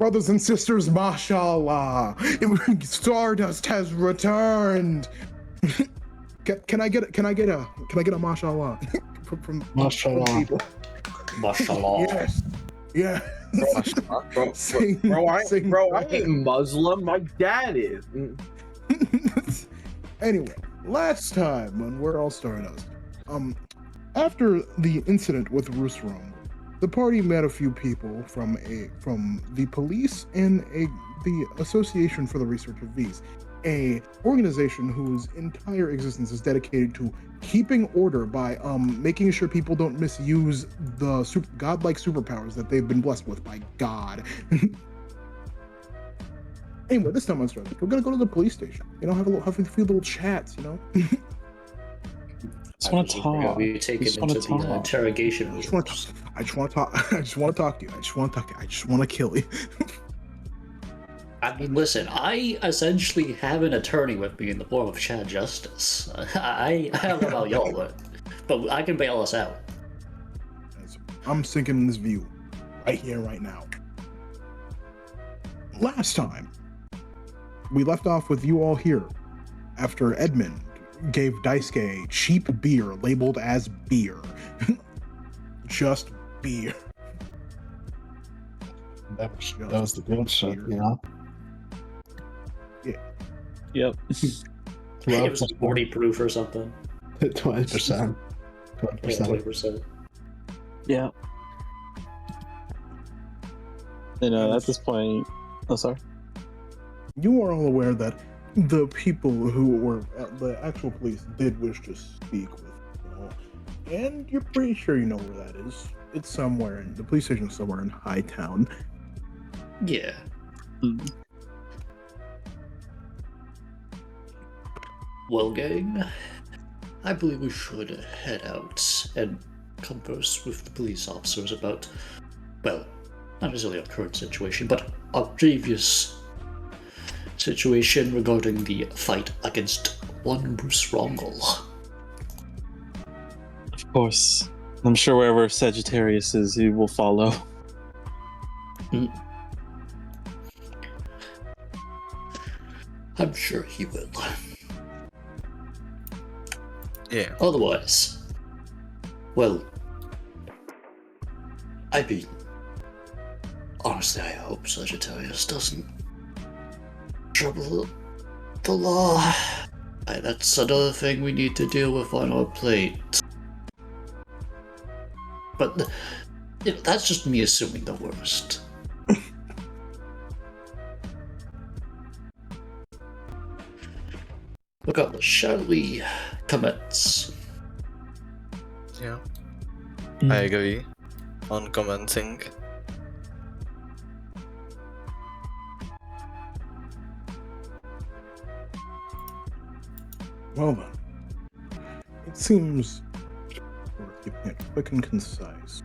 Brothers and sisters, mashallah, Stardust has returned. Can I get a mashallah from Mashallah. Mashallah. Yes. Yeah. Bro, I ain't Muslim. My dad is. Anyway, last time on We're All Stardust, after the incident with Roosrum, the party met a few people from the police and the Association for the Research of V's, a organization whose entire existence is dedicated to keeping order by making sure people don't misuse the godlike superpowers that they've been blessed with by God. Anyway, this time on Stardust, we're gonna go to the police station. Have a few little chats. I want to talk. We take it into the interrogation room. I just want to talk. I just want to talk to you. I just want to kill you. I mean, listen. I essentially have an attorney with me in the form of Chad Justice. I don't know about y'all, but I can bail us out. I'm sinking in this view, right here, right now. Last time, we left off with you all here after Edmund gave Daisuke cheap beer labeled as beer. Just beer. That was the good shit, Yeah. Yep. It was 40 proof or something. 20%. 20%. Yeah. At this point, sorry. You are all aware that the people who were the actual police did wish to speak with you, and you're pretty sure you know where that is. It's somewhere in the police station, somewhere in Hightown. Yeah. Well, gang, I believe we should head out and converse with the police officers about, well, not necessarily our current situation, but our previous situation regarding the fight against one Bruce Rongel. Of course. I'm sure wherever Sagittarius is, he will follow. I'm sure he will. Yeah. Otherwise, well, I mean, honestly, I hope Sagittarius doesn't trouble the law. That's another thing we need to deal with on our plate. But that's just me assuming the worst. Regardless, shall we commence? Yeah. I agree on commencing. Well then, it seems worth keeping it quick and concise.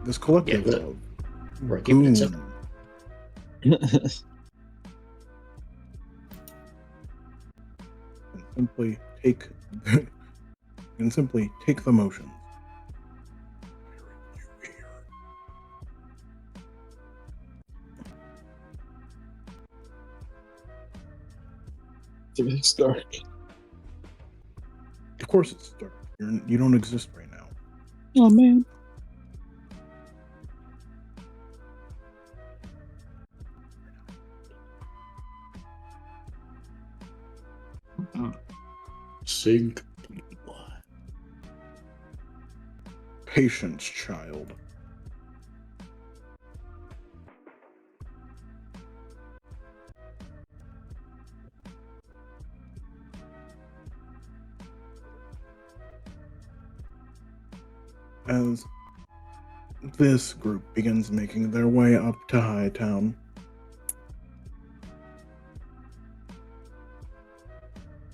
This collective of we're keeping it goons can simply take the motions. It's dark. Of course it's dark. You don't exist right now. Oh man. Sink. Patience, child. As this group begins making their way up to Hightown,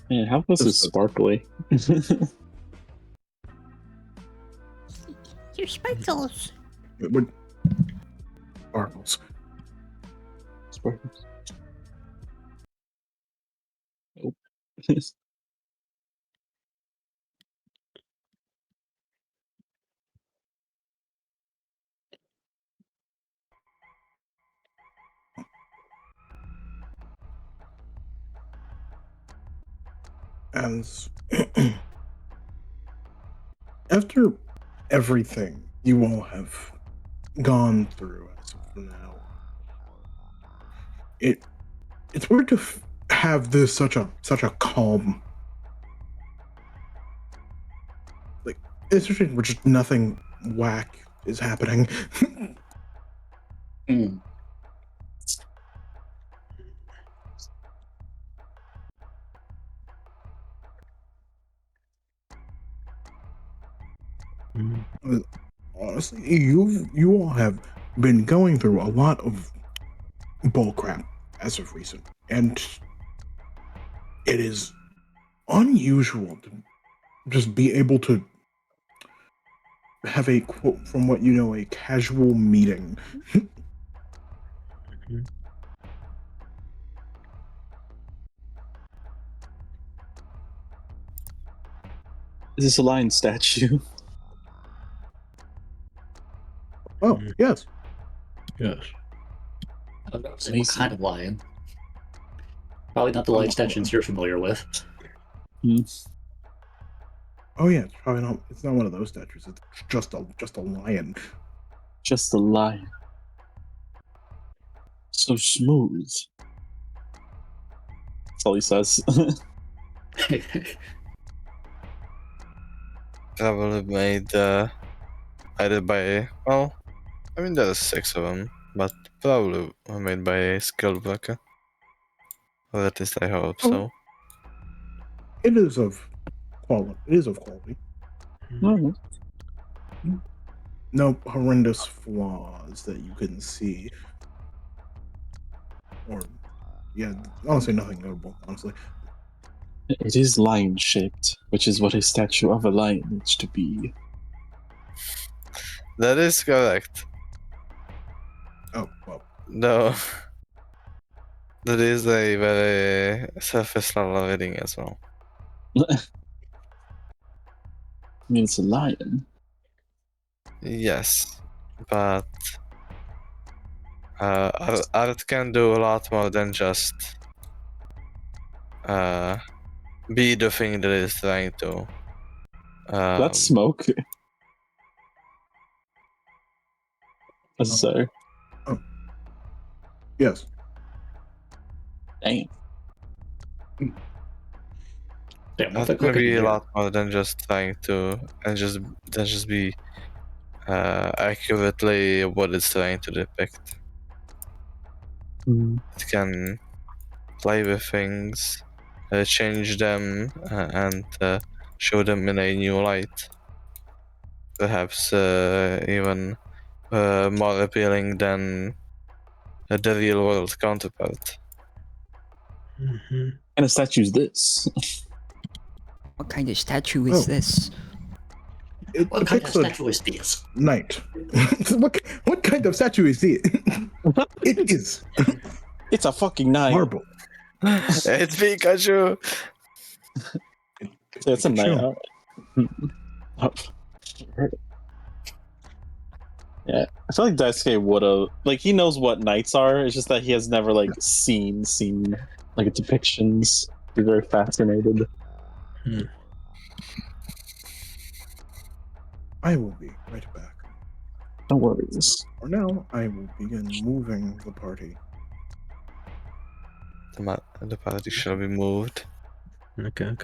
Man, how close is Sparkly? Your sparkles. What? Sparkles. Sparkles. Nope. as after everything you all have gone through as of now, it's weird to have this such a calm, like, especially where just nothing whack is happening. Mm. Honestly, you all have been going through a lot of bullcrap as of recent, and it is unusual to just be able to have a quote from what you know, a casual meeting. Is this a lion statue? Oh, yes. Yes. I was about to say, what kind of lion? Probably not the lion statues you're familiar with. Oh yeah, it's probably not. It's not one of those statues. It's just a lion. Just a lion. So smooth. That's all he says. Probably made either by, well, I mean there's 6 of them, but probably made by a skilled worker. Or at least I hope so. It is of quality. It is of quality. Mhm. No horrendous flaws that you can see. Or, yeah, honestly, nothing notable. Honestly, It is lion shaped, which is what a statue of a lion needs to be. That is correct. oh well. No. That is a very surface level reading as well. I mean, it's a lion. Yes, but art can do a lot more than just be the thing that it's trying to. That's smoke. Sorry. Yes. Damn. Damn, Art can be a lot more than just trying to, and just be accurately what it's trying to depict. It can play with things, change them, and show them in a new light. Perhaps even more appealing than the real world counterpart. And a statue's this. What kind of statue is this? It What kind of depicts a statue is this? knight. what kind of statue is it? It is It's a fucking knight. marble. It's Pikachu! It's a knight. Yeah, I feel like Daisuke would've, like, he knows what knights are, it's just that he has never, like, seen, like, depictions. He's very fascinated. I will be right back. No worries. For now, I will begin moving the party. The party shall be moved. Okay.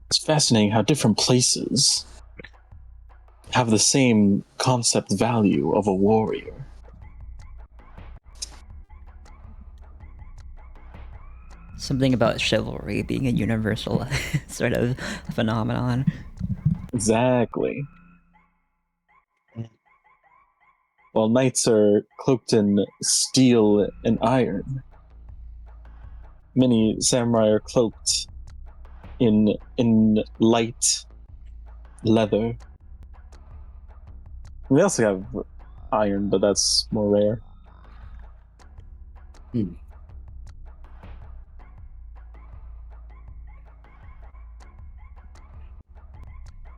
It's fascinating how different places have the same concept value of a warrior. Something about chivalry being a universal sort of phenomenon. Exactly. While knights are cloaked in steel and iron, many samurai are cloaked in light leather. We also have iron, but that's more rare.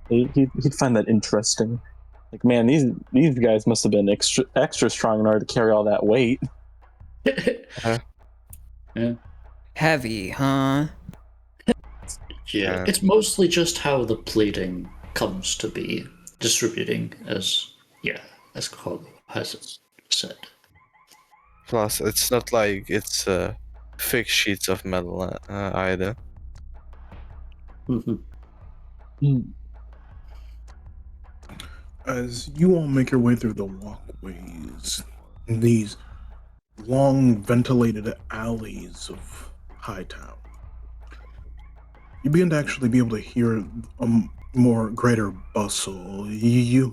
He'd find that interesting. Like, man, these guys must have been extra strong in order to carry all that weight. Yeah. Heavy, huh? Yeah, it's mostly just how the plating comes to be distributing, as Carlo has said. Plus, it's not like it's thick sheets of metal either. As you all make your way through the walkways, these long ventilated alleys of Hightown, you begin to actually be able to hear a more greater bustle.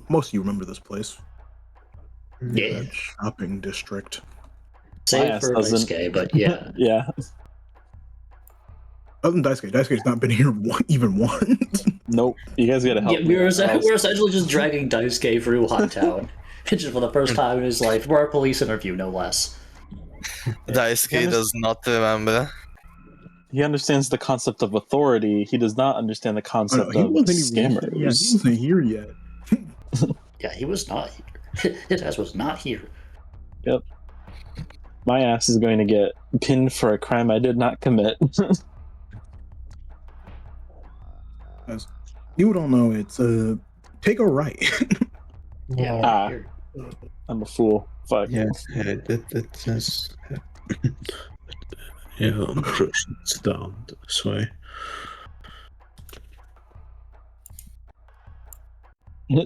Most of you remember this place. Yeah, That shopping district. save ass for doesn't. Daisuke, but yeah. Yeah. Other than Daisuke's not been here even once. Nope. You guys gotta help Yeah, me. we're, out, or else- we're essentially just dragging Daisuke through Huntown. Just for the first time in his life, for a police interview, no less. Daisuke does not remember. He understands the concept of authority. He does not understand the concept He of wasn't even scammers. Yeah, he wasn't here yet. Yeah, he was not here. His ass was not here. Yep. My ass is going to get pinned for a crime I did not commit. As you don't know, it's take a right. Yeah, Ah. here. I'm a fool. Fuck. Yes, that's yeah, I'm sure it's down this way.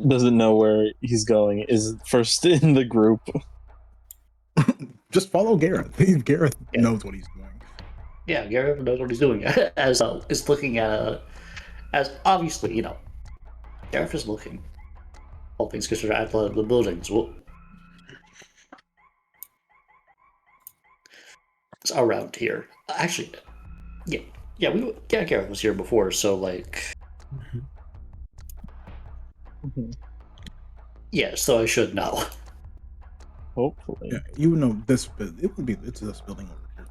Doesn't know where he's going. Is first in the group. Just follow Gareth. Gareth Yeah. knows what he's doing. Yeah, Gareth knows what he's doing. As is looking at as obviously, Gareth is looking. All things considered, at the buildings. Well, it's around here. Actually, yeah, Gareth was here before, so like, yeah, so I should know. Hopefully. Yeah, you know this. It's this building over here.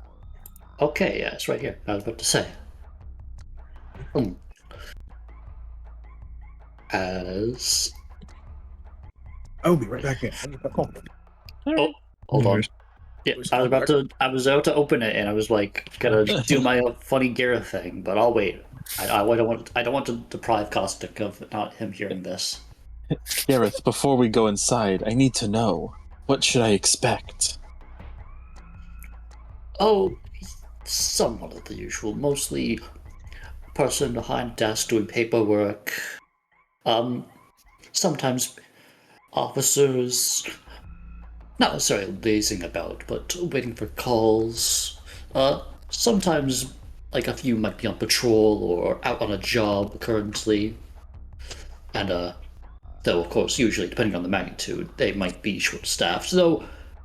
Okay, yeah, it's right here. I was about to say. As I'll be right back in. I'll just call. hold on. Yeah, I was about to open it, and I was like gonna do my funny Gareth thing, but I'll wait. I don't want to deprive Caustic of not him hearing this. Gareth, before we go inside, I need to know, what should I expect? Oh, somewhat of the usual. Mostly person behind desk doing paperwork. Sometimes officers, not necessarily lazing about, but waiting for calls. Sometimes like a few might be on patrol or out on a job currently. And though of course usually depending on the magnitude, they might be short-staffed. Though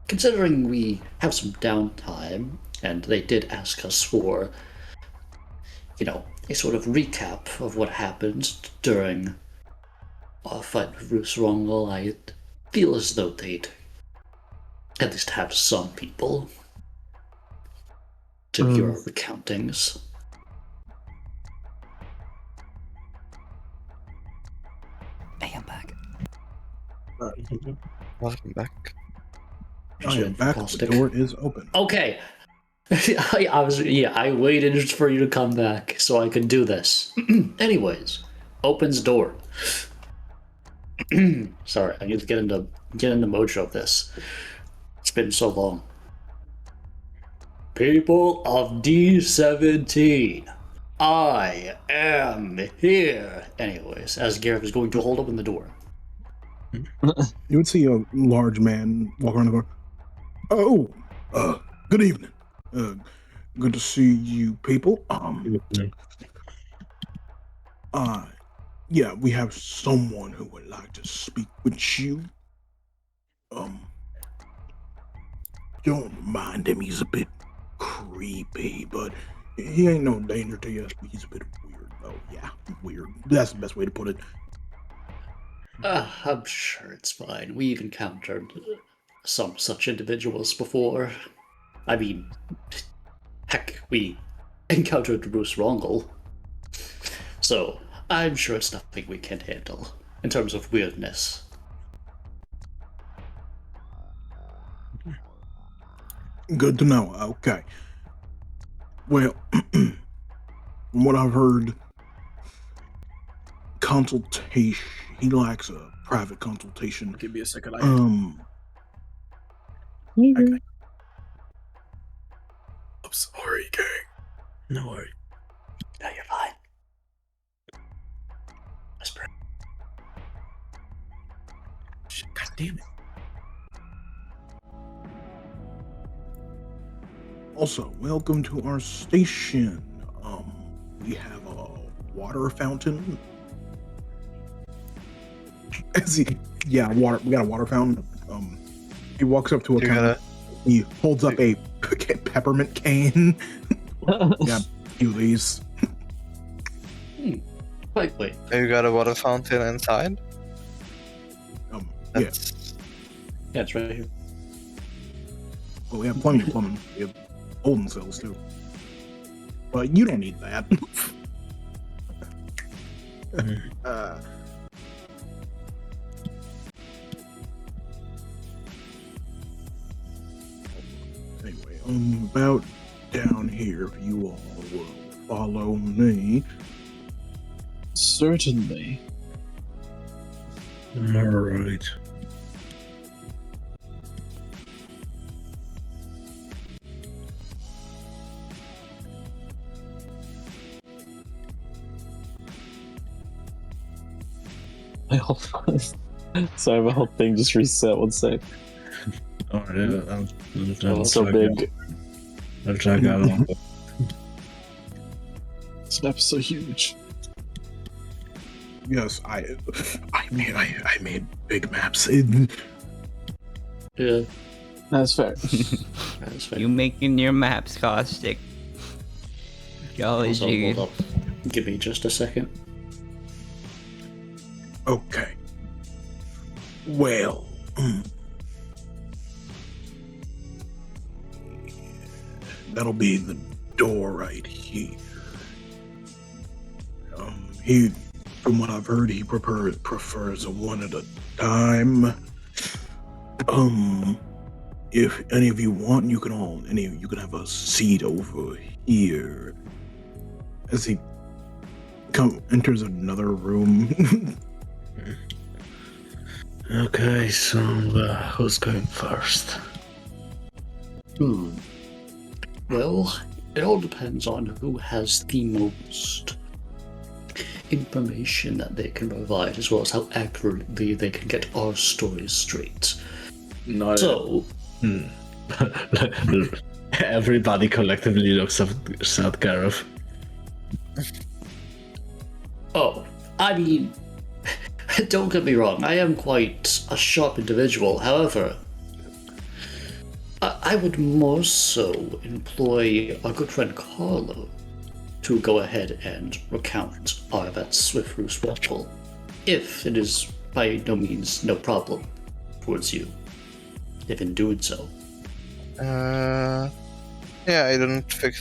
considering we have some downtime, and they did ask us for, a sort of recap of what happened during our fight with Bruce Rongle, I feel as though they'd at least have some people to view our recountings. Hey, I'm back. Welcome back. I am back. The Caustic. door is open. Okay. I waited for you to come back so I could do this. Anyways, opens door. Sorry, I need to get into mojo of this. It's been so long. People of D17, I am here. Anyways, as Gareth is going to hold open the door. You would see a large man walk around the door. Oh, good evening. Good to see you people. Yeah, we have someone who would like to speak with you. Don't mind him. He's a bit creepy, but he ain't no danger to you. He's a bit weird, though. Yeah, weird. That's the best way to put it. I'm sure it's fine. We've encountered some such individuals before. I mean, heck, we encountered Bruce Rongle. So, I'm sure it's nothing we can't handle in terms of weirdness. Good to know. Okay. Well, from what I've heard, consultation. He lacks a private consultation. Give me a second. Um, Mhm. I'm sorry, gang. No worries. No, you're fine. Whisper. Shit, God damn it. also, welcome to our station. We have a water fountain. Yeah, water. We got a water fountain. He walks up to a You counter. gotta. He holds up a peppermint cane. Yeah, few of these. Wait. You got a water fountain inside? Yeah. That's. Yeah, it's right here. Well, we have plenty of plumbing. We have holding cells too. But you don't need that. Anyway, about down here, if you all will follow me. Certainly. Alright. My whole sorry, my whole thing just reset. One sec. Alright, I'll So check big. I'll check out on This map's so huge. Yes, I made big maps. Yeah, That's fair. that's fine. You making your maps, Caustic. Golly Also, gee. hold up. Give me just a second. Okay. Well. That'll be the door right here. He, from what I've heard, he prefers a one at a time. If any of you want, you can have a seat over here. As he enters another room. Okay, so who's going first? Well, it all depends on who has the most information that they can provide, as well as how accurately they can get our stories straight. So, Everybody collectively looks at Gareth. oh, I mean, don't get me wrong, I am quite a sharp individual. However, I would more so employ our good friend Carlo to go ahead and recount our events with Bruce Watchell, if it is by no means no problem towards you, if in doing so. Yeah, I don't think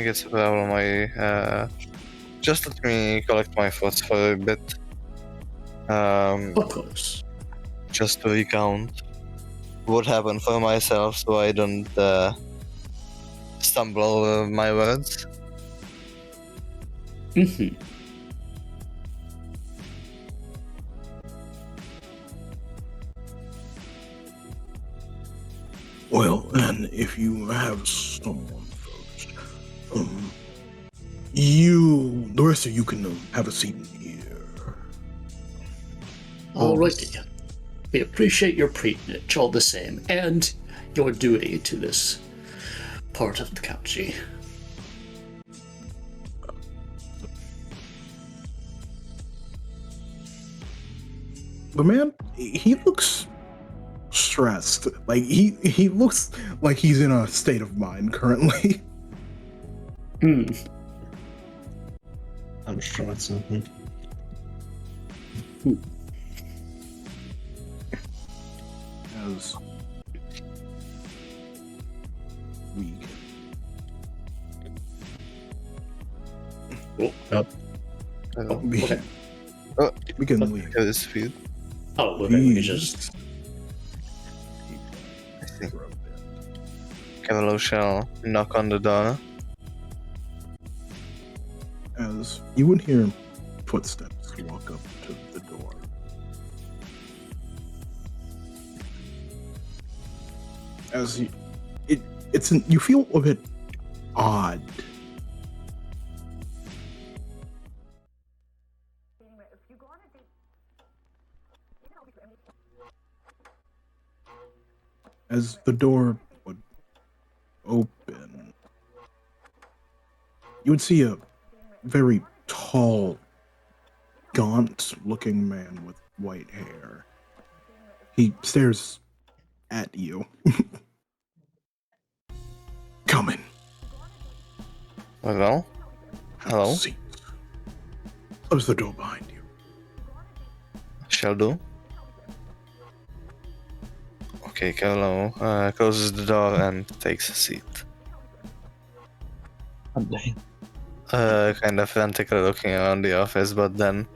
it's a problem. Just let me collect my thoughts for a bit. Of course. Just to recount what happened for myself, so I don't stumble over my words. Mm-hmm. Well, and if you have someone first, the rest of you can have a seat in here. Alrighty. We appreciate your patronage all the same, and your duty to this part of the county. The man, he looks stressed. Like he looks like he's in a state of mind currently. I'm trying something. As we Okay. we can leave. This feed. Oh, okay, we can just... Cavallo shall knock on the door. as you would hear footsteps walk up to the door. As you feel a bit odd. As the door would open, you would see a very tall, gaunt-looking man with white hair. He stares at you. Come in. Hello? Have Hello? a seat. Close the door behind you. Shall do. Okay, Carlo closes the door and takes a seat. Kind of frantically looking around the office, but then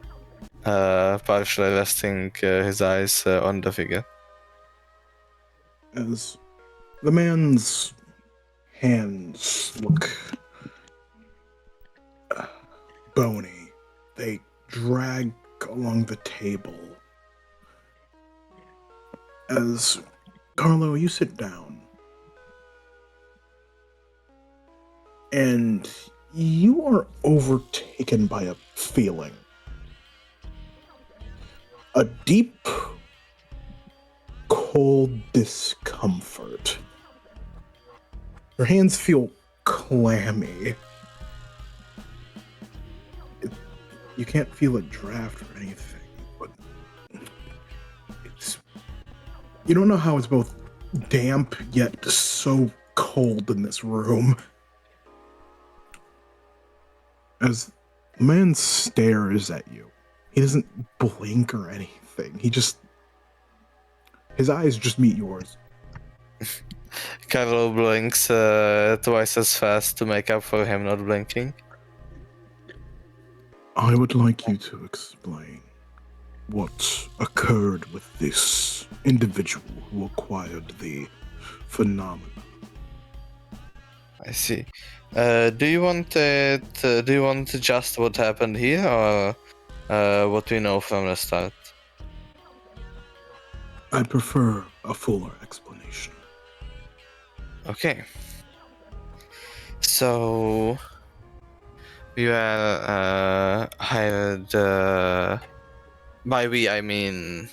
partially resting his eyes on the figure. As the man's hands look bony, they drag along the table. As Carlo, you sit down, and you are overtaken by a feeling. A deep, cold discomfort. Your hands feel clammy. You can't feel a draft or anything, but you don't know how it's both damp yet so cold in this room. As the man stares at you, he doesn't blink or anything. His eyes just meet yours. Carlo blinks twice as fast to make up for him not blinking. I would like you to explain what occurred with this individual who acquired the phenomenon. I see. Do you want just what happened here, or what we know from the start? I'd prefer a fuller explanation. Okay. So we were hired. By we, I mean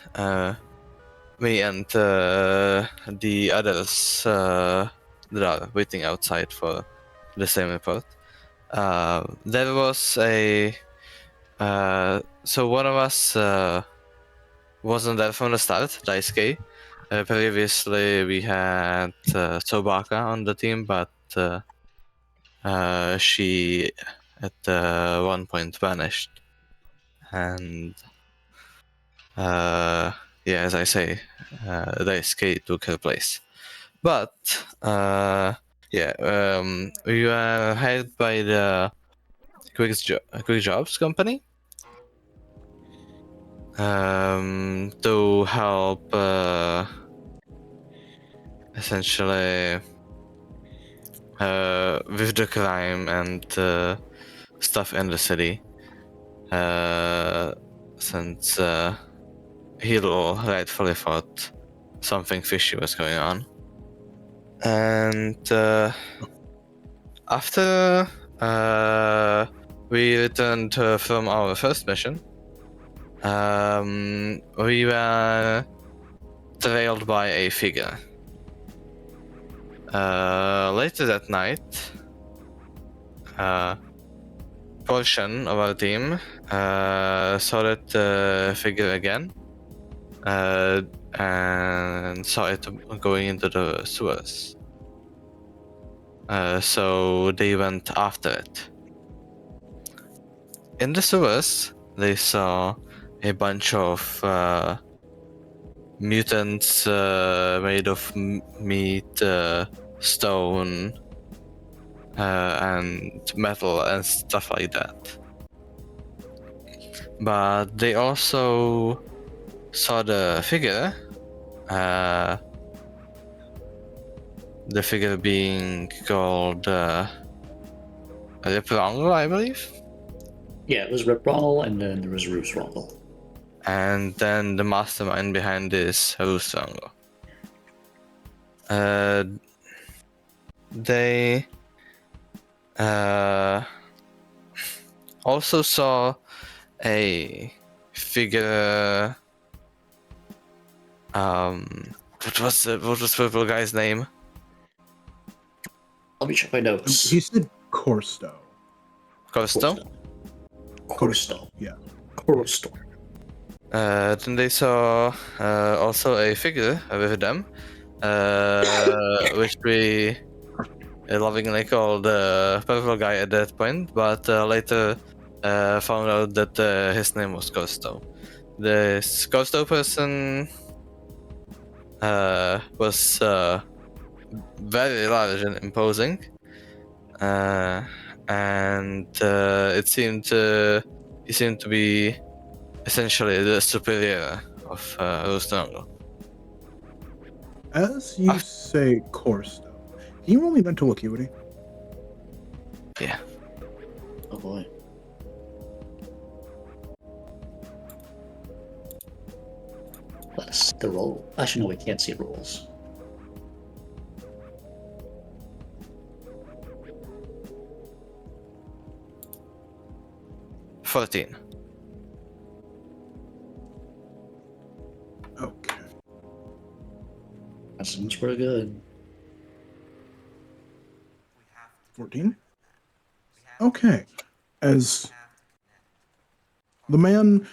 me and the others that are waiting outside for the same report. There was a. So one of us wasn't there from the start, Daisuke. Previously, we had Sobaka on the team, but she at one point vanished. And yeah, as I say, Daisuke took her place. But yeah, we were hired by the Quick Jobs company to help essentially with the crime and stuff in the city, since Hiro rightfully thought something fishy was going on. And after we returned from our first mission, we were trailed by a figure. Later that night, portion of our team saw that figure again and saw it going into the sewers. So they went after it. In the sewers, they saw a bunch of mutants made of meat, stone, and metal and stuff like that. But they also saw the figure, being called Riprong, I believe. Yeah, it was Rip Ronald, and then there was Roos Ronald. And then the mastermind behind this Rusango. They also saw a figure. What was the purple guy's name? Let me check my notes. He said Corsto. Costo. Corsto. Yeah. Corsto. Then they saw also a figure with them, which we lovingly called the purple guy at that point, but later found out that his name was Costo. This Costo person was very large and imposing, and he seemed to be essentially the superior of Rustrango. As you say Corsto, can you roll me mental acuity? Yeah. Oh boy. That's the roll. Actually, no, we can't see rolls. Okay. That seems pretty good. 14? Okay. As the man,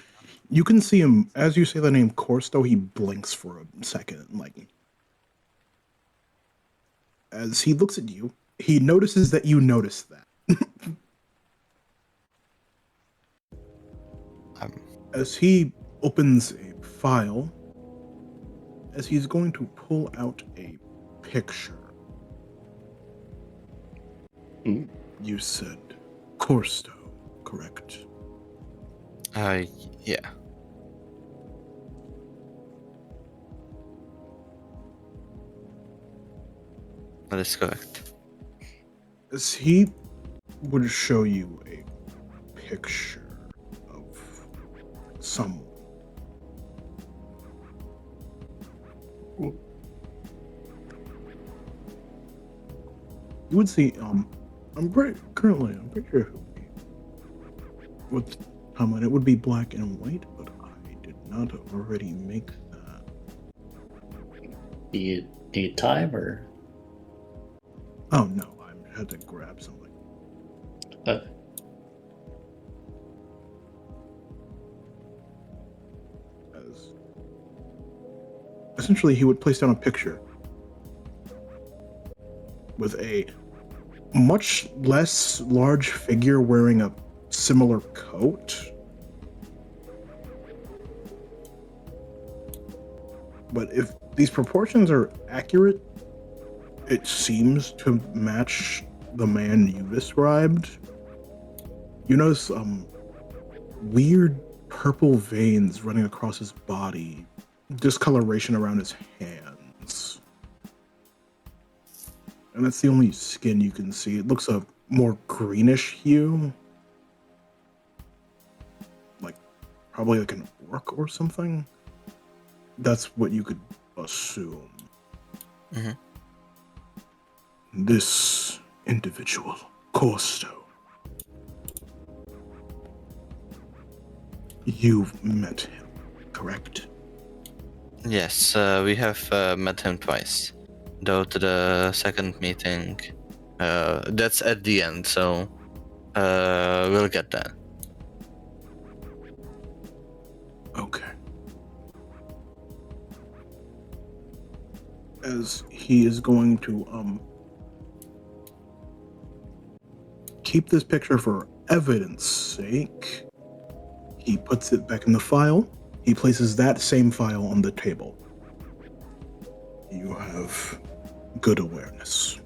you can see him, as you say the name Corsto, he blinks for a second. Like, as he looks at you, he notices that you notice that. As he opens a file, as he's going to pull out a picture. You said Corsto, correct? Yeah. That is correct. As he would show you a picture of someone. You would see, I'm pretty sure it would be with timeline. It would be black and white, but I did not already make that. Do you need time or? Oh no, I had to grab something. As essentially, he would place down a picture with a much less large figure wearing a similar coat. But if these proportions are accurate, it seems to match the man you described. You notice weird purple veins running across his body, discoloration around his hands. And that's the only skin you can see. It looks a more greenish hue. Like, probably like an orc or something. That's what you could assume. Mm-hmm. This individual, Corsto. You've met him, correct? Yes, we have met him twice. Though to the second meeting, that's at the end, so we'll get there. Okay. As he is going to keep this picture for evidence sake, he puts it back in the file. He places that same file on the table. You have good awareness.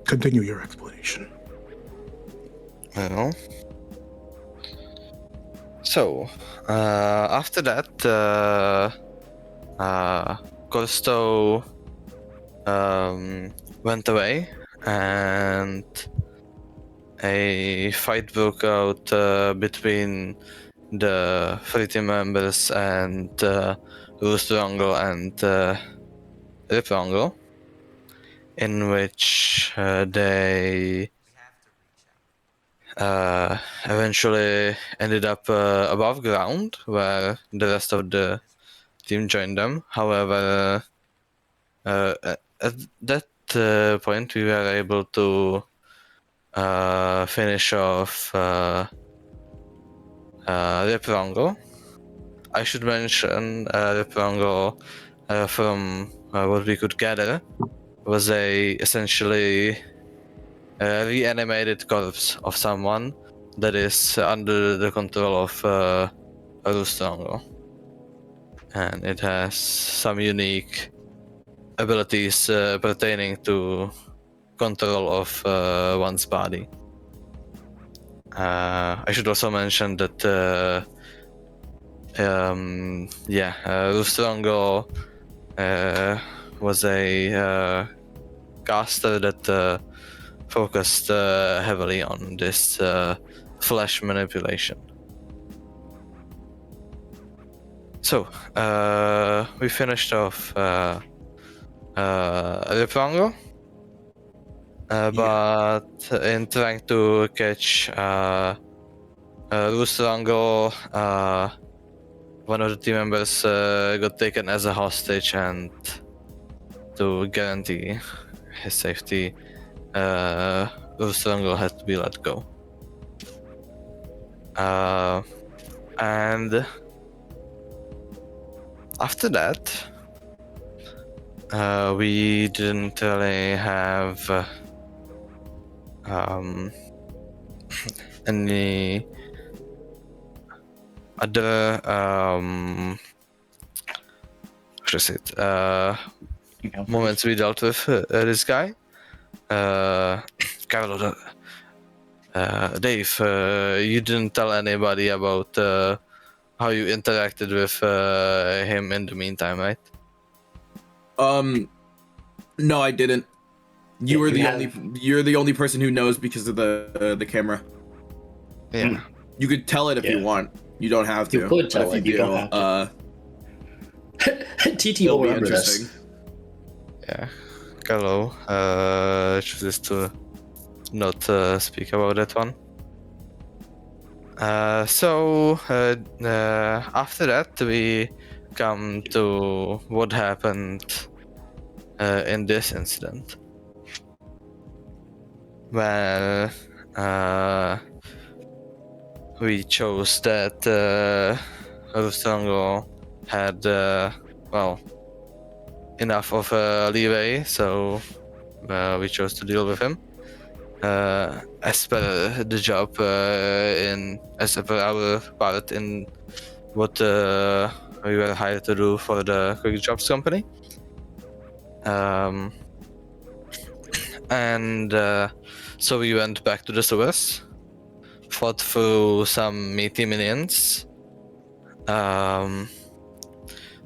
Continue your explanation. Well, so after that, Costo went away, and a fight broke out between the 3 team members and Rustrango and Riprango, in which they eventually ended up above ground, where the rest of the team joined them. However, at that point, we were able to finish off Riprango. I should mention Riprango, from what we could gather, was a essentially reanimated corpse of someone that is under the control of Rustrango. And it has some unique abilities pertaining to control of one's body. I should also mention that Rustrango was a caster that focused heavily on this flesh manipulation. So we finished off Riprango, but in trying to catch Rustrango, one of the team members got taken as a hostage, and to guarantee his safety, Rustrango had to be let go. And after that, we didn't really have any other moments we dealt with this guy. Carlo, Dave, you didn't tell anybody about how you interacted with him in the meantime, right? No, I didn't. You're the only person who knows because of the camera. Yeah. You could tell it if you want. You don't have to. You could tell but it, you don't have to. TT will it'll be remember this. interesting. Yeah. Carlo chooses to not speak about that one. So after that, we come to what happened in this incident. Well, we chose that Rustrango had enough of leeway, so we chose to deal with him as per the job as per our part in what we were hired to do for the Quick Jobs company. And so we went back to the sewers, fought through some meaty minions,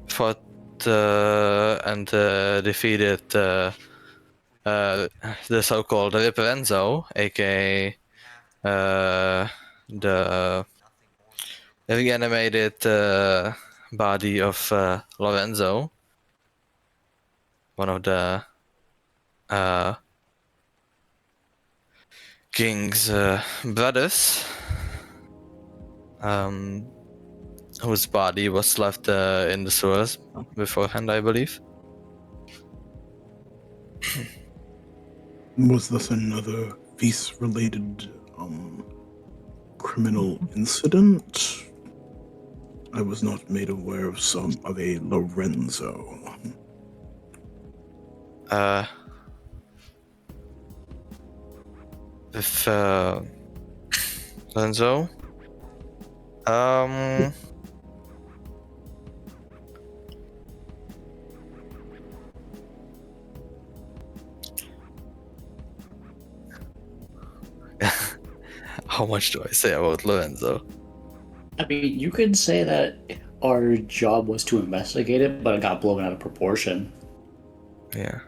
fought and defeated the so-called Riprenzo, aka the reanimated body of Lorenzo, one of the king's brothers, whose body was left in the sewers beforehand, I believe. Was this another Feast-related criminal incident? I was not made aware of a Lorenzo. With Lorenzo, how much do I say about Lorenzo? I mean, you could say that our job was to investigate it, but it got blown out of proportion. Yeah.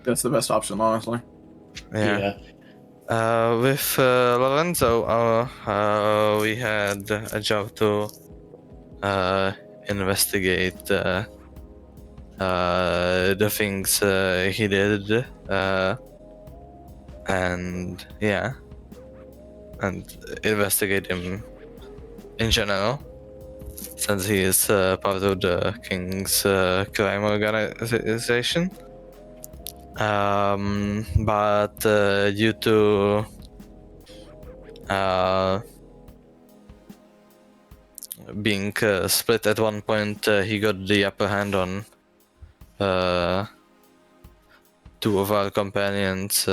That's the best option, honestly. Yeah. With Lorenzo, we had a job to investigate the things he did, and yeah, and investigate him in general, since he is part of the King's crime organization. But due to being split at one point, he got the upper hand on two of our companions.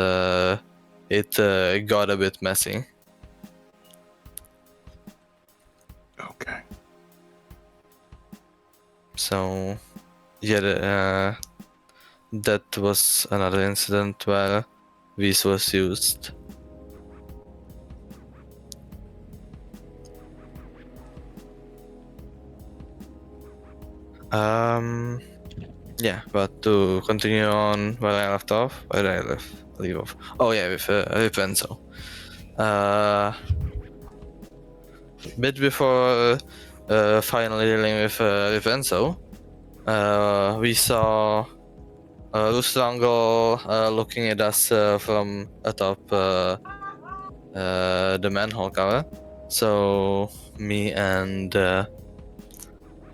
It got a bit messy. Okay. So, yeah, that was another incident where Whis was used. Yeah, but to continue on where I left off, where did I leave off? Oh yeah, with Renzo. Bit before finally dealing with Renzo, we saw Rustrangle looking at us from atop the manhole cover. So me and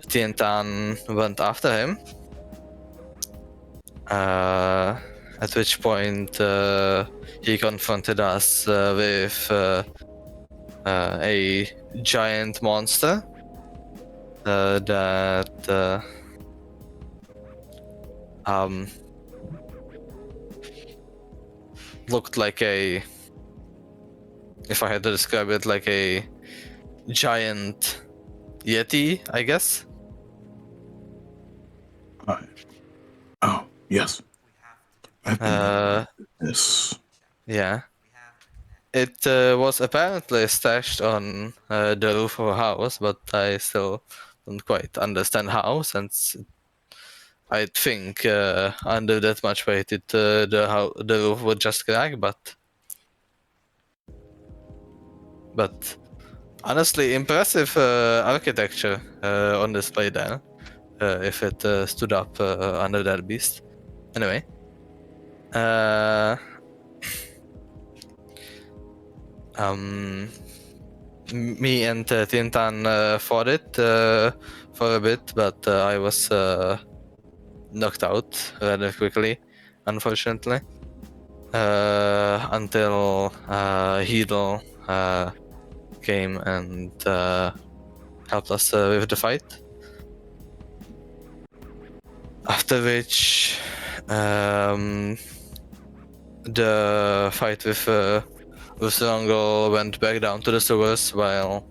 Tientan went after him. At which point he confronted us with a giant monster that looked like a, if I had to describe it, like a giant yeti, I guess. Oh, yes. I've been this. Yeah. It was apparently stashed on the roof of a house, but I still don't quite understand how, since I think under that much weight, the roof would just crack. But honestly, impressive architecture on display there. If it stood up under that beast. Anyway. Me and Tintan fought it for a bit, but I was knocked out rather quickly, unfortunately. Until Heedle came and helped us with the fight. After which, the fight with Rustrangle went back down to the sewers while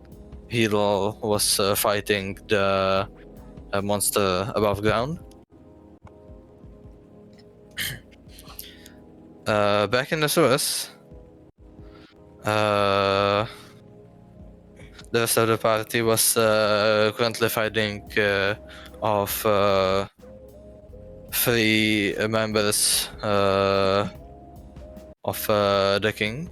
Heedle was fighting the monster above ground. Back in the sewers, the rest of the party was currently fighting off 3 members of the King.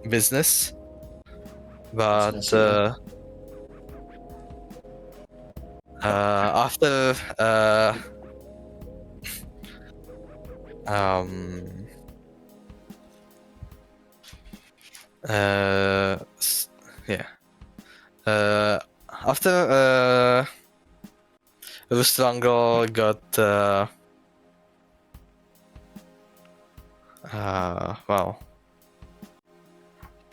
Business, but after after Rustrangle got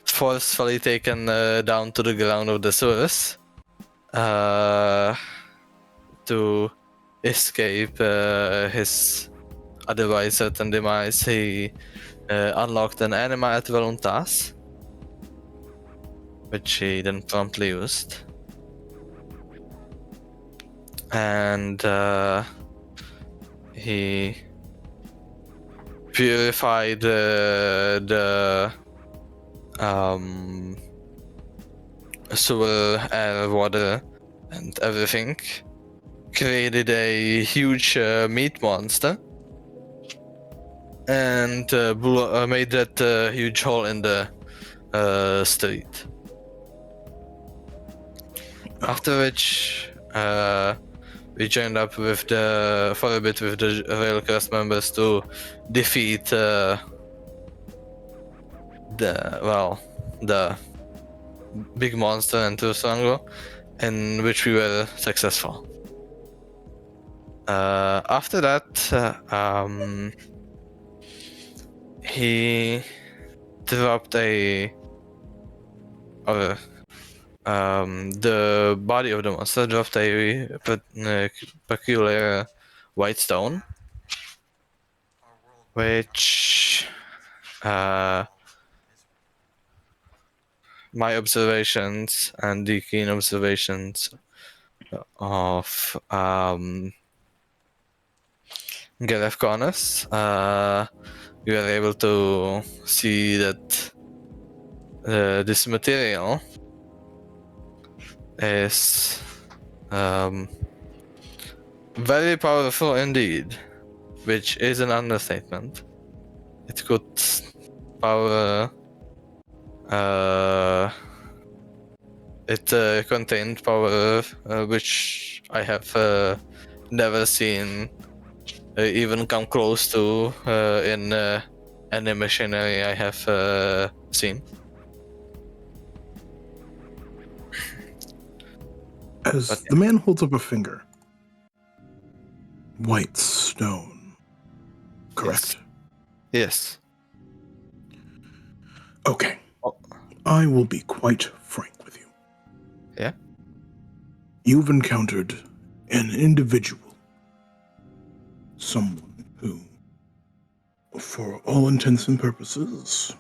forcefully taken down to the ground of the sewers to escape his otherwise certain demise. He unlocked an anima at voluntas, which he then promptly used, and he purified the sewer, air, water, and everything. Created a huge meat monster and made that huge hole in the street. After which, we joined up with for a bit with the Royal Crest members to defeat the big monster and Tusango, in which we were successful. After that, he dropped the body of the monster dropped a peculiar white stone, which my observations and the keen observations of Gareth Corners, we were able to see that this material is very powerful indeed, which is an understatement. It could power. It contained power which I have never seen even come close to in any machinery I have seen. As the man holds up a finger, white stone, correct? Yes. Okay. I will be quite frank with you. Yeah? You've encountered an individual, someone who, for all intents and purposes,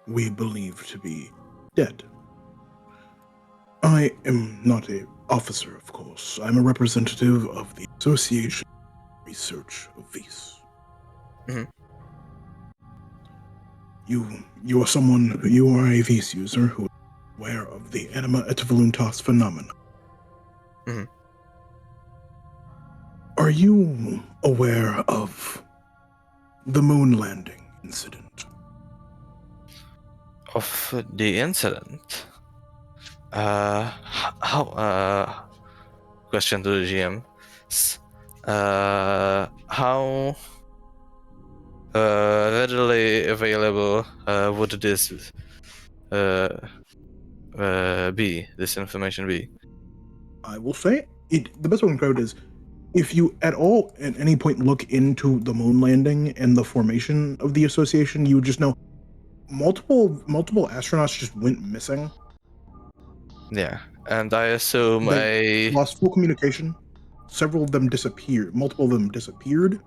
we believe to be dead. I am not an officer, of course. I'm a representative of the Association for Research of Vis. Mhm. You are a Vis user who is aware of the anima et voluntas phenomenon. Mhm. Are you aware of the moon landing incident? Of the incident? How? Question to the GM. How readily available would this be? This information be? I will say it. The best way to describe it is, if you at all at any point look into the moon landing and the formation of the association, you would just know multiple astronauts just went missing. Yeah, and I assume They lost full communication. Several of them disappeared. Multiple of them disappeared.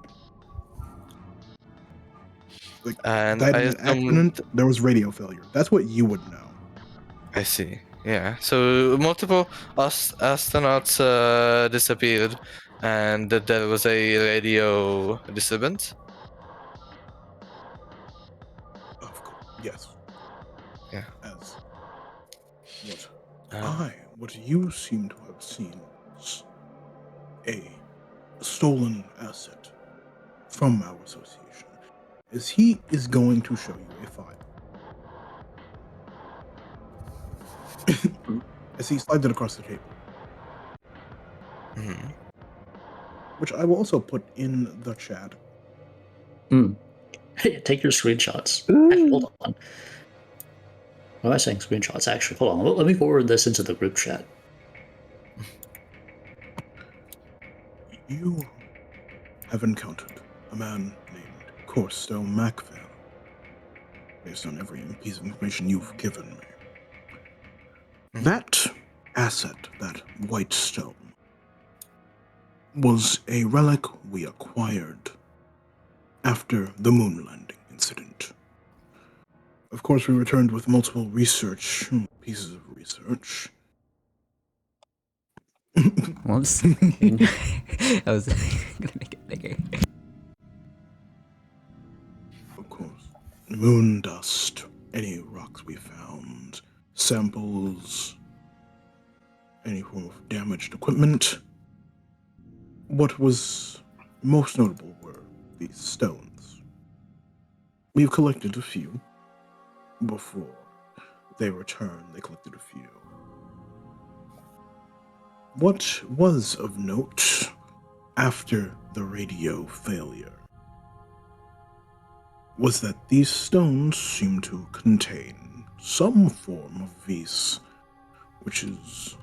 Like and that I in an assume accident, there was radio failure. That's what you would know. I see. Yeah. So multiple astronauts disappeared, and that there was a radio disturbance. Of course, yes. Yeah. As Um, what you seem to have seen is a stolen asset from our association, as he is going to show you a file. As he slides it across the table, mhm. which I will also put in the chat. Hey, take your screenshots. Actually, hold on. Why am I saying screenshots? Actually, hold on. Let me forward this into the group chat. You have encountered a man named Corsto Macvale, based on every piece of information you've given me. That asset, that white stone, was a relic we acquired after the moon landing incident. Of course, we returned with multiple pieces of research. Whoops. I was gonna make it bigger. Of course, moon dust, any rocks we found, samples, any form of damaged equipment. What was most notable were these stones. We've collected a few. Before they returned, they collected a few. What was of note after the radio failure was that these stones seem to contain some form of vis, which is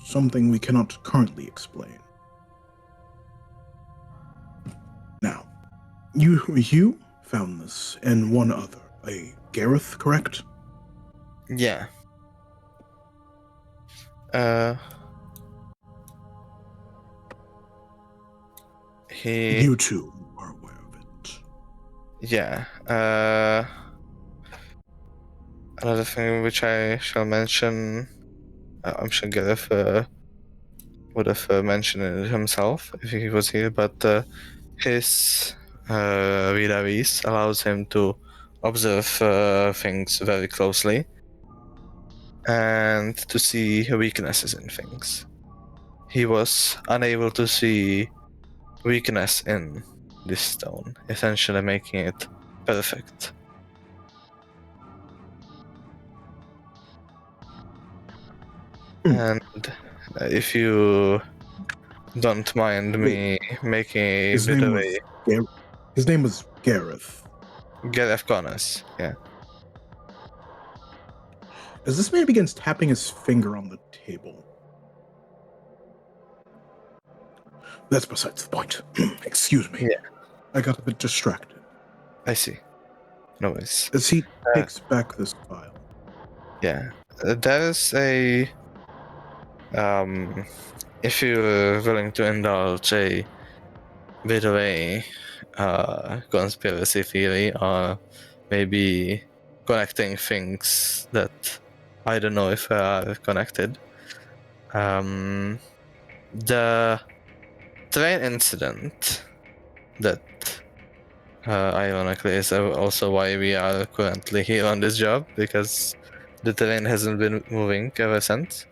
something we cannot currently explain. Now, you found this and one other, a Gareth, correct? Yeah. He. You two are aware of it. Yeah. Another thing which I shall mention, I'm sure Gareth would have mentioned it himself if he was here, but his Vidavis allows him to observe things very closely and to see weaknesses in things. He was unable to see weakness in this stone, essentially making it perfect. And if you don't mind me making a His bit name of was a his name was Gareth. Gareth Connors, yeah. As this man begins tapping his finger on the table. That's besides the point. Excuse me. Yeah. I got a bit distracted. I see. No worries. As he takes back this file. Yeah. There's a if you're willing to indulge a bit of a conspiracy theory, or maybe connecting things that I don't know if are connected. The train incident that ironically is also why we are currently here on this job, because the train hasn't been moving ever since.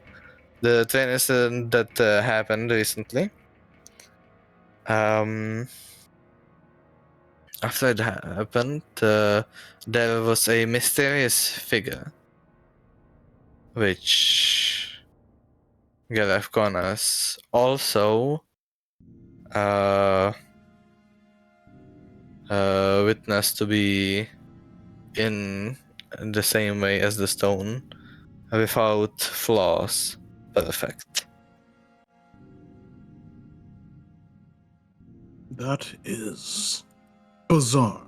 The train incident that happened recently. After it happened, there was a mysterious figure, which Gareth Connors also witnessed to be in the same way as the stone, without flaws, perfect. That is bizarre.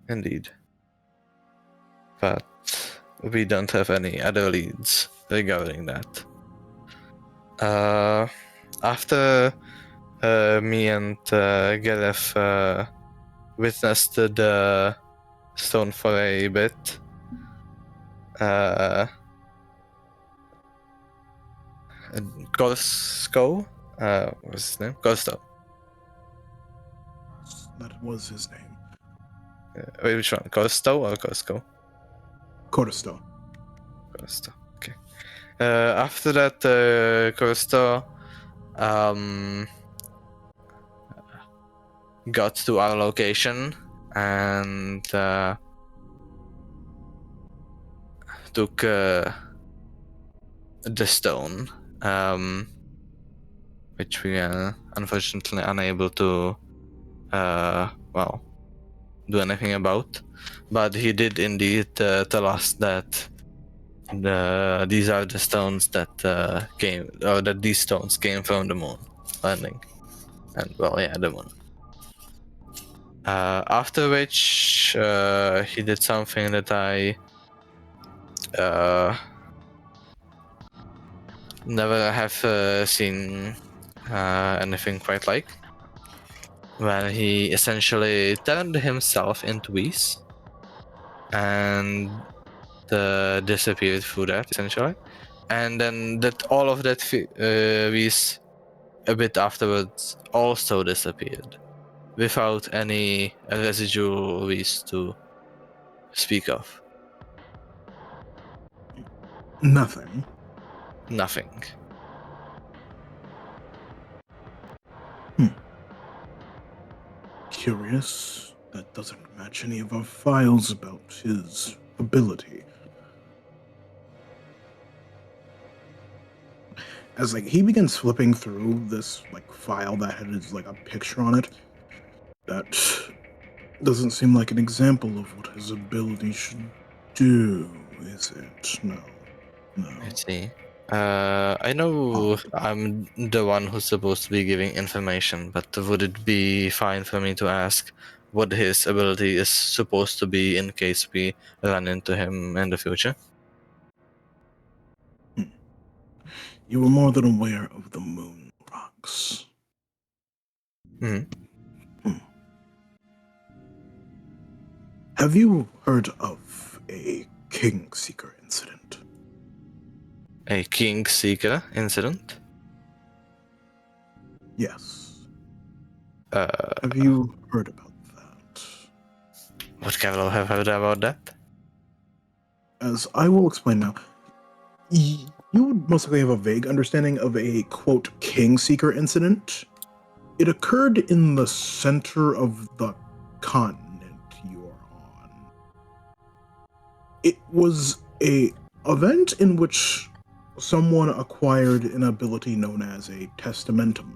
Indeed. But we don't have any other leads regarding that. After me and Gareth witnessed the stone for a bit, Gorsko, what's his name? Gorsto. That was his name. Wait, which one? Gorsto or Gorsko? Cortisto. Gorsto. Okay. After that, Gorsto got to our location and took the stone, which we are unfortunately unable to do anything about. But he did indeed tell us that these are the stones that came, or that these stones came from the moon landing, and the moon. After which he did something that I never have seen anything quite like, when he essentially turned himself into Whis and disappeared through that, essentially. And then that all of that Whis a bit afterwards also disappeared, without any residual Whis to speak of. Nothing. Nothing. Curious. that doesn't match any of our files about his ability. As like he begins flipping through this like file that had like a picture on it, that doesn't seem like an example of what his ability should do, is it? No. I see. I know I'm the one who's supposed to be giving information, but would it be fine for me to ask what his ability is supposed to be in case we run into him in the future? You were more than aware of the moon rocks. Hmm. Have you heard of a King Seeker incident? A King Seeker incident? Yes. Uh, Have you heard about that? what can I have heard about that? As I will explain now, you would most likely have a vague understanding of a, quote, King Seeker incident. It occurred in the center of the continent you are on. It was a event in which someone acquired an ability known as a testamentum.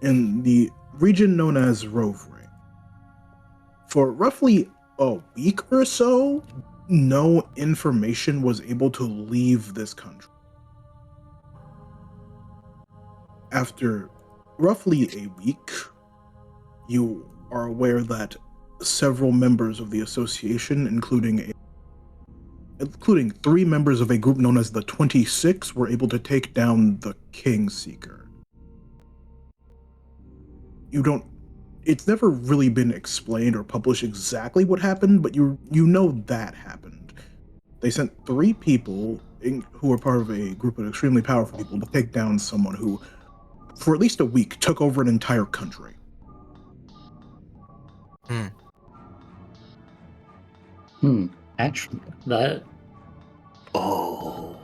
In the region known as Rovering. For roughly a week or so, no information was able to leave this country. After roughly a week, you are aware that several members of the association, including 3 members of a group known as the 26, were able to take down the King Seeker. It's never really been explained or published exactly what happened, but you know that happened. They sent 3 people who were part of a group of extremely powerful people to take down someone who, for at least a week, took over an entire country. Actually, that. Oh.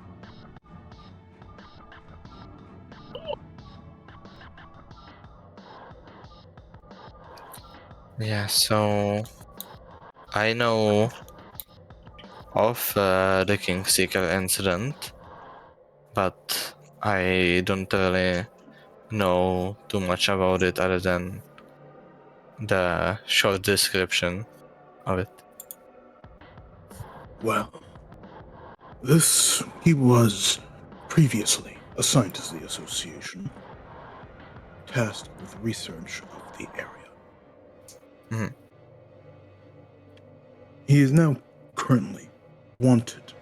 Yeah, so I know of the King Seeker incident, but I don't really know too much about it other than the short description of it. Well, he was previously assigned to the association, tasked with research of the area. Mhm. He is now currently wanted.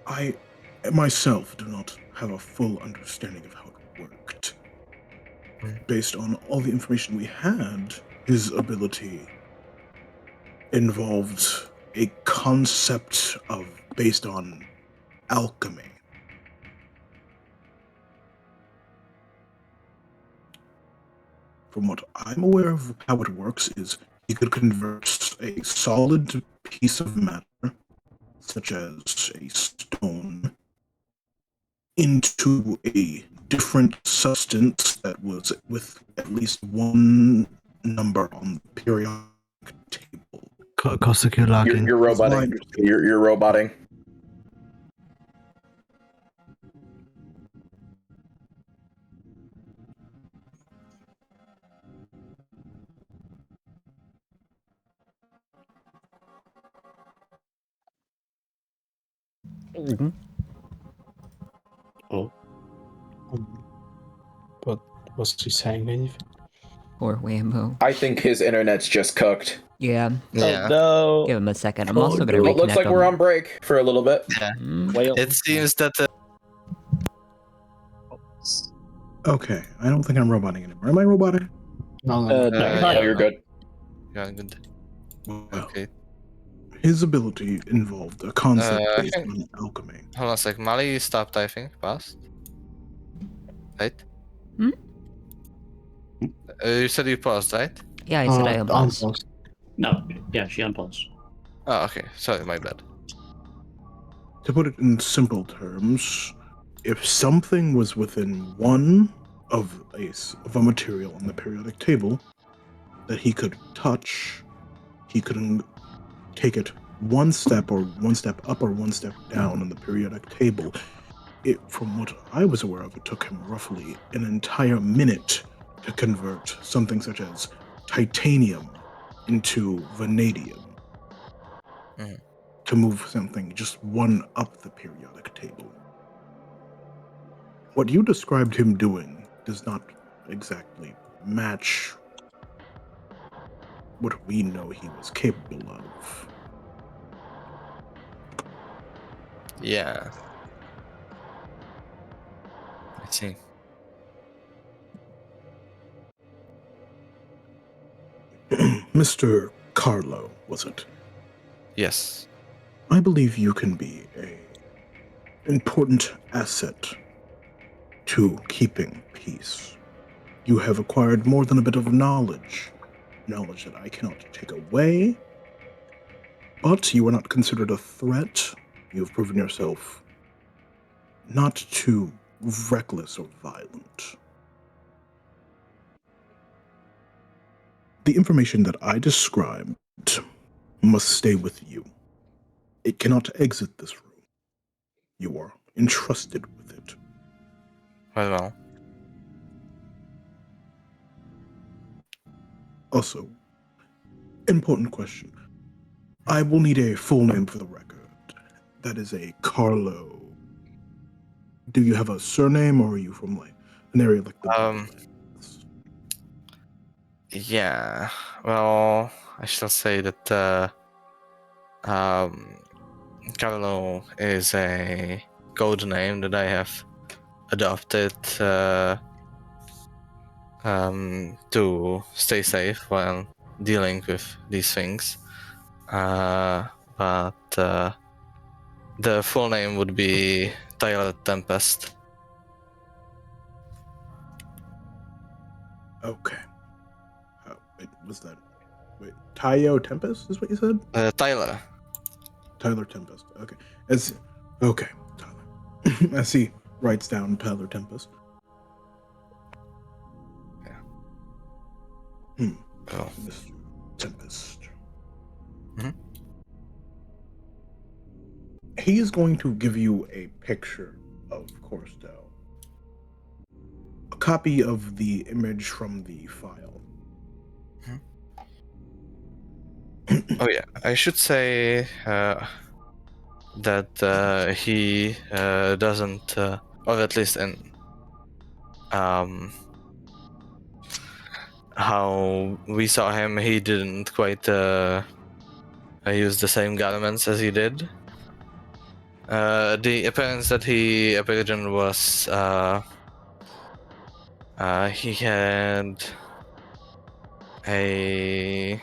I myself do not have a full understanding of how it worked. Based on all the information we had, his ability involved a concept based on alchemy. From what I'm aware of how it works is he could convert a solid piece of matter, such as a stone, into a different substance that was with at least one number on the periodic table. Kosik, you're lagging. You're roboting. You're roboting. Mhm. Oh. But was she saying anything? Poor Waymo. I think his internet's just cooked. Yeah. Yeah. Oh, Give him a second. I'm also gonna Well, it looks reconnect like we're him. on break for a little bit. Yeah. Hmm? no. It seems that Okay, I don't think I'm roboting anymore. Am I roboting? No, Uh, No, you're good. Yeah, good. Well, Okay. his ability involved a concept I based think- on alchemy. Hold on a sec. Mali stopped, I think. Passed. Right? Hmm? You said you paused, right? Yeah, I said I unpaused. No, yeah, she unpaused. Oh, okay. Sorry, my bad. To put it in simple terms, if something was within one of a material on the periodic table that he could touch, he could take it one step up or one step down on the periodic table. From what I was aware of, it took him roughly an entire minute to convert something such as titanium into vanadium. Mhm. To move something just one up the periodic table. What you described him doing does not exactly match what we know he was capable of. Yeah. I see. Mr. Carlo, was it? Yes. I believe you can be a important asset to keeping peace. You have acquired more than a bit of knowledge that I cannot take away, but you are not considered a threat. You have proven yourself not too reckless or violent. The information that I described must stay with you. It cannot exit this room. You are entrusted with it. Well. Also, important question. I will need a full name for the record. That is a Carlo. Do you have a surname, or are you from like an area like the Netherlands? Yeah. Well, I shall say that Carlo is a code name that I have adopted to stay safe while dealing with these things. But the full name would be Tyler Tempest. Okay. Was that? Wait, Tayo Tempest is what you said? Tyler. Tyler Tempest. Okay. Okay, Tyler. As he writes down Tyler Tempest. Yeah. Oh. Mr. Tempest. Mm-hmm. He is going to give you a picture of Corsto. A copy of the image from the file. Oh yeah, I should say that he doesn't, or at least in how we saw him, he didn't quite use the same garments as he did. The appearance that he appeared in was he had a,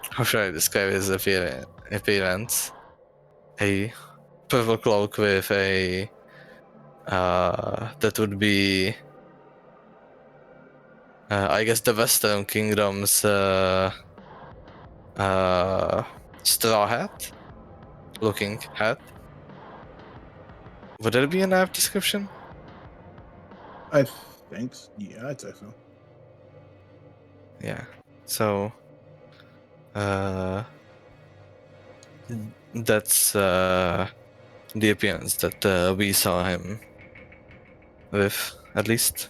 how should I describe his appearance? A purple cloak with a that would be I guess the Western Kingdom's straw hat looking hat. Would that be an apt description? I think, yeah, I'd say so. Yeah. So that's the appearance that we saw him with, at least.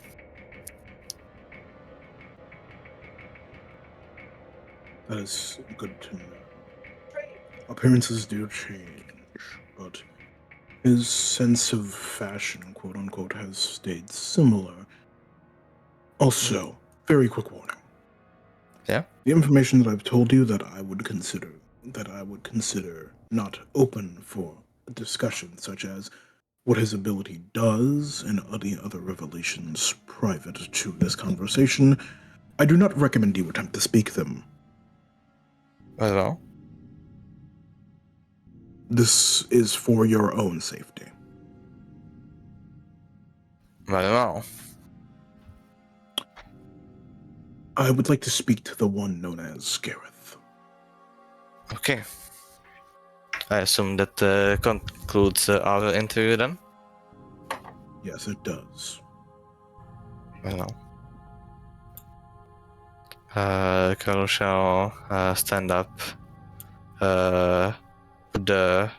That is good to know. Appearances do change, but his sense of fashion, quote unquote, has stayed similar. Also, very quick warning. Yeah. The information that I've told you that I would consider not open for a discussion, such as what his ability does and any other revelations private to this conversation, I do not recommend you attempt to speak them. Well. This is for your own safety. Well. I would like to speak to the one known as Gareth. Okay. I assume that concludes our interview then? Yes, it does. Well, Carlo shall stand up, put the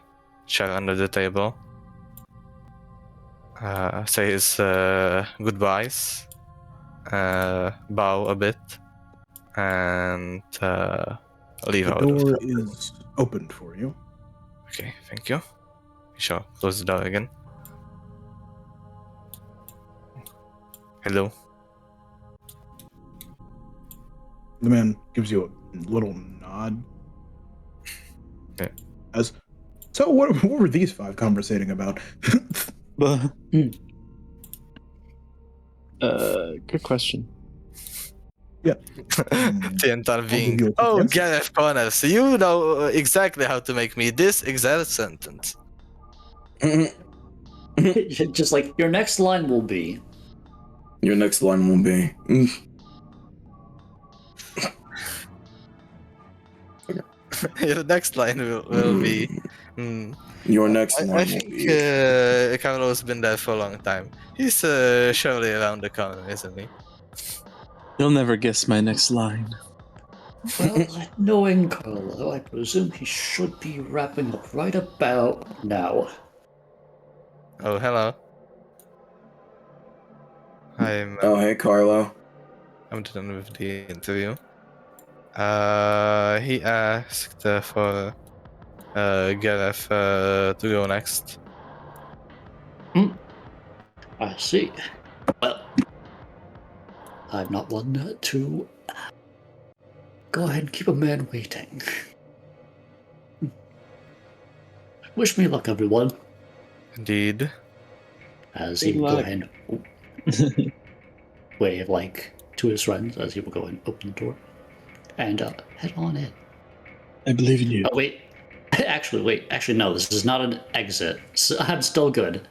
chair under the table, say his goodbyes, bow a bit, and leave The out. door is opened for you. Okay, thank you. We shall close the door again. Hello. The man gives you a little nod. Yeah. So what were these five conversating about? Good question. To intervene. you a Oh, quick answer. Gareth Connors, you know exactly how to make me this exact sentence. Just like your next line will be. Your next line will be. Your next line will be. Your next I line will think be. Carlo's been there for a long time. He's surely around the corner, isn't he? You'll never guess my next line. Well, knowing Carlo, I presume he should be wrapping up right about now. Oh, hello. Oh, hey, Carlo. I'm done with the interview. He asked for Gareth to go next. I see. Well, I'm not one to go ahead and keep a man waiting. Wish me luck, everyone. Indeed. As Good he will go luck. ahead and wave to his friends as he will go and open the door and head on in. I believe in you. Oh, wait. Actually, no, this is not an exit. So I'm still good.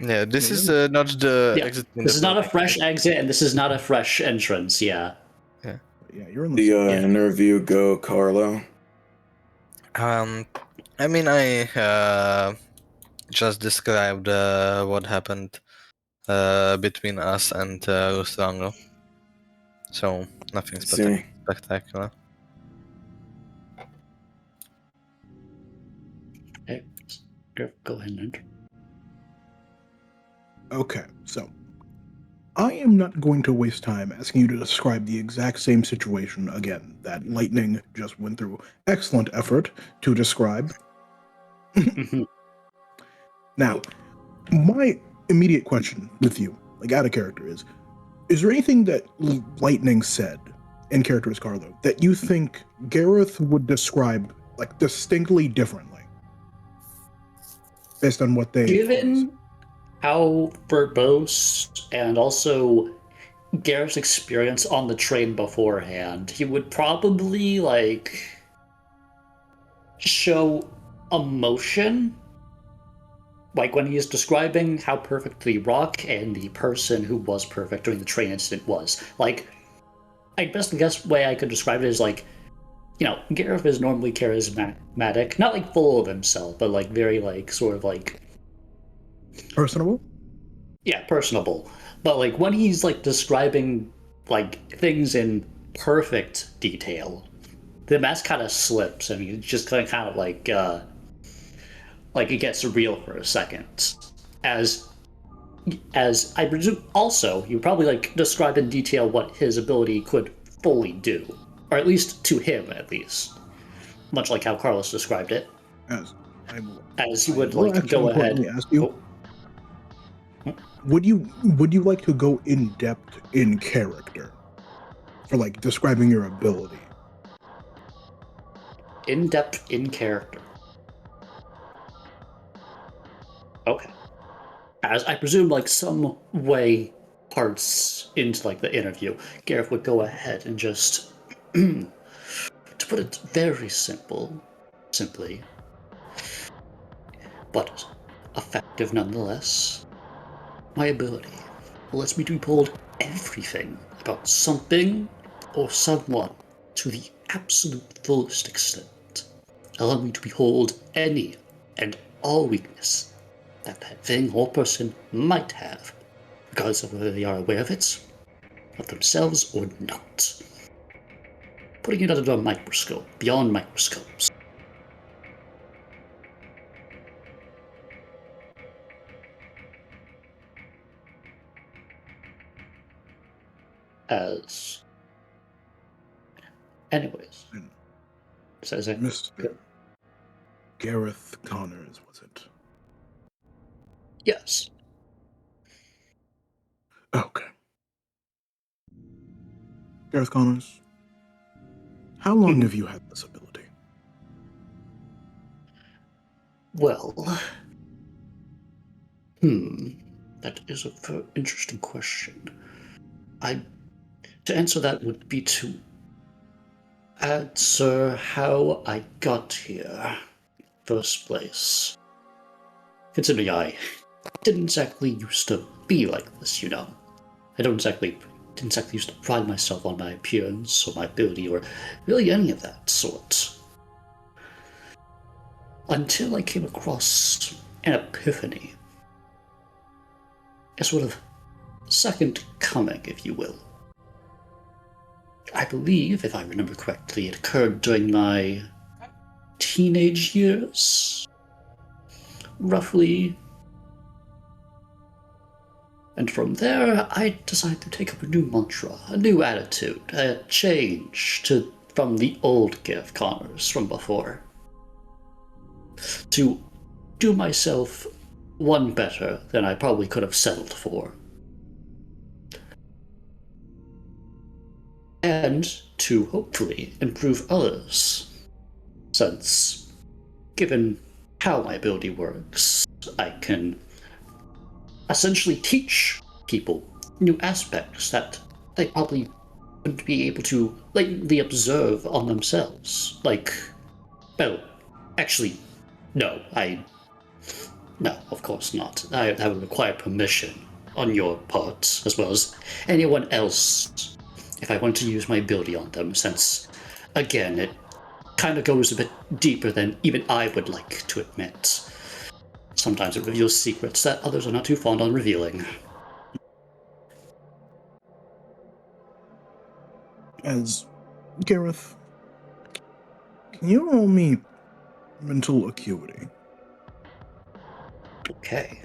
Yeah, this is not the exit. This is not a fresh exit, and this is not a fresh entrance, yeah. Yeah, you're in The interview go, Carlo. I mean, I just described what happened between us and Rustrango. So, nothing spectacular. Okay, go ahead and enter. Okay, so I am not going to waste time asking you to describe the exact same situation again that Lightning just went through. Excellent effort to describe. Now, my immediate question with you, like out of character, is there anything that Lightning said in character as Carlo that you think Gareth would describe like distinctly differently based on what they Given how verbose and also Garrett's experience on the train beforehand, he would probably show emotion, like when he is describing how perfectly Rock and the person who was perfect during the train incident was. Like, I guess way I could describe it is Gareth is normally charismatic, not full of himself, but very sort of personable. Yeah, personable. But when he's describing things in perfect detail, the mask kind of slips and he just kind of it gets real for a second. As I presume also you probably describe in detail what his ability could fully do, or at least to him at least, much like how Carlos described it. As he would go ahead. Ask you, would you like to go in depth in character for describing your ability? In depth in character. Okay. As I presume some way parts into the interview, Gareth would go ahead and just to put it very simply, but effective nonetheless, my ability lets me to behold everything about something or someone to the absolute fullest extent, allowing me to behold any and all weakness that that thing or person might have, regardless of whether they are aware of it, of themselves or not. Putting it under a microscope, beyond microscopes. As... Anyways. So is it... Mr. Gareth Connors, was it? Yes. Okay. Gareth Connors, how long have you had this ability? Well... That is a very interesting question. To answer that would be to answer how I got here, first place. Considering I didn't exactly used to be like this, you know. I didn't exactly used to pride myself on my appearance or my ability or really any of that sort. Until I came across an epiphany. A sort of second coming, if you will. I believe, if I remember correctly, it occurred during my teenage years, roughly. And from there, I decided to take up a new mantra, a new attitude, a change from the old Gareth Connors from before. To do myself one better than I probably could have settled for. And to hopefully improve others, since, given how my ability works, I can essentially teach people new aspects that they probably wouldn't be able to lightly observe on themselves. Well, actually, no, of course not. That would require permission on your part, as well as anyone else, if I want to use my ability on them, since, again, it kind of goes a bit deeper than even I would like to admit. Sometimes it reveals secrets that others are not too fond on revealing. As Gareth, can you roll me mental acuity? Okay.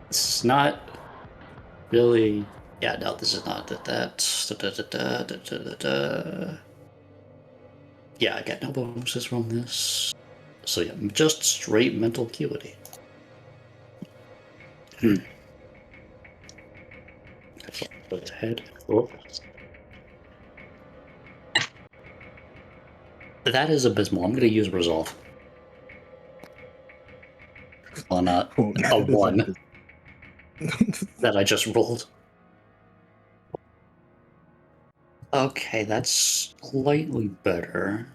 This is not really... Yeah, no, this is not that. Yeah, I get no bonuses from this. So yeah, just straight mental acuity. Go ahead. Oh. That is abysmal. I'm going to use Resolve. On a 1 that I just rolled. Okay, that's slightly better.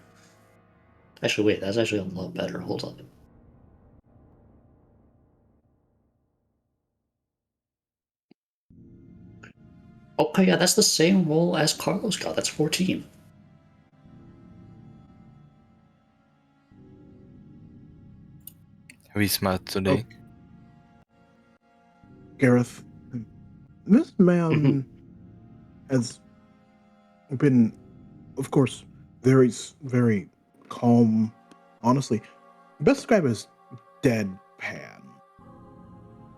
Actually, wait, that's actually a lot better. Hold on. Okay, yeah, that's the same roll as Carlos got. That's 14. Are we smart today? Gareth, this man has been, of course, very, very calm. Honestly, best describe as deadpan.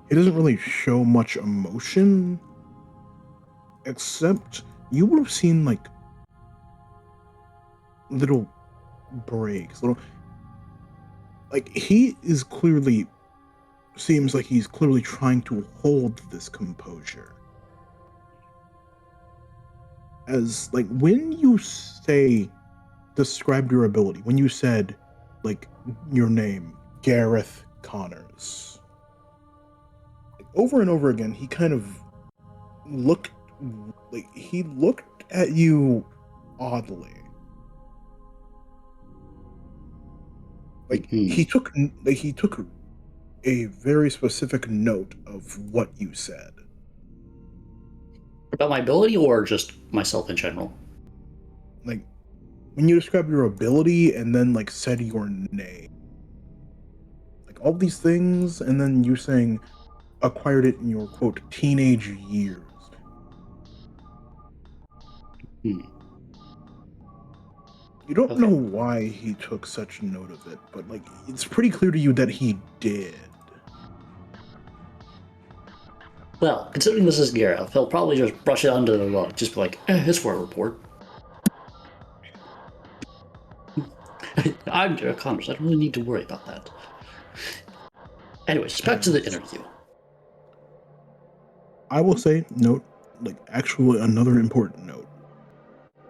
He doesn't really show much emotion, except you would have seen like little breaks, he is clearly seems like he's clearly trying to hold this composure. As when you described your ability, when you said your name, Gareth Connors, over and over again, he kind of looked at you oddly. He took a very specific note of what you said. About my ability or just myself in general? when you describe your ability and then like said your name, like all these things, and then you're saying acquired it in your quote teenage years. You don't know why he took such note of it, but like it's pretty clear to you that he did. Well, considering this is Gareth, he'll probably just brush it under the rug, just be like, it's for a report. I'm Derek Connors, I don't really need to worry about that. Anyways, back to the interview. I will say, note, like actually another important note.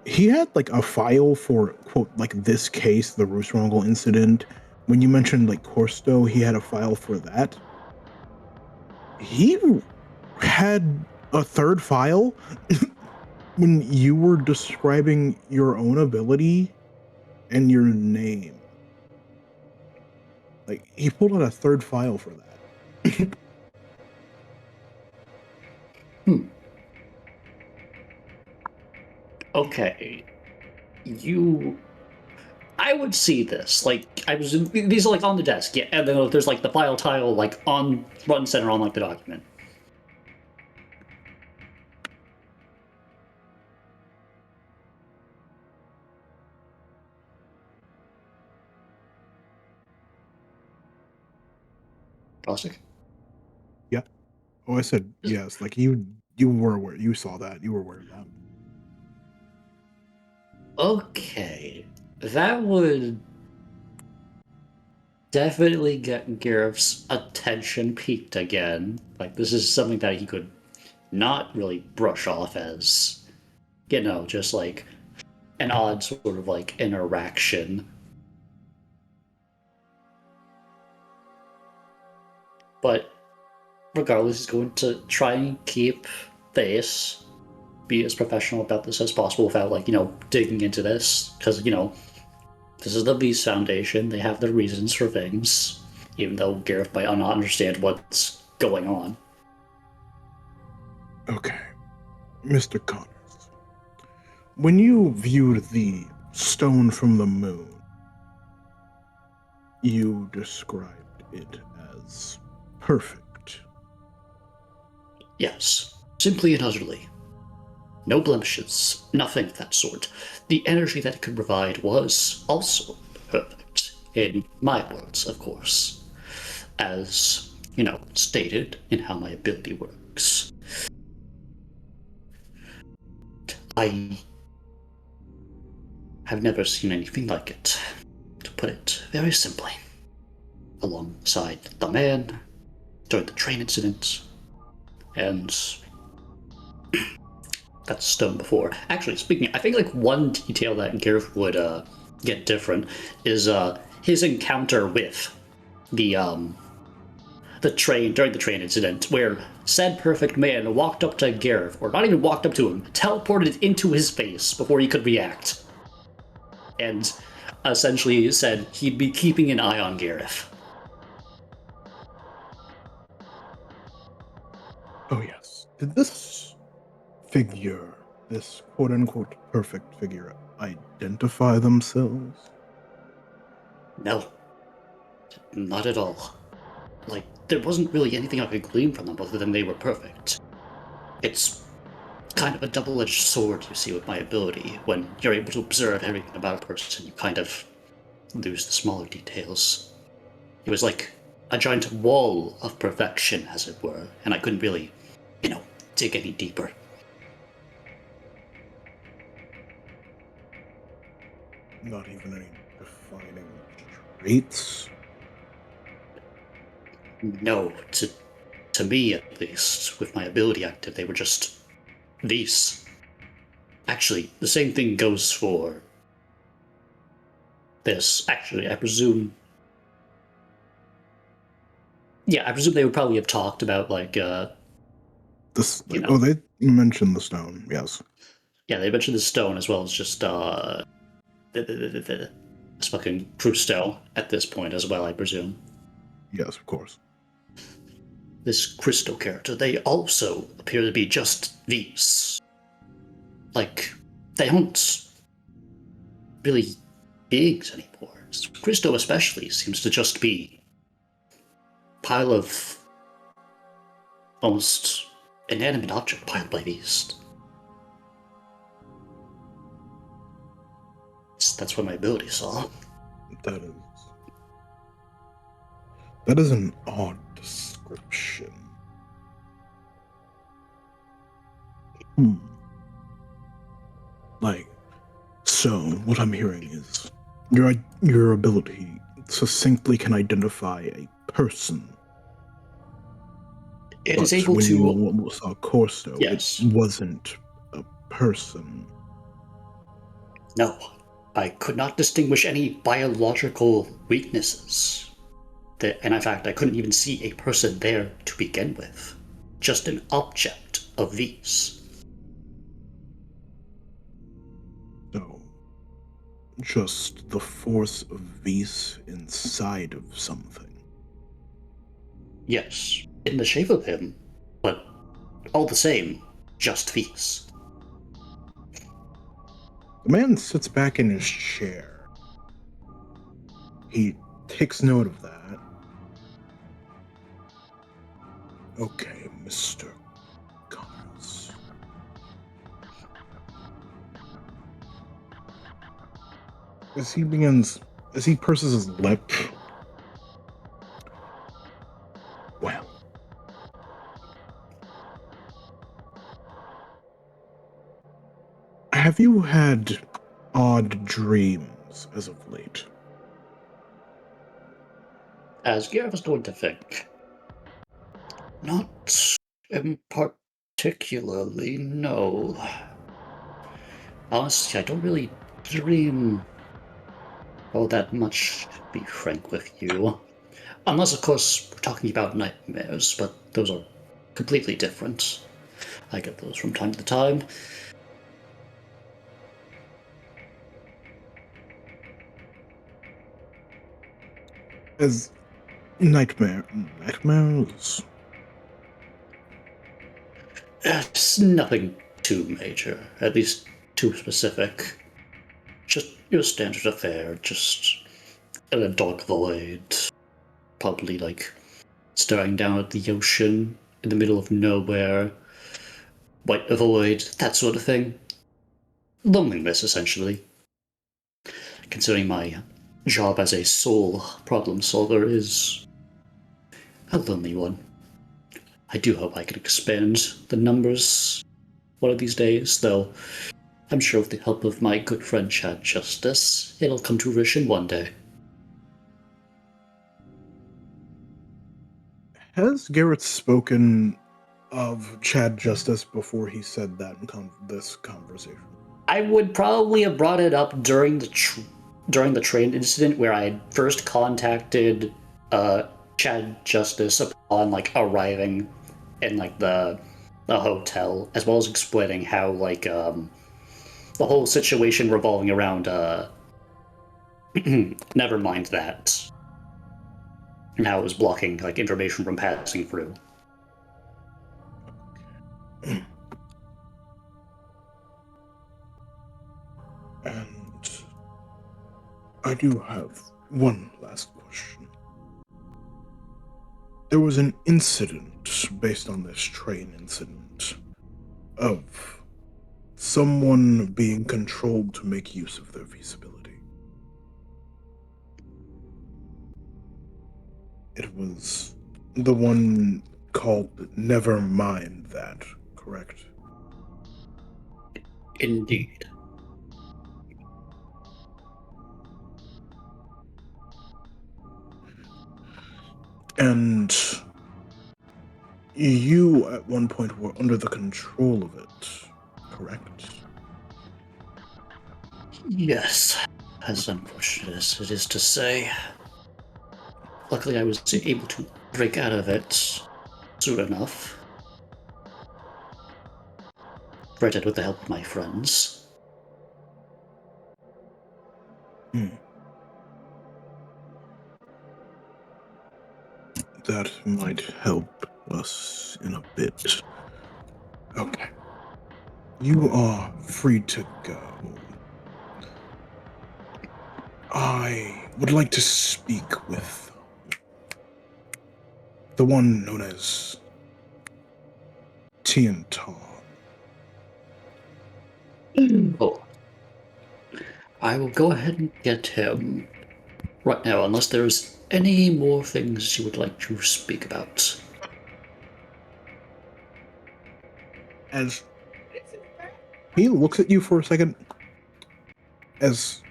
He had like a file for quote like this case, the Rooswrangle incident. When you mentioned like Corsto, he had a file for that. He had a third file when you were describing your own ability and your name. Like he pulled out a third file for that. Okay. I would see this. Like, these are like on the desk, yeah, and then there's like the file tile like on front and center on like the document. Plastic? Yeah. Oh, I said yes. Like you were aware. You saw that. You were aware of that. Okay. That would definitely get Gareth's attention peaked again. Like, this is something that he could not really brush off as, just like an odd sort of like interaction. But regardless, he's going to try and keep this, be as professional about this as possible without, like, digging into this. Because, this is the Beast Foundation. They have their reasons for things, even though Gareth might not understand what's going on. Okay. Mr. Connors. When you viewed the stone from the moon, you described it as perfect. Yes, simply and utterly. No blemishes, nothing of that sort. The energy that it could provide was also perfect, in my words, of course. As, stated in how my ability works. I have never seen anything like it, to put it very simply. Alongside the man, during the train incident, and that stone before. Actually, speaking, I think like one detail that Gareth would get different is his encounter with the train during the train incident, where said perfect man walked up to Gareth, or not even walked up to him, teleported into his face before he could react, and essentially said he'd be keeping an eye on Gareth. Oh yes. Did this figure, this quote-unquote perfect figure, identify themselves? No. Not at all. Like, there wasn't really anything I could glean from them other than they were perfect. It's kind of a double-edged sword, you see, with my ability. When you're able to observe everything about a person, you kind of lose the smaller details. It was like a giant wall of perfection, as it were, and I couldn't really, dig any deeper. Not even any defining traits? No, to me at least, with my ability active, they were just these. Actually, the same thing goes for this. Actually, I presume. Yeah, I presume they would probably have talked about like This. Oh, they mentioned the stone. Yes. Yeah, they mentioned the stone as well as just this fucking Crusto at this point as well, I presume. Yes, of course. This crystal character, they also appear to be just these. Like, they don't really beings anymore. Christo especially seems to just be a pile of almost inanimate object piled by beast. That's what my abilities are. That is an odd description. Like, so what I'm hearing is your ability succinctly can identify a person. It but is able when to. you saw Corsto, Yes. it wasn't a person. No, I could not distinguish any biological weaknesses. And in fact, I couldn't even see a person there to begin with. Just an object of these. So, just the force of Vis inside of something. Yes, in the shape of him, but all the same, just these. The man sits back in his chair. He takes note of that. Okay, Mr. Connors. As he purses his lip. Well. Have you had odd dreams as of late? As Gareth was going to think. Not particularly, no. Honestly, I don't really dream all that much, to be frank with you. Unless, of course, we're talking about nightmares, but those are completely different. I get those from time to time. As nightmares? It's nothing too major, at least too specific. Just your standard affair, just in a dark void. Probably like staring down at the ocean in the middle of nowhere. White void, that sort of thing. Loneliness, essentially. Considering my job as a sole problem solver is a lonely one. I do hope I can expand the numbers one of these days, though I'm sure with the help of my good friend Chad Justice, it'll come to fruition one day. Has Garrett spoken of Chad Justice before he said that in this conversation? I would probably have brought it up during the train incident where I had first contacted Chad Justice upon like arriving in like the hotel, as well as explaining how like the whole situation revolving around never mind that, and how it was blocking like information from passing through. And I do have one last question. There was an incident based on this train incident of someone being controlled to make use of their visibility. It was the one called Never Mind That, correct? Indeed. And you, at one point, were under the control of it, correct? Yes, as unfortunate as it is to say. Luckily, I was able to break out of it soon enough. Granted, with the help of my friends. That might help us in a bit. Okay. You are free to go. I would like to speak with the one known as Tiantar. Oh, I will go ahead and get him right now, unless there's any more things you would like to speak about. As he looks at you for a second, as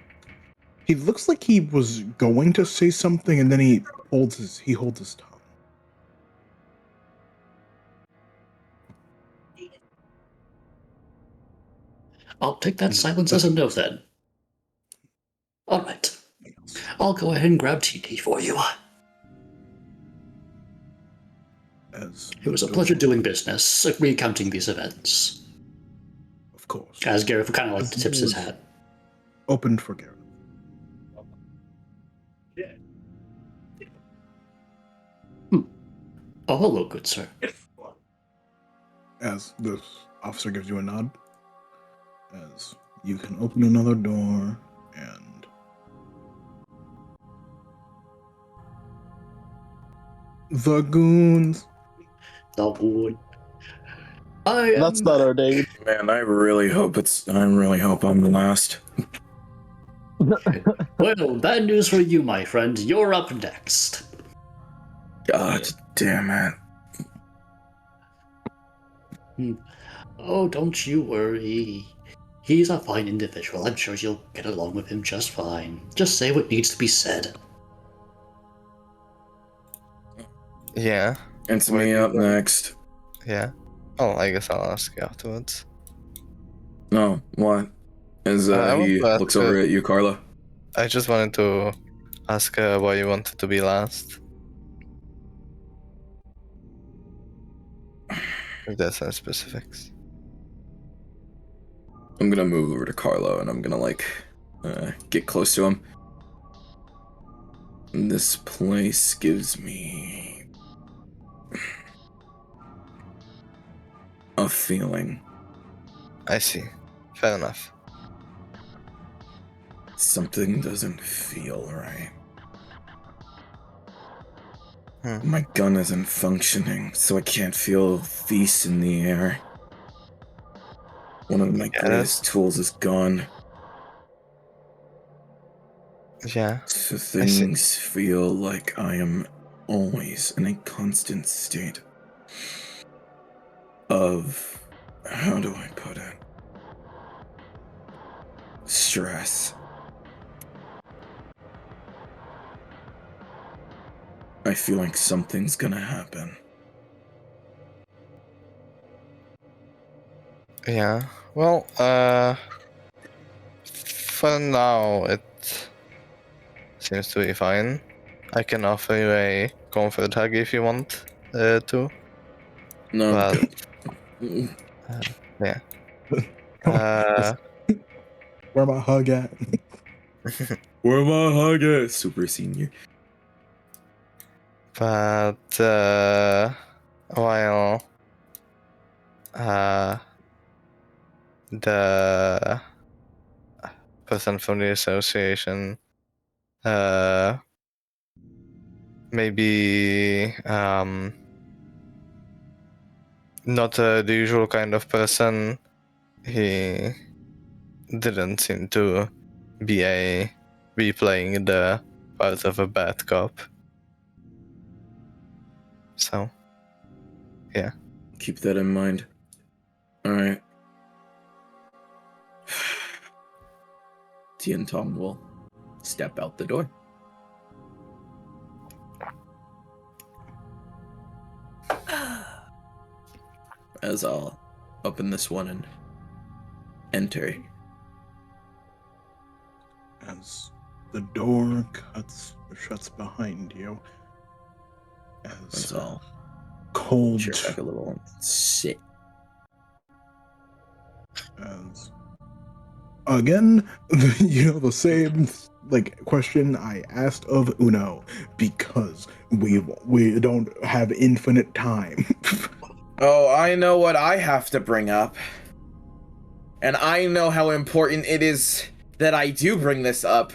he looks like he was going to say something, and then he holds his tongue. I'll take that silence as a no then. Alright. I'll go ahead and grab TD for you. It was a pleasure doing business, recounting these events. Of course. As Gareth kind of like tips his hat. Opened for Gareth. Oh, hello, good sir. As the officer gives you a nod, as you can open another door, and the goons. The wood. That's not our name. Man, I really hope I'm the last. Well, bad news for you, my friend. You're up next. God damn it. Oh, don't you worry. He's a fine individual. I'm sure you'll get along with him just fine. Just say what needs to be said. Yeah. It's me up next. Yeah. Oh, I guess I'll ask you afterwards. No, what? As I want he to ask looks over at you, Carla. I just wanted to ask why you wanted to be last. If there's any specifics. I'm gonna move over to Carlo and I'm gonna get close to him. This place gives me a feeling. I see. Fair enough. Something doesn't feel right. Hmm. My gun isn't functioning, so I can't feel peace in the air. One of my greatest tools is gone. Yeah. So things feel like I am always in a constant state of, how do I put it? Stress. I feel like something's gonna happen. Yeah. Well, for now it seems to be fine. I can offer you a comfort hug if you want to. No. But yeah. Where my hug at? Where my hug at? Super senior. But while the person from the association maybe not the usual kind of person, he didn't seem to be playing the part of a bad cop. So, yeah. Keep that in mind. Alright. Tian Tong will step out the door. As I'll open this one and enter. As the door shuts behind you, as I'll cold, check back a little and sit. As again, the same question I asked of Uno, because we don't have infinite time. Oh, I know what I have to bring up. And I know how important it is that I do bring this up.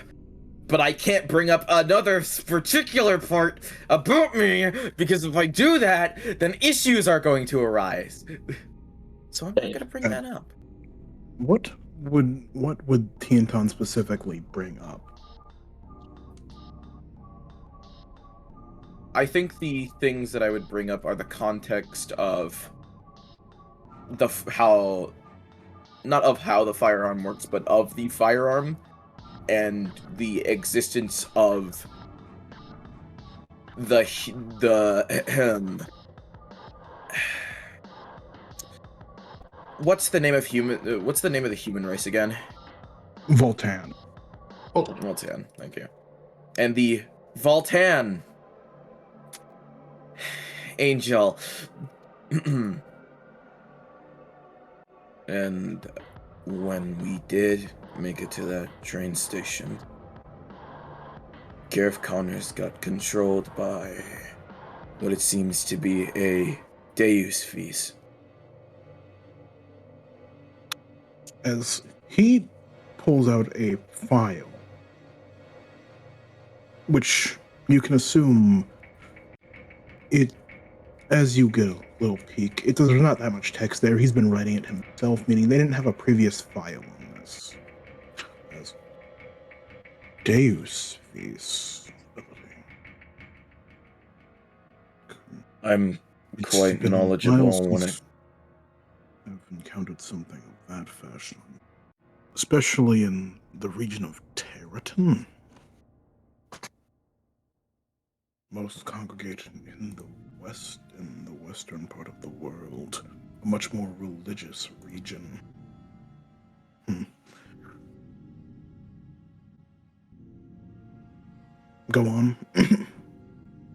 but I can't bring up another particular part about me, because if I do that, then issues are going to arise. So I'm not gonna bring that up. What would Tianton specifically bring up? I think the things that I would bring up are the context of how, not of how the firearm works, but of the firearm and the existence of the what's the name of the human race again? Voltan. Voltan, thank you. And the Voltan angel. And when we did make it to that train station, Gareth Connors got controlled by what it seems to be a Deus Vis. As he pulls out a file, which you can assume it, as you get a little peek, there's not that much text there. He's been writing it himself, meaning they didn't have a previous file on this. As Deus Vis. I'm quite knowledgeable when I've encountered something of that fashion, especially in the region of Territon. Most congregate in the west, in the western part of the world, a much more religious region. Go on.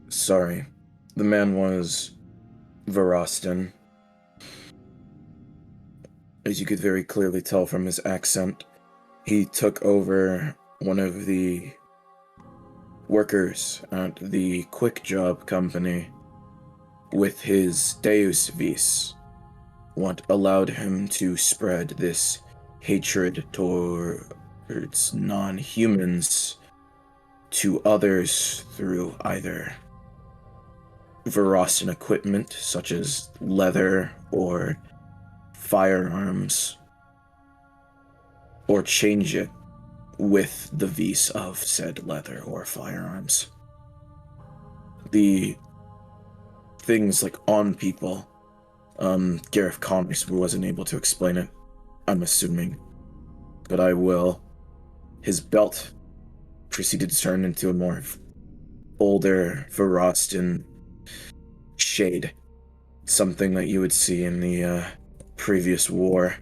Sorry. The man was Verostin. As you could very clearly tell from his accent, he took over one of the workers at the Quick Job company with his Deus Vis, what allowed him to spread this hatred towards non-humans to others through either Verostin equipment, such as leather or firearms, or change it with the vis of said leather or firearms. The things like on people, Gareth Connors wasn't able to explain it, I'm assuming, but I will. His belt proceeded to turn into a more older Verostin shade, something that you would see in the previous war.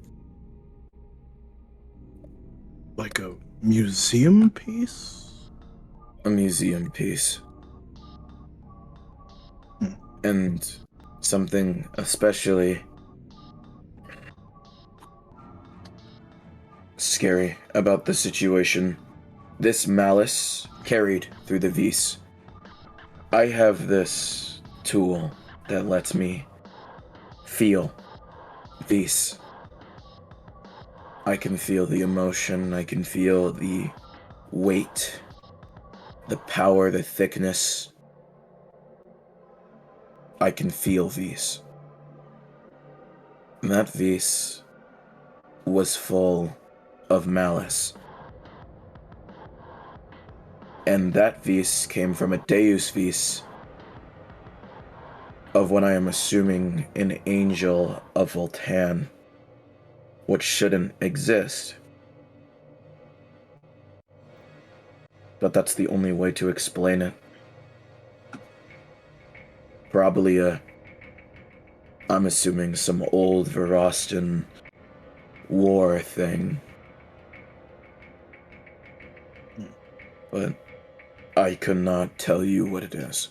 Like a museum piece? A museum piece. And something especially scary about the situation. This malice carried through the vis. I have this tool that lets me feel vis. I can feel the emotion, I can feel the weight, the power, the thickness. I can feel vis. And that vis was full of malice. And that vis came from a Deus Vis of what I am assuming an angel of Voltan, which shouldn't exist. But that's the only way to explain it. Probably I'm assuming some old Verostin war thing. But I could not tell you what it is.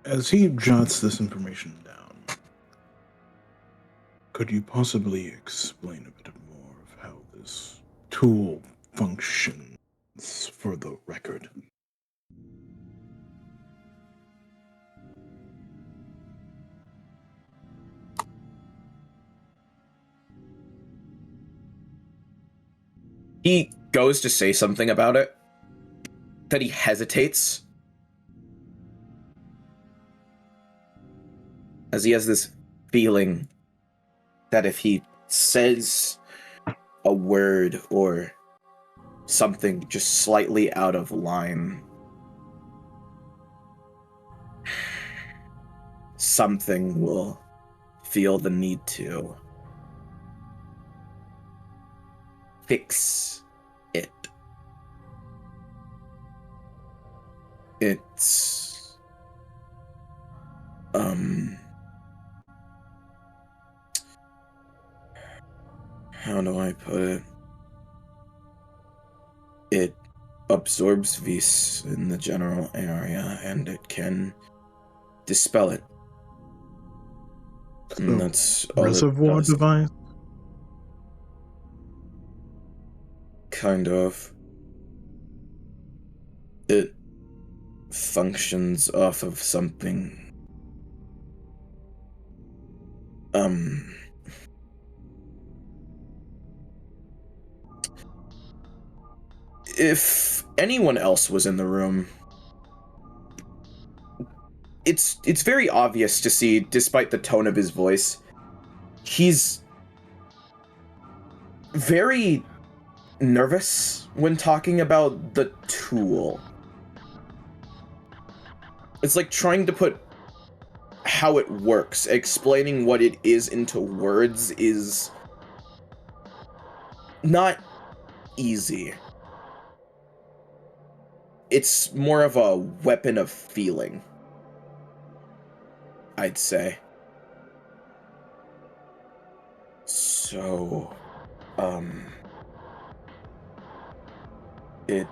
As he jots this information down, could you possibly explain a bit more of how this tool functions for the record? He goes to say something about it, that he hesitates, as he has this feeling that if he says a word or something just slightly out of line, something will feel the need to fix it. It's how do I put it? It absorbs vis in the general area and it can dispel it. And that's all it Reservoir does. device? Kind of. It functions off of something. If anyone else was in the room, it's very obvious to see, despite the tone of his voice, he's very nervous when talking about the tool. It's like trying to put how it works, explaining what it is into words is not easy. It's more of a weapon of feeling, I'd say. So, it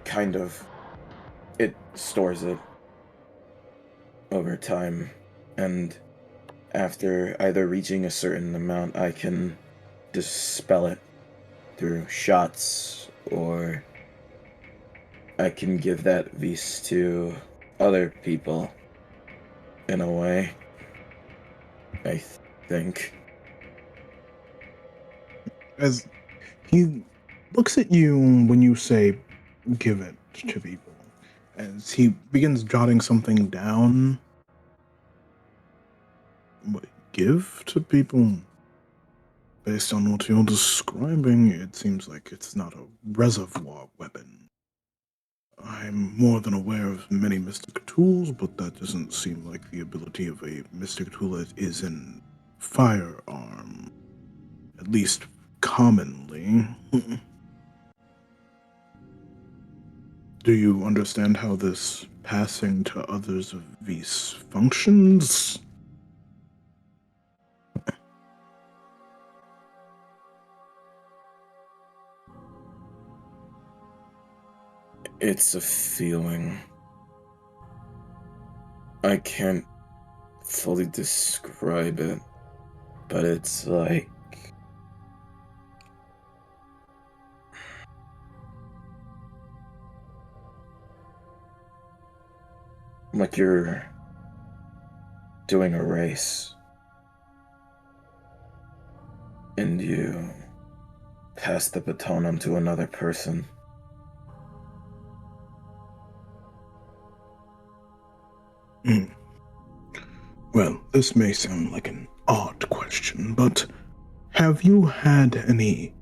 kind of, it stores it over time, and after either reaching a certain amount, I can dispel it through shots, or I can give that vis to other people in a way, I think. As he looks at you when you say give it to people, as he begins jotting something down. What, give to people? Based on what you're describing, it seems like it's not a reservoir weapon. I'm more than aware of many mystic tools, but that doesn't seem like the ability of a mystic tool that is in firearm. At least commonly. Do you understand how this passing to others of vis functions? It's a feeling. I can't fully describe it, but it's like you're doing a race and you pass the baton on to another person. Well, this may sound like an odd question, but have you had any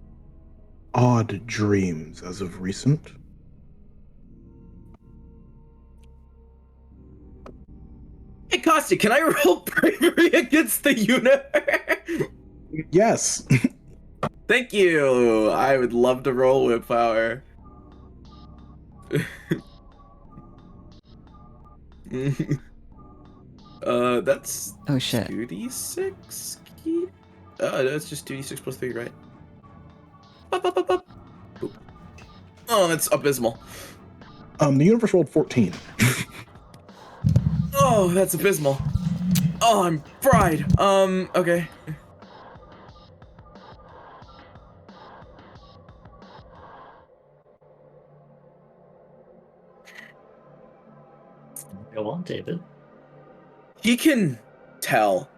odd dreams as of recent? Hey, Costa, can I roll bravery against the unit? Yes. Thank you. I would love to roll with power. That's Oh shit. 2d6? That's just 2d6 plus 3, right? Bop, bop, bop, bop. Boop. Oh, that's abysmal. The universe rolled 14. Oh, that's abysmal. Oh, I'm fried. Okay. Go on, David. He can tell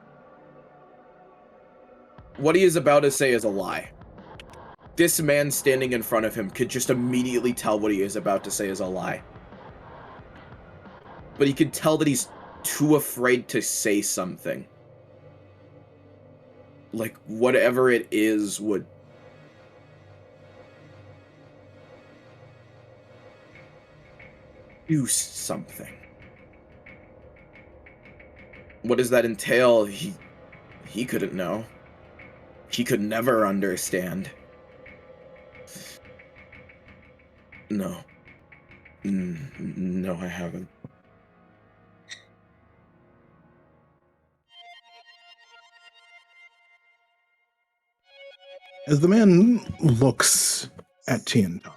what he is about to say is a lie. This man standing in front of him could just immediately tell what he is about to say is a lie. But he could tell that he's too afraid to say something. Like, whatever it is would... do something. What does that entail? He couldn't know. He could never understand. No. No, I haven't. As the man looks at Tiantan,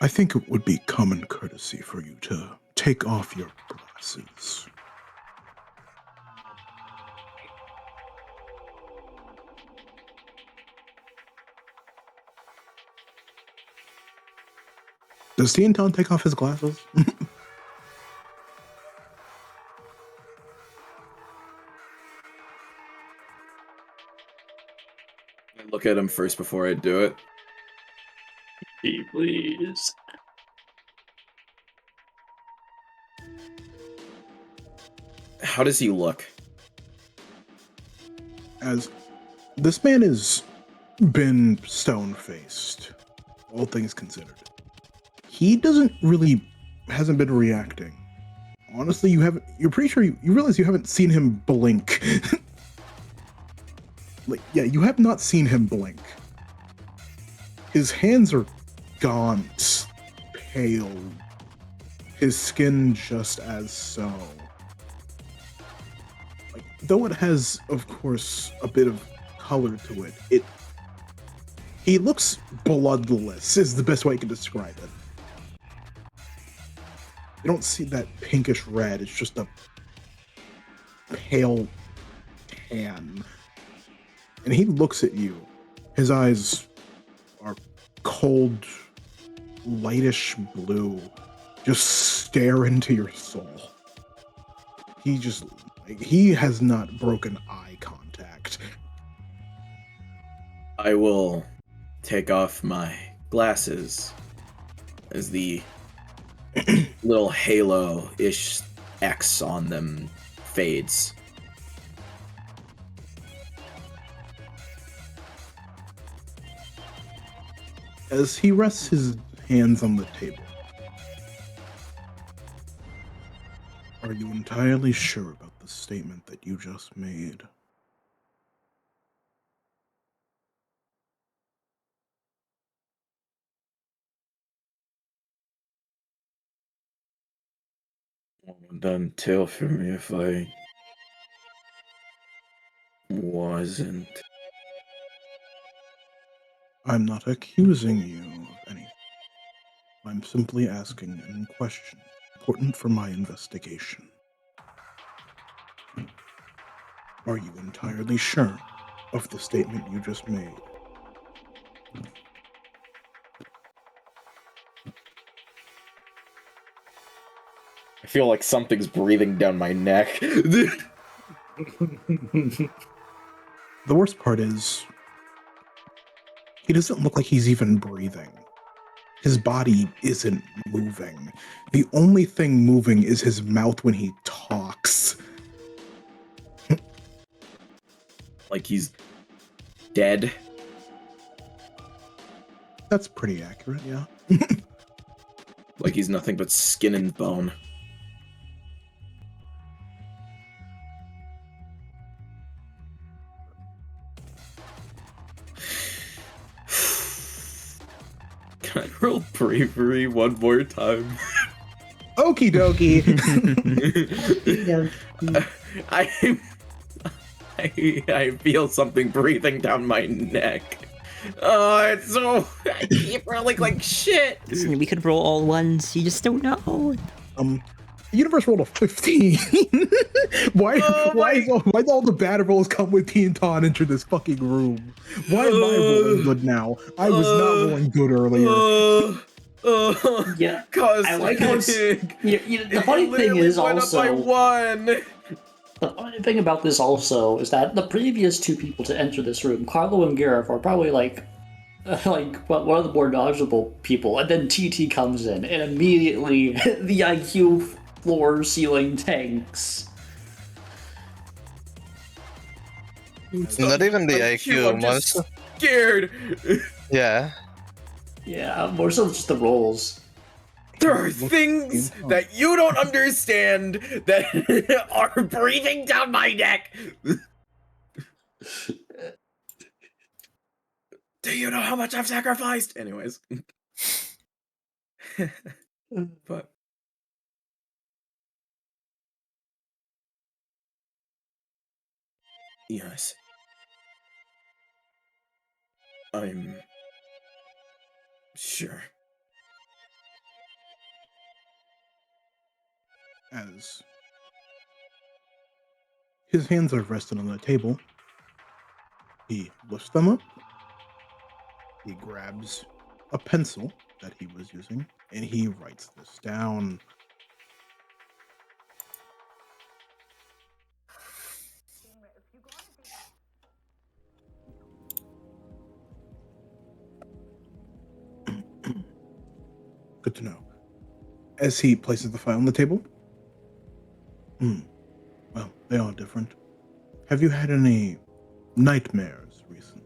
I think it would be common courtesy for you to take off your glasses. Does Tiantan take off his glasses? I look at him first before I do it. Please. How does he look? As this man has been stone-faced, all things considered. He hasn't been reacting. Honestly, you're pretty sure you realize you haven't seen him blink. You have not seen him blink. His hands are gaunt, pale, his skin just as so. Though it has, of course, a bit of color to it, he looks bloodless, is the best way I can describe it. You don't see that pinkish red, it's just a pale tan. And he looks at you. His eyes are cold, lightish blue, just stare into your soul. He has not broken eye contact. I will take off my glasses as the little halo-ish X on them fades. As he rests his hands on the table, are you entirely sure about the statement that you just made? Don't tell for me if I wasn't. I'm not accusing you of anything. I'm simply asking a question important for my investigation. Are you entirely sure of the statement you just made? I feel like something's breathing down my neck. The worst part is, he doesn't look like he's even breathing. His body isn't moving. The only thing moving is his mouth when he talks. Like he's dead. That's pretty accurate, yeah. Like he's nothing but skin and bone. Can I roll bravery one more time? Okie dokie. I feel something breathing down my neck. Oh, it's so... I keep rolling like shit. Listen, we could roll all ones. You just don't know. Universe rolled a 15. Why do all the bad rolls come with Tiantan into this fucking room? Why am I rolling good now? I was not rolling good earlier. Yeah, cause I like how it's, the funny thing is went also up by one. The funny thing about this also is that the previous two people to enter this room, Carlo and Gareth, are probably like one of the more knowledgeable people, and then TT comes in, and immediately the IQ floor ceiling tanks. Not even the I'm IQ, I'm just most. scared. Yeah. Yeah, more so just the rolls. There are things that you don't understand that are breathing down my neck. Do you know how much I've sacrificed? Anyways. But yes. I'm sure. As his hands are resting on the table, he lifts them up. He grabs a pencil that he was using and he writes this down. Good to know. As he places the file on the table, well, they are different. Have you had any nightmares recently?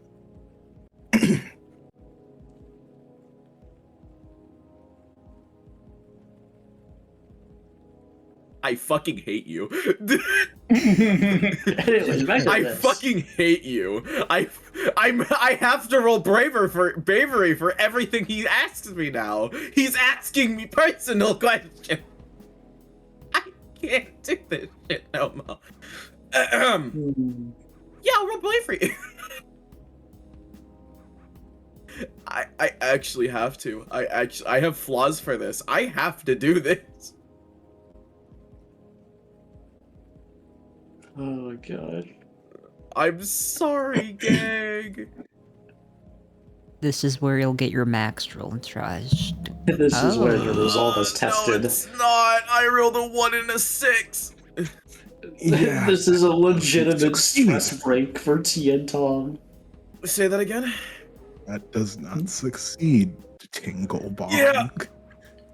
I fucking hate you. Anyways, back to I this. fucking hate you. I have to roll bravery for everything he asks me now. He's asking me personal questions. I can't do this shit no more. Yeah, I'll roll bravery. I actually have to. I have flaws for this. I have to do this. Oh my god. I'm sorry, gang. This is where you'll get your max roll charged. This is where your resolve is tested. No, it's not. I rolled a 1 and a 6. Yeah. This is a legitimate stress break for Tien Tong. Say that again? That does not succeed, Tingle Bong. Yeah.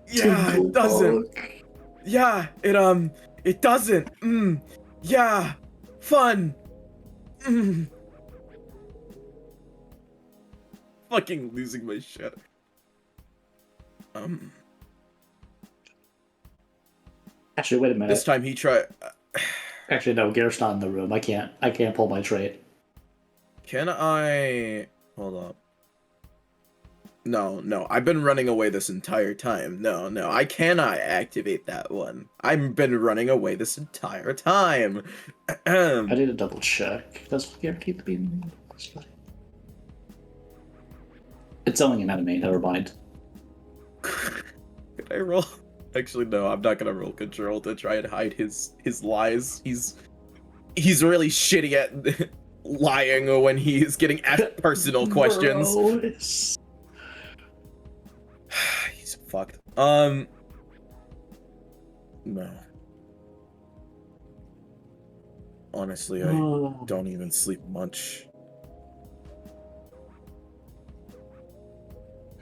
Yeah, it doesn't. Yeah, it doesn't. Yeah. Fun. Fucking losing my shit. Actually, wait a minute. This time he tried. Actually, no, Garrett's not in the room. I can't pull my trait. Can I? Hold up. No, I've been running away this entire time. No, I cannot activate that one. I've been running away this entire time. I need to double check. Does guaranteed to be in the It's only an enemy, never mind. Can I roll? Actually, no, I'm not gonna roll control to try and hide his lies. He's really shitty at lying when he's getting asked personal questions. He's fucked. No. Honestly, I don't even sleep much.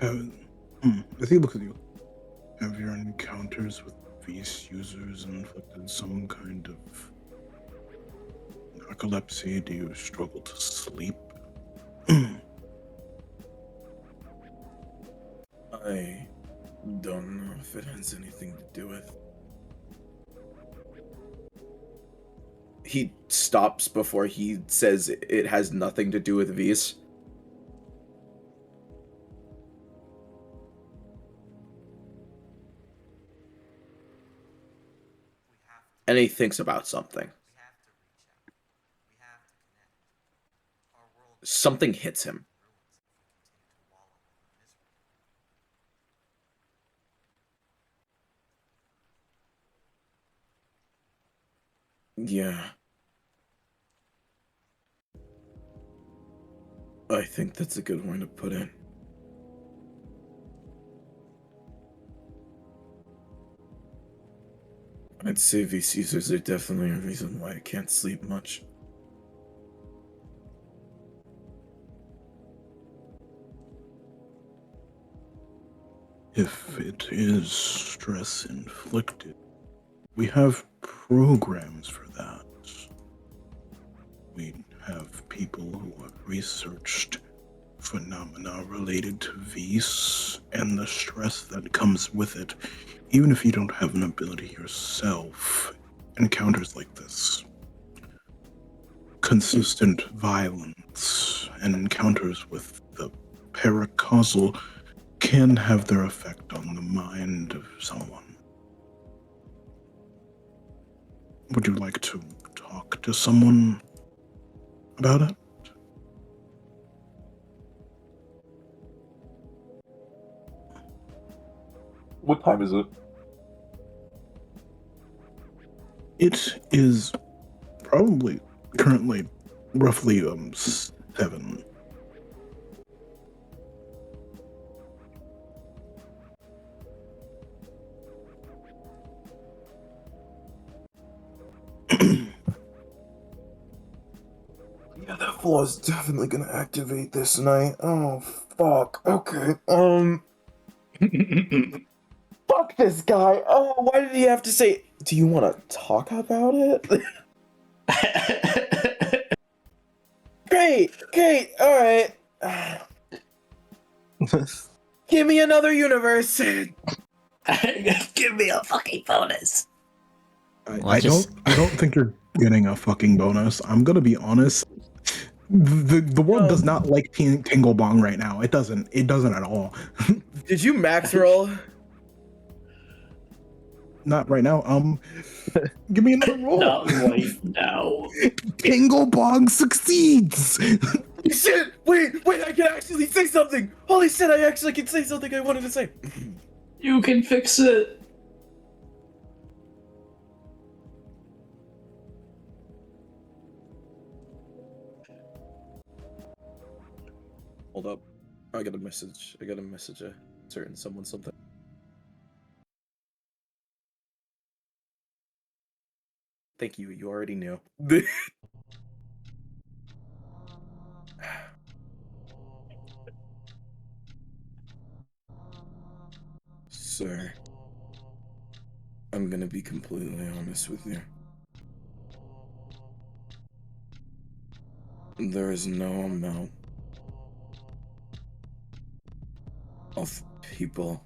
As he looks at you, have your encounters with Beast users inflicted some kind of narcolepsy? Do you struggle to sleep? I don't know if it has anything to do with. He stops before he says it has nothing to do with V's. And he thinks about something. Something hits him. Yeah. I think that's a good way to put it. I'd say these users are definitely a reason why I can't sleep much. If it is stress inflicted, we have programs for that. We have people who have researched phenomena related to Vis and the stress that comes with it. Even if you don't have an ability yourself, encounters like this, consistent violence, and encounters with the paracausal can have their effect on the mind of someone. Would you like to talk to someone about it? What time is it? It is probably currently roughly 7. Yeah, that flaw is definitely gonna activate this night. Oh, fuck. Okay. Fuck this guy. Oh, why did he have to say, do you want to talk about it? Great, alright. Give me another universe. Give me a fucking bonus. I don't think you're getting a fucking bonus. I'm gonna be honest. The world does not like Tingle Bong right now. It doesn't at all. Did you max roll? Not right now. Give me another roll. Not right now. Tingle Bong succeeds. Shit! Wait! I can actually say something. Holy shit! I actually can say something I wanted to say. You can fix it. Hold up. I got a message a certain someone something. Thank you, you already knew. Sir, I'm gonna be completely honest with you. There is no amount of people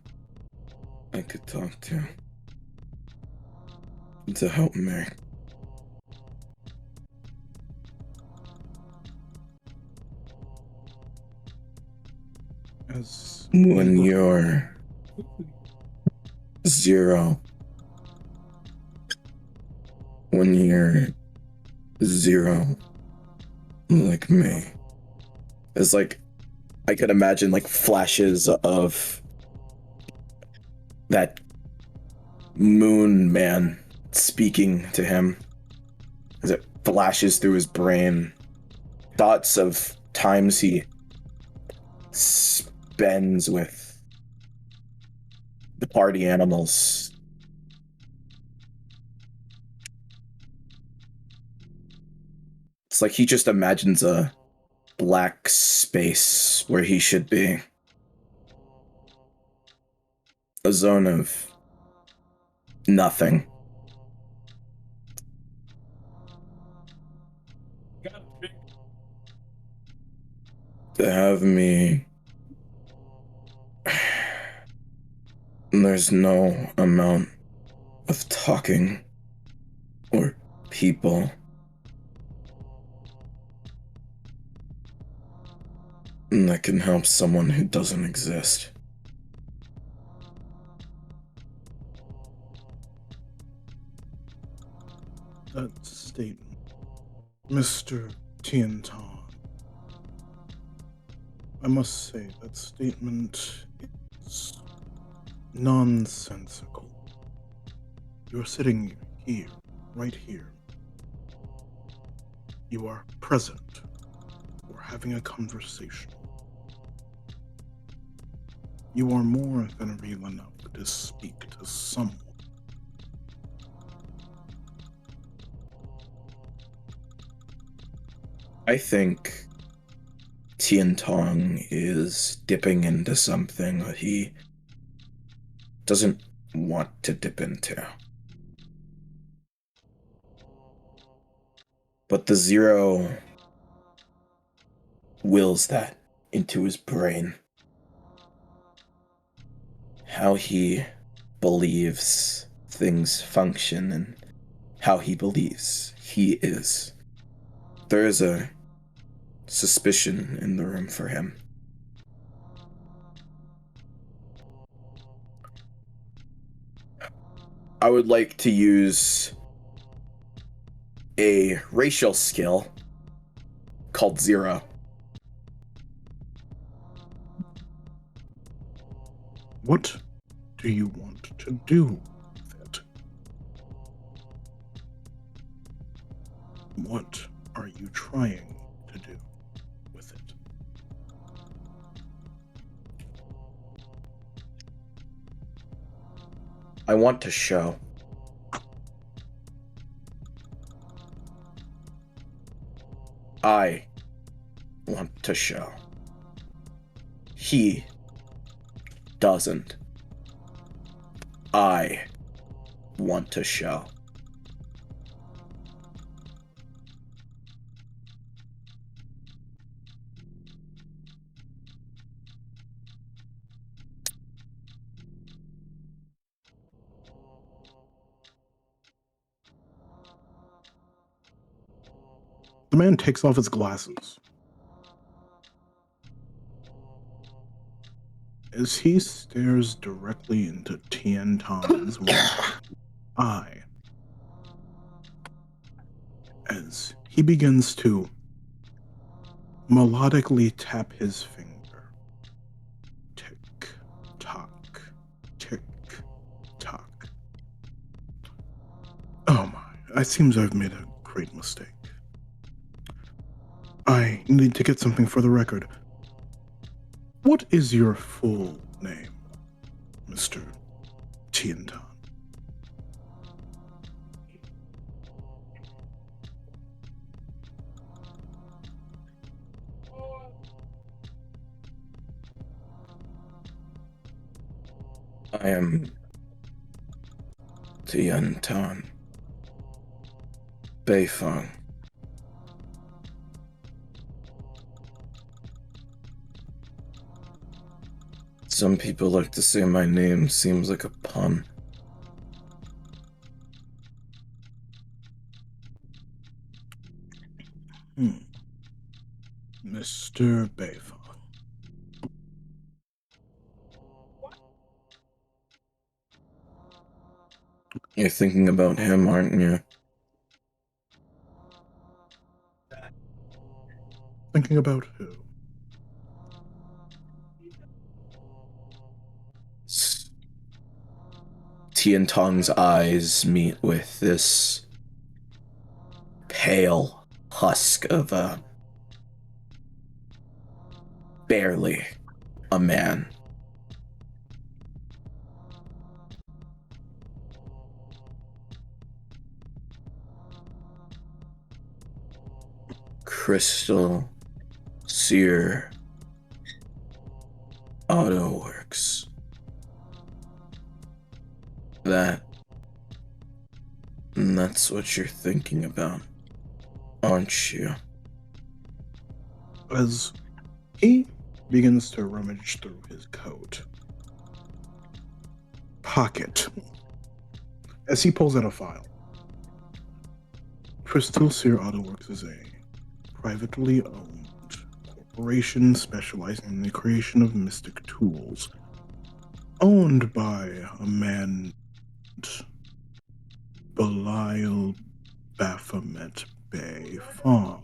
I could talk to help me. When you're 0, when you're 0, like me, it's like I could imagine like flashes of that moon man speaking to him as it flashes through his brain. Thoughts of times he spends with the party animals. It's like he just imagines a black space where he should be. A zone of nothing. To have me... There's no amount of talking or people that can help someone who doesn't exist. That statement, Mr. Tiantan, I must say that statement is nonsensical. You're sitting here, right here. You are present. We're having a conversation. You are more than real enough to speak to someone. I think Tian Tong is dipping into something that he doesn't want to dip into. But the Zero wills that into his brain. How he believes things function and how he believes he is. There is a suspicion in the room for him. I would like to use a racial skill called Zero. What do you want to do with it? What are you trying to do with it? I want to show. I want to show. He doesn't. I want to show. The man takes off his glasses. As he stares directly into Tian Tong's one eye, as he begins to melodically tap his finger. Tick, tock, tick, tock. Oh my, it seems I've made a great mistake. I need to get something for the record. What is your full name, Mr. Tian Tong? I am Tian Tong Beifeng. Some people like to say my name seems like a pun. Mr. Beifeng. You're thinking about him, aren't you? Thinking about who? Tian Tong's eyes meet with this pale husk of barely a man. Crystal Sear Auto Works. That's what you're thinking about, aren't you? As he begins to rummage through his coat pocket, as he pulls out a file. Crystal Sear Auto Works is a privately owned corporation specializing in the creation of mystic tools, owned by a man Belial Baphomet Bay Farm.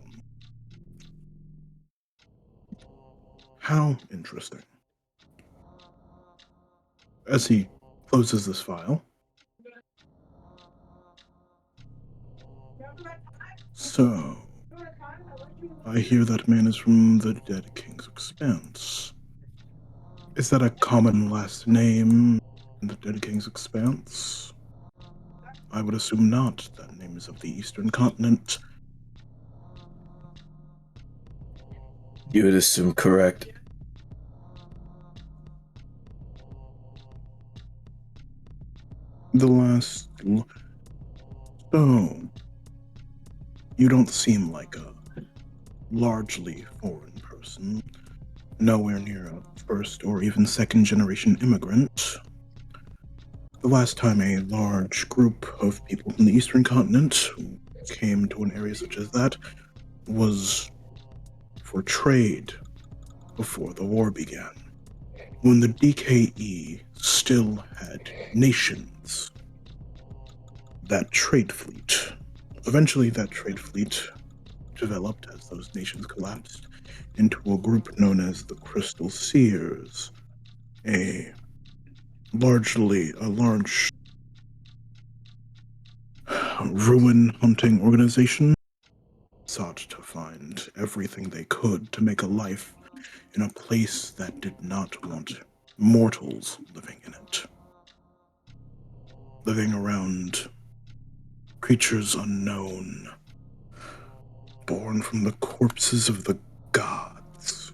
How interesting. As he closes this file, so I hear that man is from the Dead King's Expanse. Is that a common last name in the Dead King's Expanse? I would assume not. That name is of the Eastern Continent. You would assume correct. The last... So... You don't seem like a largely foreign person. Nowhere near a first or even second generation immigrant. The last time a large group of people from the Eastern continent came to an area such as that was for trade before the war began. When the DKE still had nations. That trade fleet. Eventually that trade fleet developed as those nations collapsed into a group known as the Crystal Seers. A large ruin hunting organization sought to find everything they could to make a life in a place that did not want mortals living in it. Living around creatures unknown, born from the corpses of the gods.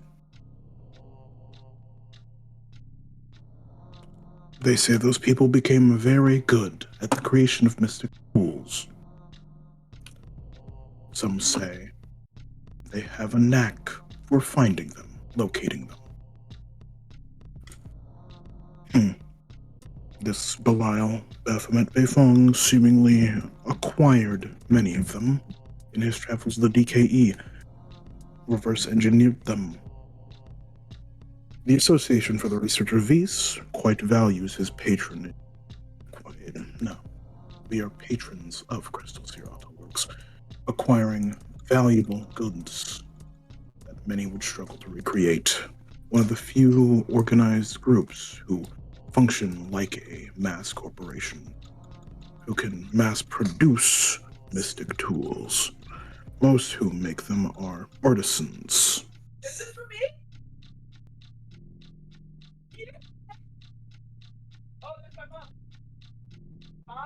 They say those people became very good at the creation of mystic tools. Some say they have a knack for finding them, locating them. This Belial Baphomet Beifong seemingly acquired many of them in his travels to the DKE, reverse engineered them. The Association for the Research of Vis quite values his patronage. No, we are patrons of Crystal Seerata Works, acquiring valuable goods that many would struggle to recreate. One of the few organized groups who function like a mass corporation, who can mass produce mystic tools. Most who make them are artisans. This is for me? Oh, that's my mom.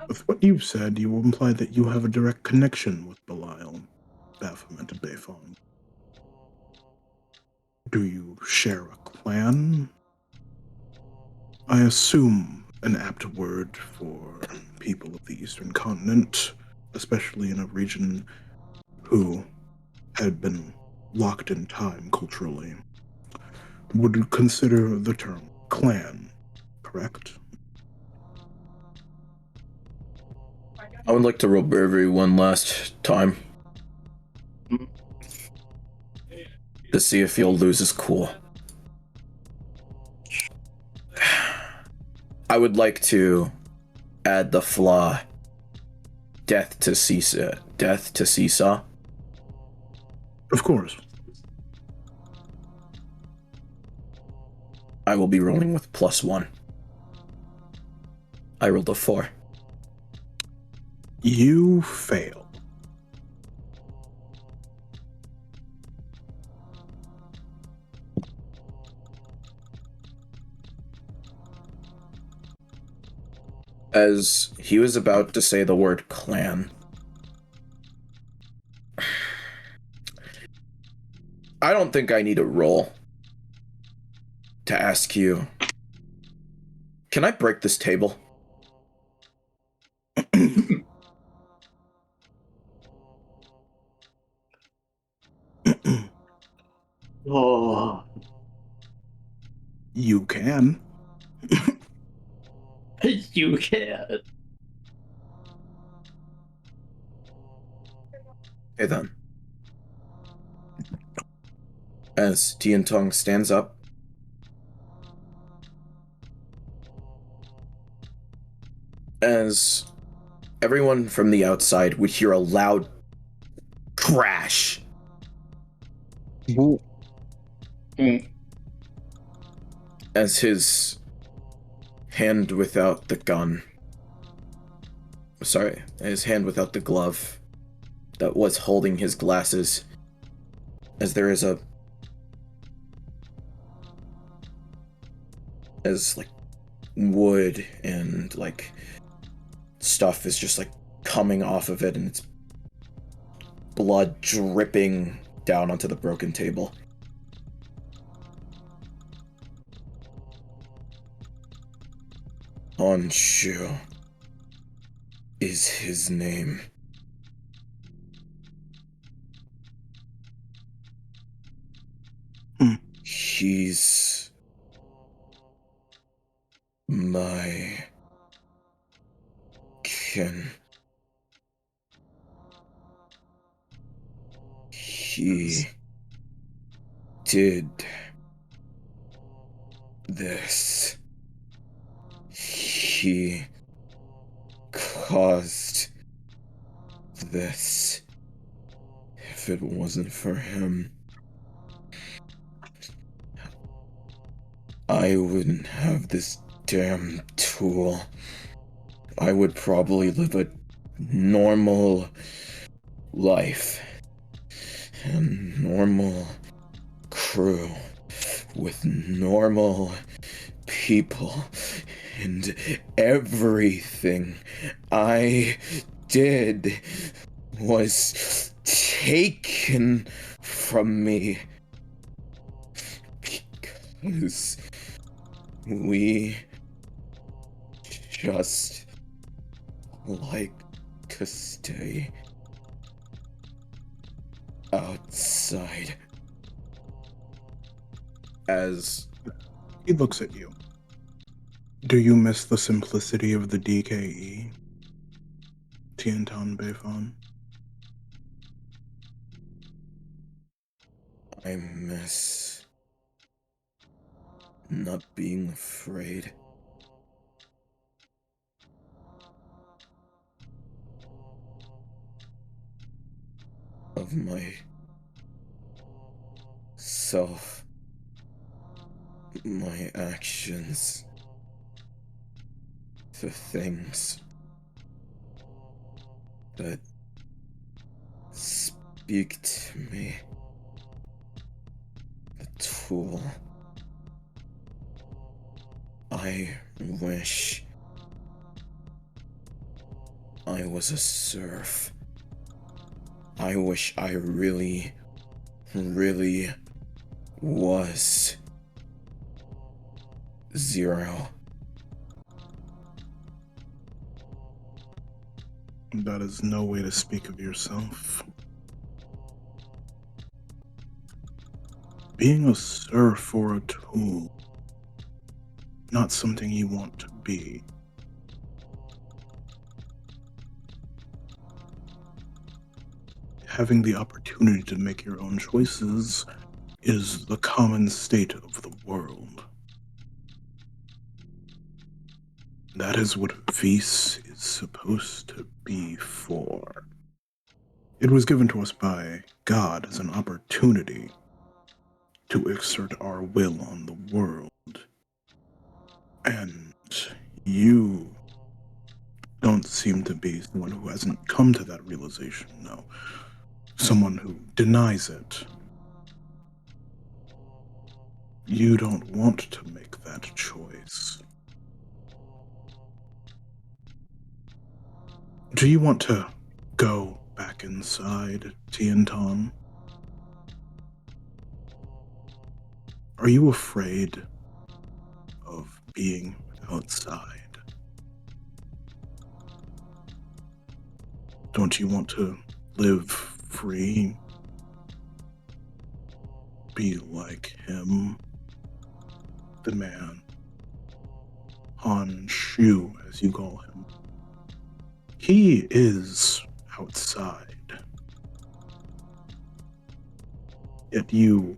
With what you've said, you imply that you have a direct connection with Belial, Baphomet, and Beifong. Do you share a clan? I assume an apt word for people of the Eastern Continent, especially in a region who had been locked in time culturally, would consider the term clan, correct? I would like to roll bravery one last time. To see if he'll lose his cool. I would like to add the flaw death to Seesaw. Of course. I will be rolling with +1. I rolled a 4. You fail. As he was about to say the word clan, I don't think I need a roll to ask you, can I break this table? Oh, You can. you can't. Okay then. As Tian Tong stands up, as everyone from the outside would hear a loud crash. As his hand without the gun, his hand without the glove that was holding his glasses, as there is as like wood and like stuff is just like coming off of it, and it's blood dripping down onto the broken table. Honshu is his name. He's my kin. He did this. He caused this. If it wasn't for him, I wouldn't have this damn tool. I would probably live a normal life. A normal crew with normal people, and everything I did was taken from me because we just like to stay outside. As he looks at you, do you miss the simplicity of the DKE? Tiantan Beifan? I miss not being afraid. Of myself, my actions, the things that speak to me, the tool. I wish I was a serf. I wish I really was Zero. That is no way to speak of yourself. Being a serf or a tool, not something you want to be. Having the opportunity to make your own choices is the common state of the world. That is what Vice is supposed to be for. It was given to us by God as an opportunity to exert our will on the world. And you don't seem to be someone who hasn't come to that realization, no. Someone who denies it. You don't want to make that choice. Do you want to go back inside, Tiantan? Are you afraid of being outside? Don't you want to live free? Be like him? The man. Han Shu, as you call him. He is outside. Yet you,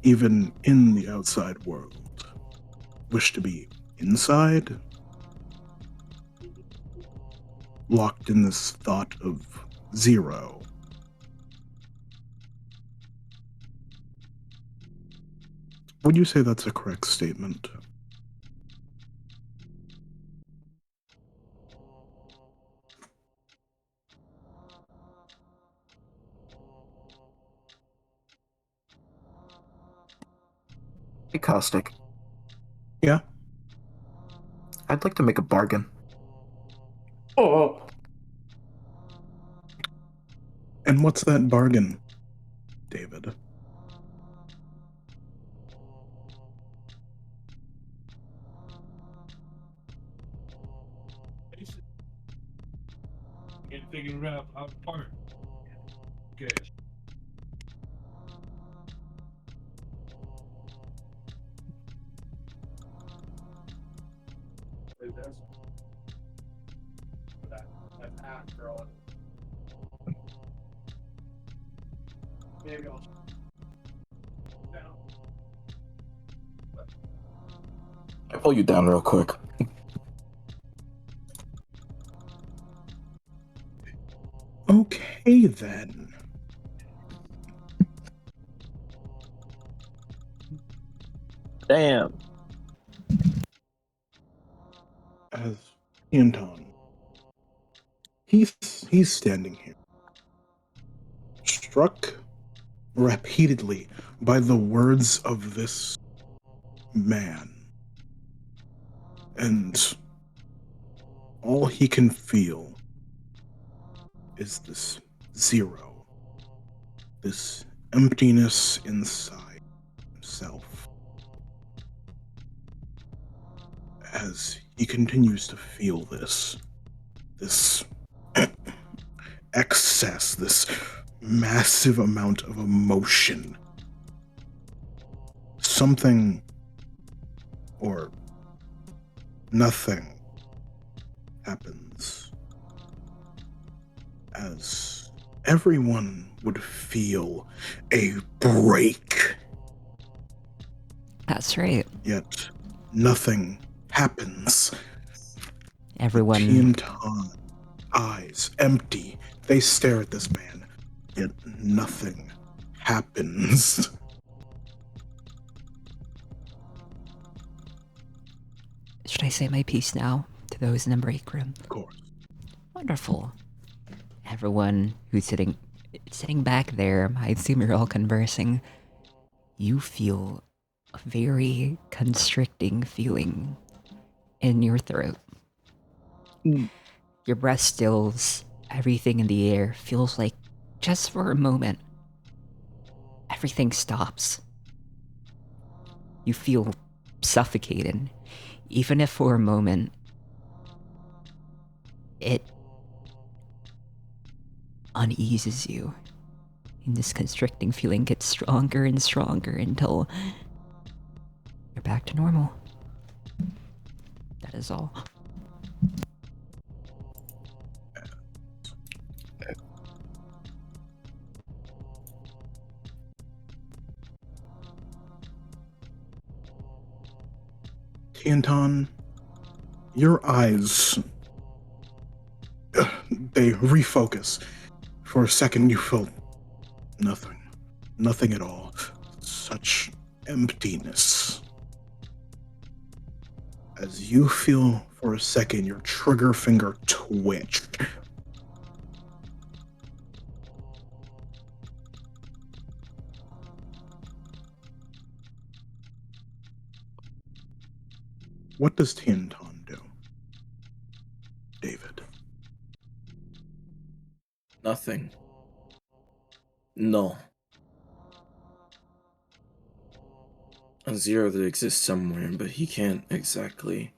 even in the outside world, wish to be inside? Locked in this thought of zero. Would you say that's a correct statement? Hey, Caustic. Yeah? I'd like to make a bargain. Oh, And what's that bargain, David? Can't figure it out apart. Okay. That's after all. Maybe I'll down. I pull you down real quick. Okay then. Damn. As Anton, he's standing here, struck repeatedly by the words of this man, and all he can feel is this zero, this emptiness inside himself. As he continues to feel this excess, this massive amount of emotion, something or nothing happens, as everyone would feel a break. That's right. Yet nothing happens. Everyone. Tiantan, eyes empty, they stare at this man, yet nothing happens. Should I say my piece now to those in the break room? Of course. Wonderful. Everyone who's sitting back there, I assume you're all conversing. You feel a very constricting feeling in your throat. Your breath stills. Everything in the air feels like, just for a moment, everything stops. You feel suffocated. Even if for a moment, it uneases you. And this constricting feeling gets stronger and stronger until you're back to normal. That is all. Tiantan, your eyes, they refocus. For a second, you feel nothing at all. Such emptiness. As you feel for a second your trigger finger twitch. What does Tiantan do? David. Nothing. No. A zero that exists somewhere, but he can't exactly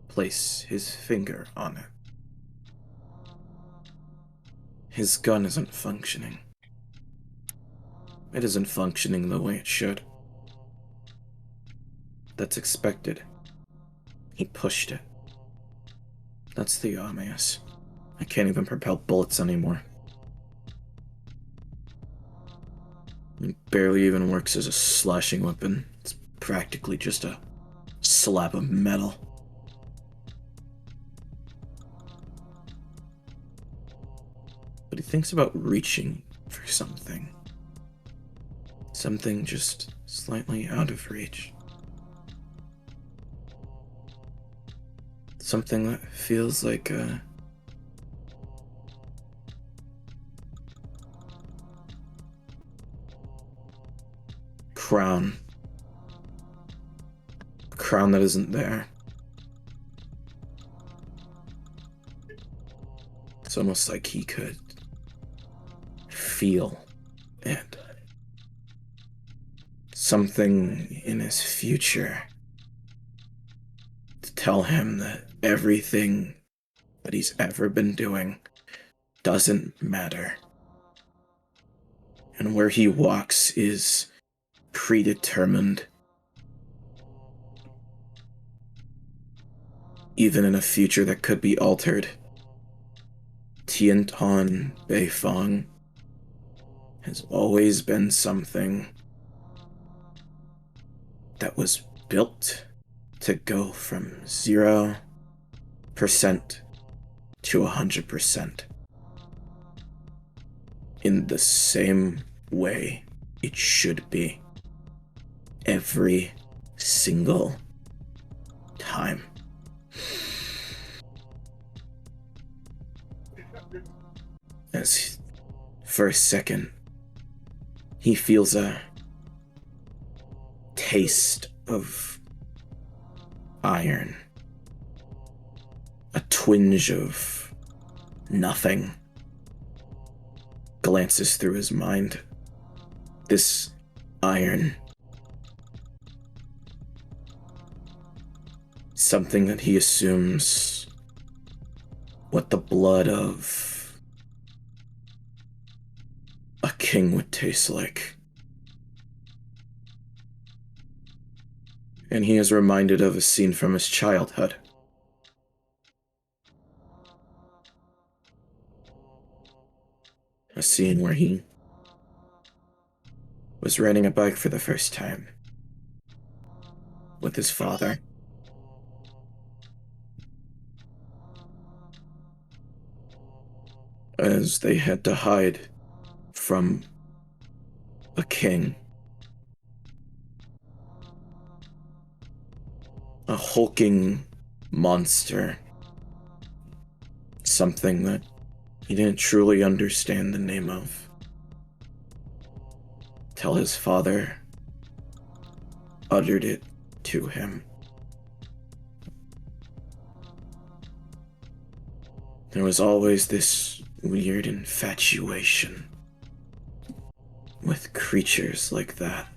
place his finger on it. His gun isn't functioning. It isn't functioning the way it should. That's expected. He pushed it. That's the obvious. I can't even propel bullets anymore. It barely even works as a slashing weapon. It's practically just a slab of metal. But he thinks about reaching for something. Something just slightly out of reach. Something that feels like a crown. A crown that isn't there. It's almost like he could feel it. Something in his future to tell him that everything that he's ever been doing doesn't matter. And where he walks is predetermined. Even in a future that could be altered, Tiantan Beifong has always been something that was built to go from 0% to 100%. In the same way it should be. Every single time. As for a second, he feels a taste of iron, a twinge of nothing glances through his mind. This iron, something that he assumes what the blood of a king would taste like. And he is reminded of a scene from his childhood. A scene where he was riding a bike for the first time with his father. As they had to hide from a king. A hulking monster. Something that he didn't truly understand the name of. Till his father uttered it to him. There was always this weird infatuation with creatures like that.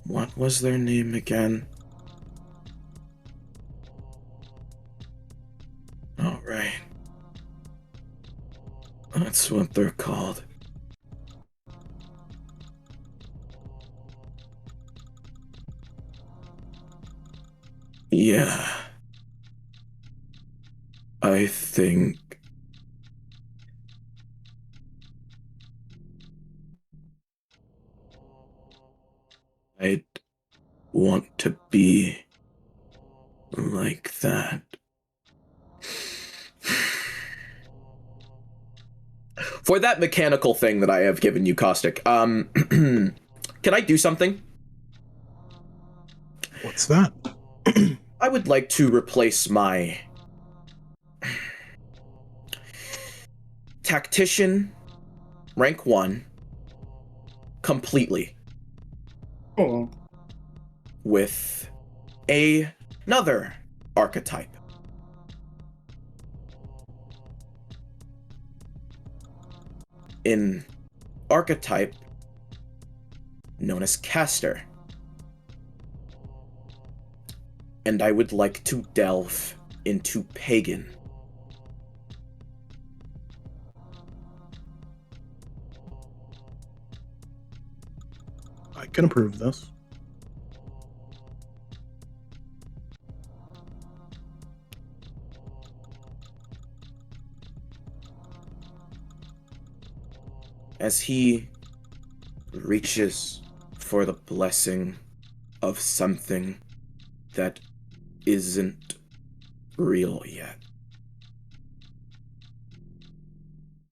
What was their name again? Oh, right. That's what they're called. Yeah. I think I'd want to be like that. For that mechanical thing that I have given you, Caustic, can I do something? What's that? I would like to replace my tactician rank 1 completely. Oh. With another archetype. An archetype known as Caster. And I would like to delve into Pagan. I can approve this. As he reaches for the blessing of something that isn't real yet.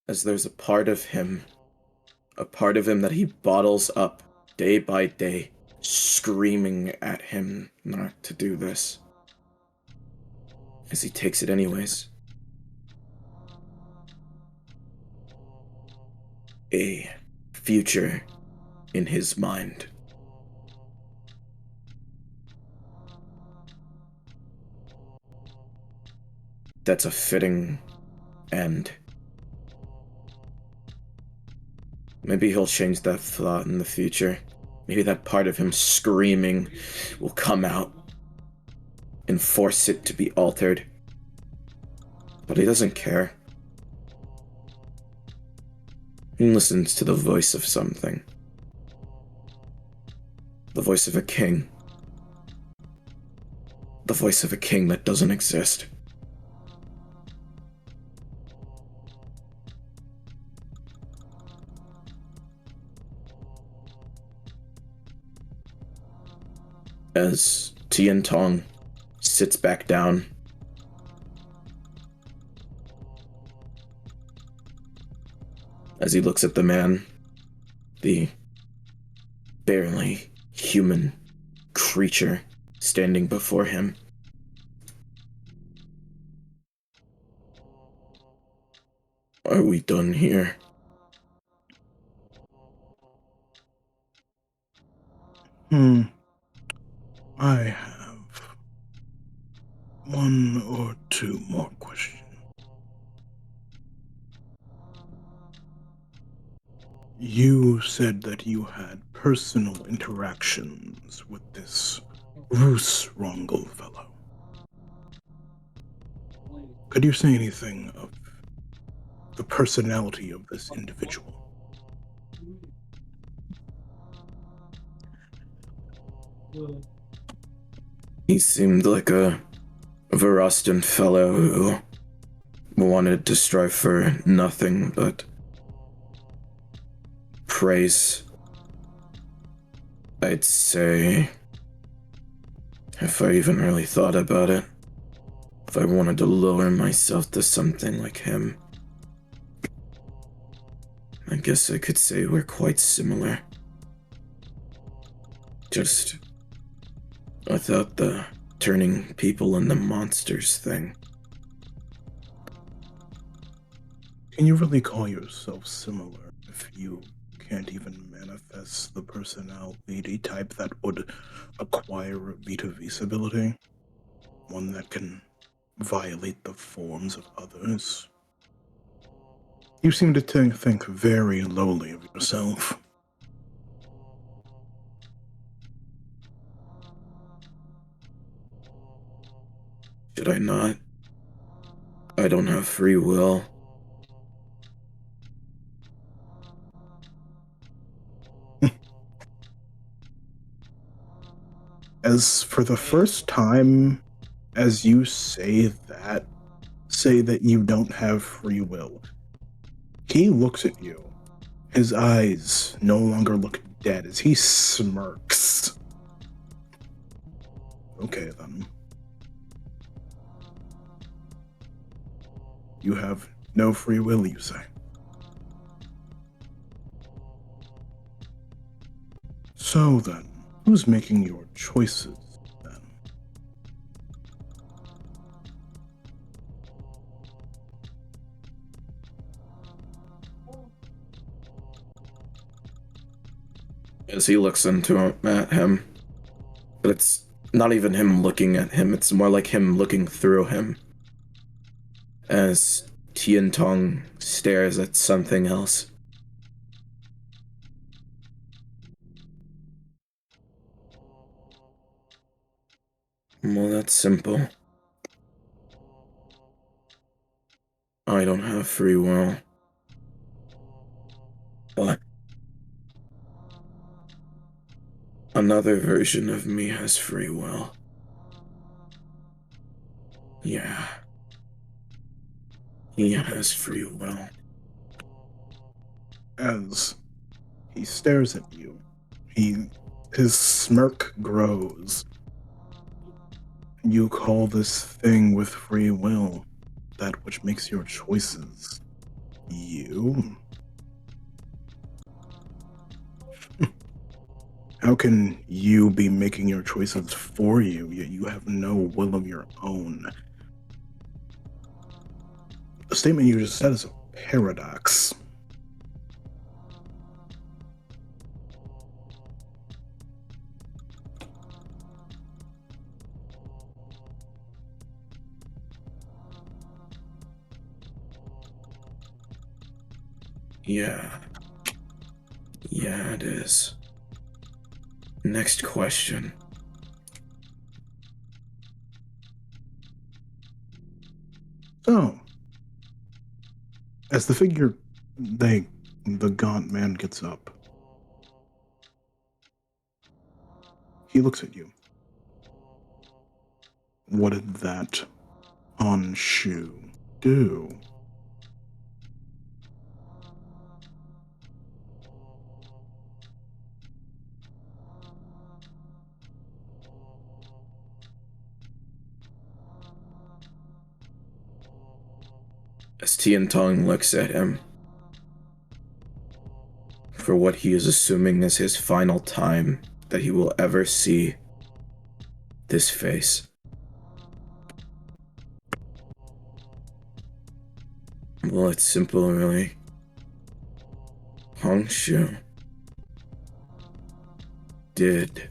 As there's a part of him that he bottles up day by day, screaming at him not to do this. As he takes it anyways. A future in his mind. That's a fitting end. Maybe he'll change that thought in the future. Maybe that part of him screaming will come out and force it to be altered. but he doesn't care. He listens to the voice of something. The voice of a king. The voice of a king that doesn't exist. As Tian Tong sits back down, as he looks at the man, the barely human creature standing before him. Are we done here? I have one or two more questions. You said that you had personal interactions with this Roos Rongel fellow. Could you say anything of the personality of this individual? He seemed like a Verostan fellow who wanted to strive for nothing but praise. I'd say, if I even really thought about it, if I wanted to lower myself to something like him, I guess I could say we're quite similar. Just without the turning people into monsters thing. Can you really call yourself similar if you can't even manifest the personality type that would acquire a Vita Vis ability? One that can violate the forms of others? You seem to think very lowly of yourself. Should I not? I don't have free will. As for the first time, as you say that you don't have free will, he looks at you. His eyes no longer look dead as he smirks. Okay, then. You have no free will, you say? So then, who's making your choices, then? As he looks at him, but it's not even him looking at him, it's more like him looking through him. As Tian Tong stares at something else. Well, that's simple. I don't have free will. But another version of me has free will. Yeah. He has free will. As he stares at you, his smirk grows. You call this thing with free will that which makes your choices you? How can you be making your choices for you, yet you have no will of your own? The statement you just said is a paradox. Yeah. Yeah, it is. Next question. So, As the gaunt man gets up, he looks at you. What did that shoe do? As Tian Tong looks at him, for what he is assuming is his final time that he will ever see this face. Well, it's simple, really. Hongshu did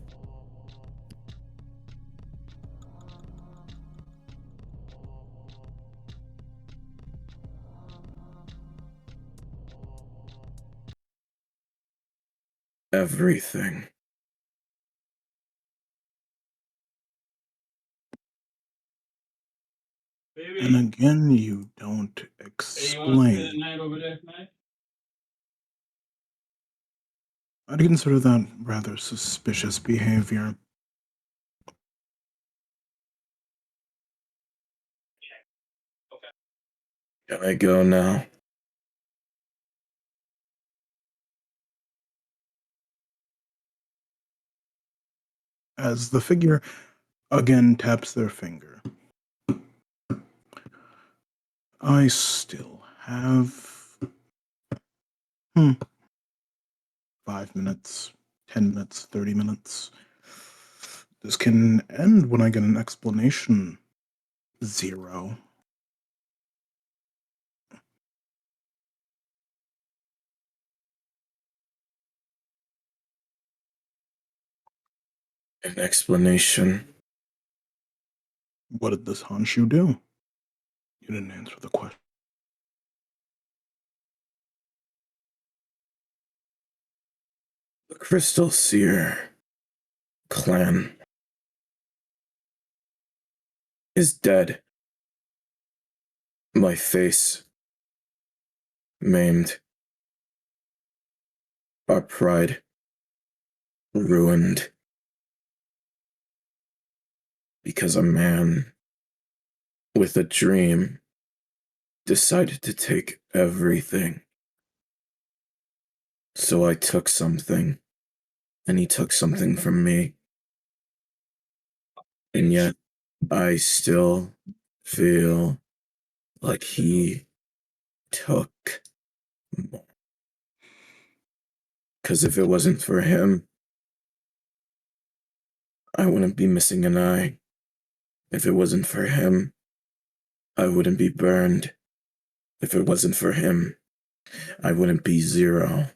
everything. And again, you don't explain. I'd consider that rather suspicious behavior. Can I go now? As the figure again taps their finger. I still have 5 minutes, 10 minutes, 30 minutes. This can end when I get an explanation. 0. An explanation. What did this Honshu do? You didn't answer the question. The Crystal Seer clan is dead. My face maimed. Our pride ruined. Because a man with a dream decided to take everything. So I took something, and he took something from me. And yet, I still feel like he took more. Because if it wasn't for him, I wouldn't be missing an eye. If it wasn't for him, I wouldn't be burned. If it wasn't for him, I wouldn't be 0.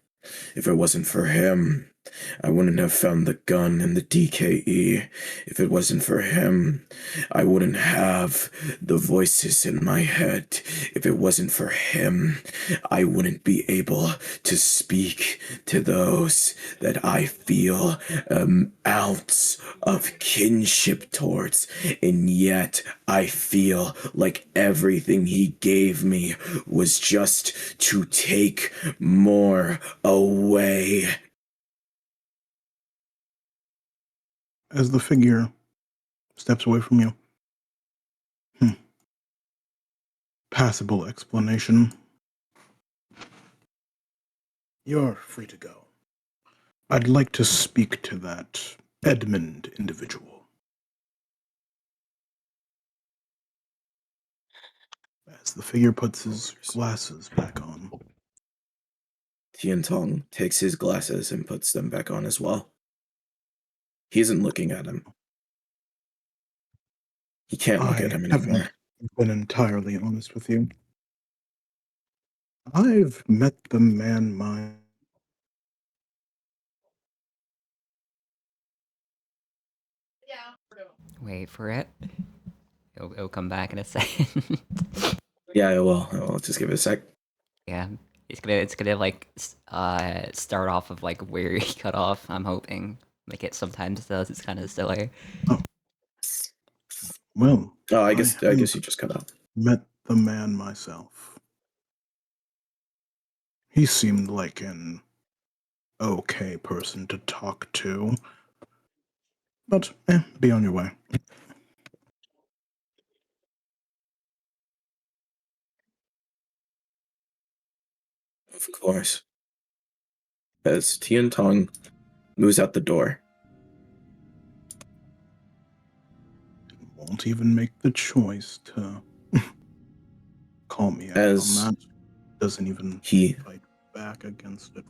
If it wasn't for him, I wouldn't have found the gun and the DKE. If it wasn't for him, I wouldn't have the voices in my head. If it wasn't for him, I wouldn't be able to speak to those that I feel an ounce of kinship towards. And yet, I feel like everything he gave me was just to take more away. As the figure steps away from you. Passable explanation. You're free to go. I'd like to speak to that Edmund individual. As the figure puts his glasses back on. Tian Tong takes his glasses and puts them back on as well. He isn't looking at him. He can't look at him anymore. I've been entirely honest with you. I've met the man Wait for it. It'll come back in a second. Yeah, I will. I'll just give it a sec. Yeah, it's gonna like start off of like where he cut off. I'm hoping like it sometimes does. It's kind of silly. Oh. Well. Oh, I guess you just cut out. Met the man myself. he seemed like an okay person to talk to. But, be on your way. Of course. As Tian Tong moves out the door. Won't even make the choice to call me out As on that. Doesn't even he fight back against it.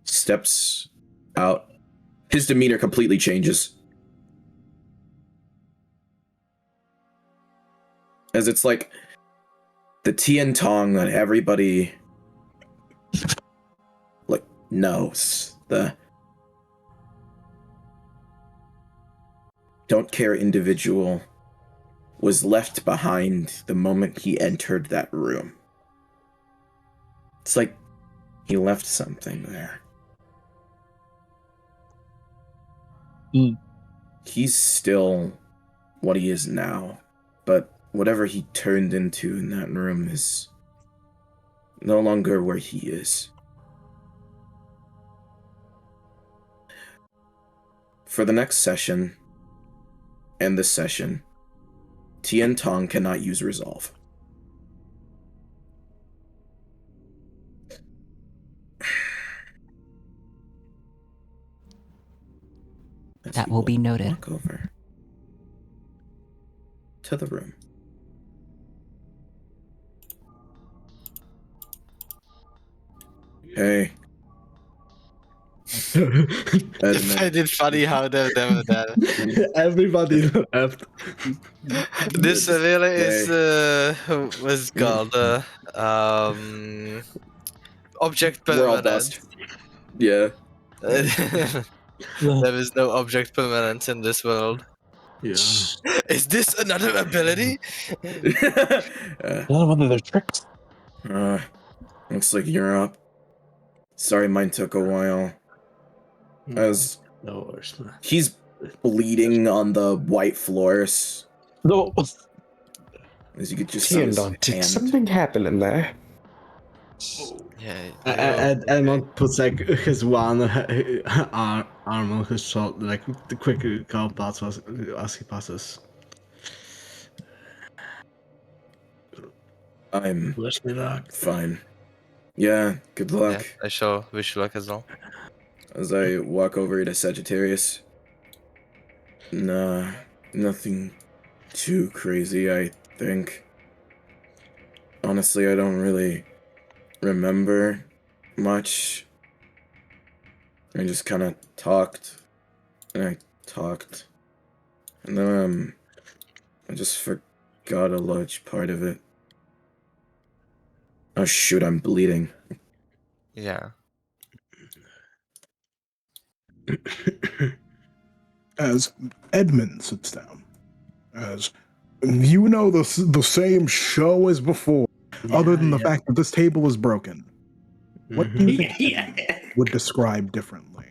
steps out, his demeanor completely changes. As it's like the Tian Tong that everybody like knows. The don't care individual was left behind the moment he entered that room. It's like he left something there. He's still what he is now, but whatever he turned into in that room is no longer where he is. For the next session and this session, Tian Tong cannot use Resolve. That will be noted. Walk over to the room. Hey. I find it funny how they've done that. Everybody left. This really is what's it Hey. called object We're all permanence. dust. Yeah. There is no object permanence in this world. Yeah. Is this another ability? I don't know whether they're tricks. Looks like you're up. Sorry mine took a while. As No worries, man. he's bleeding on the white floors. No. As you could just see his Did hand. something happen in there? Yeah. Edmond puts like his one arm on his shoulder, like the quick call parts as he passes. I'm Wish me luck. fine. Yeah, good luck. I shall wish you luck as well. As I walk over to Sagittarius. Nah, nothing too crazy, I think. Honestly, I don't really remember much. I just kind of talked, and I talked, and then I just forgot a large part of it. Oh shoot, I'm bleeding. Yeah. As Edmund sits down, as you know the same show as before, other than the fact that this table is broken. What do you think Edmund would describe differently?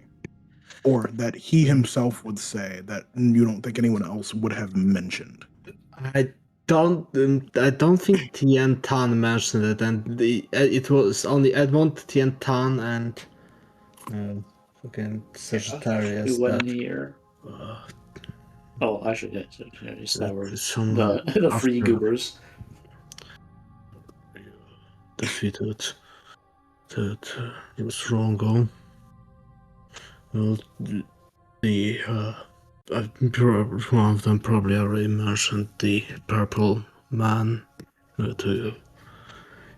Or that he himself would say that you don't think anyone else would have mentioned? I don't think Tian Tan mentioned it, and it was only Edmond, Tian Tan, and fucking Sagittarius. Who went near? Oh, actually, yeah, it's that word. The free goobers. Defeated that it was wrong on. Well, one of them probably already mentioned the purple man.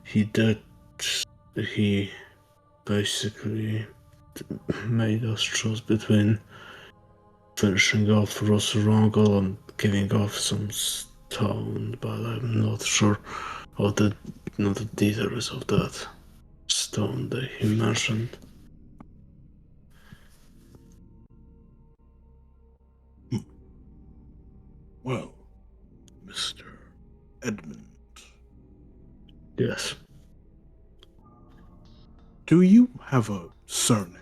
He basically made us choose between finishing off Rosarangol and giving off some stone, but I'm not sure of the details of that stone that he mentioned. Well, Mr. Edmund. Yes. Do you have a surname?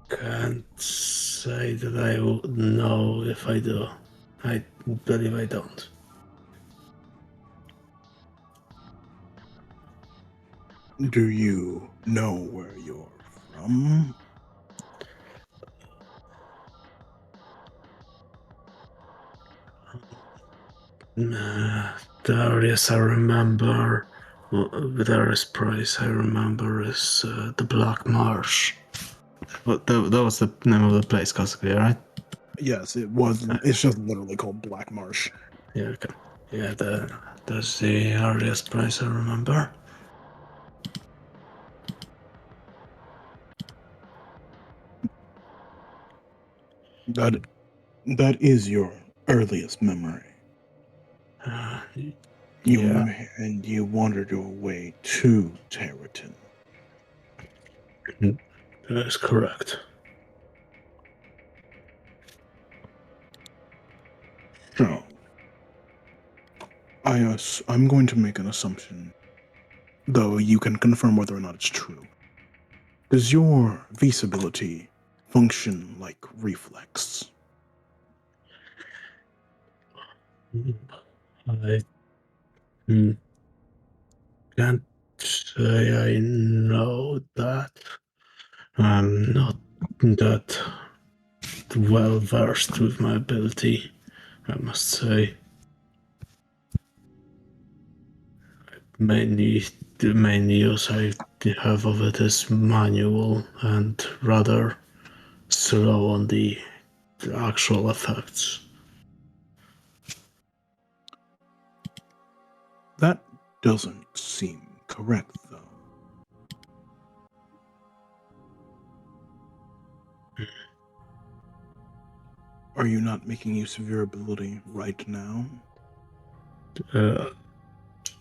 Can't say that I would know if I do. I believe I don't. Do you know where you're from? The earliest I remember, the earliest place I remember is the Black Marsh. But that was the name of the place, classically, right? Yes, it was. It's just literally called Black Marsh. Yeah, okay. Yeah, that's the earliest place I remember. That is your earliest memory. Yeah, And you wandered your way to Territon. that is correct. So, I'm going to make an assumption, though you can confirm whether or not it's true. Does your vis ability function like reflex? I can't say I know that. I'm not that well versed with my ability, I must say. Mainly, the main use I have of it is manual and rather slow on the actual effects. That doesn't seem correct, though. Are you not making use of your ability right now?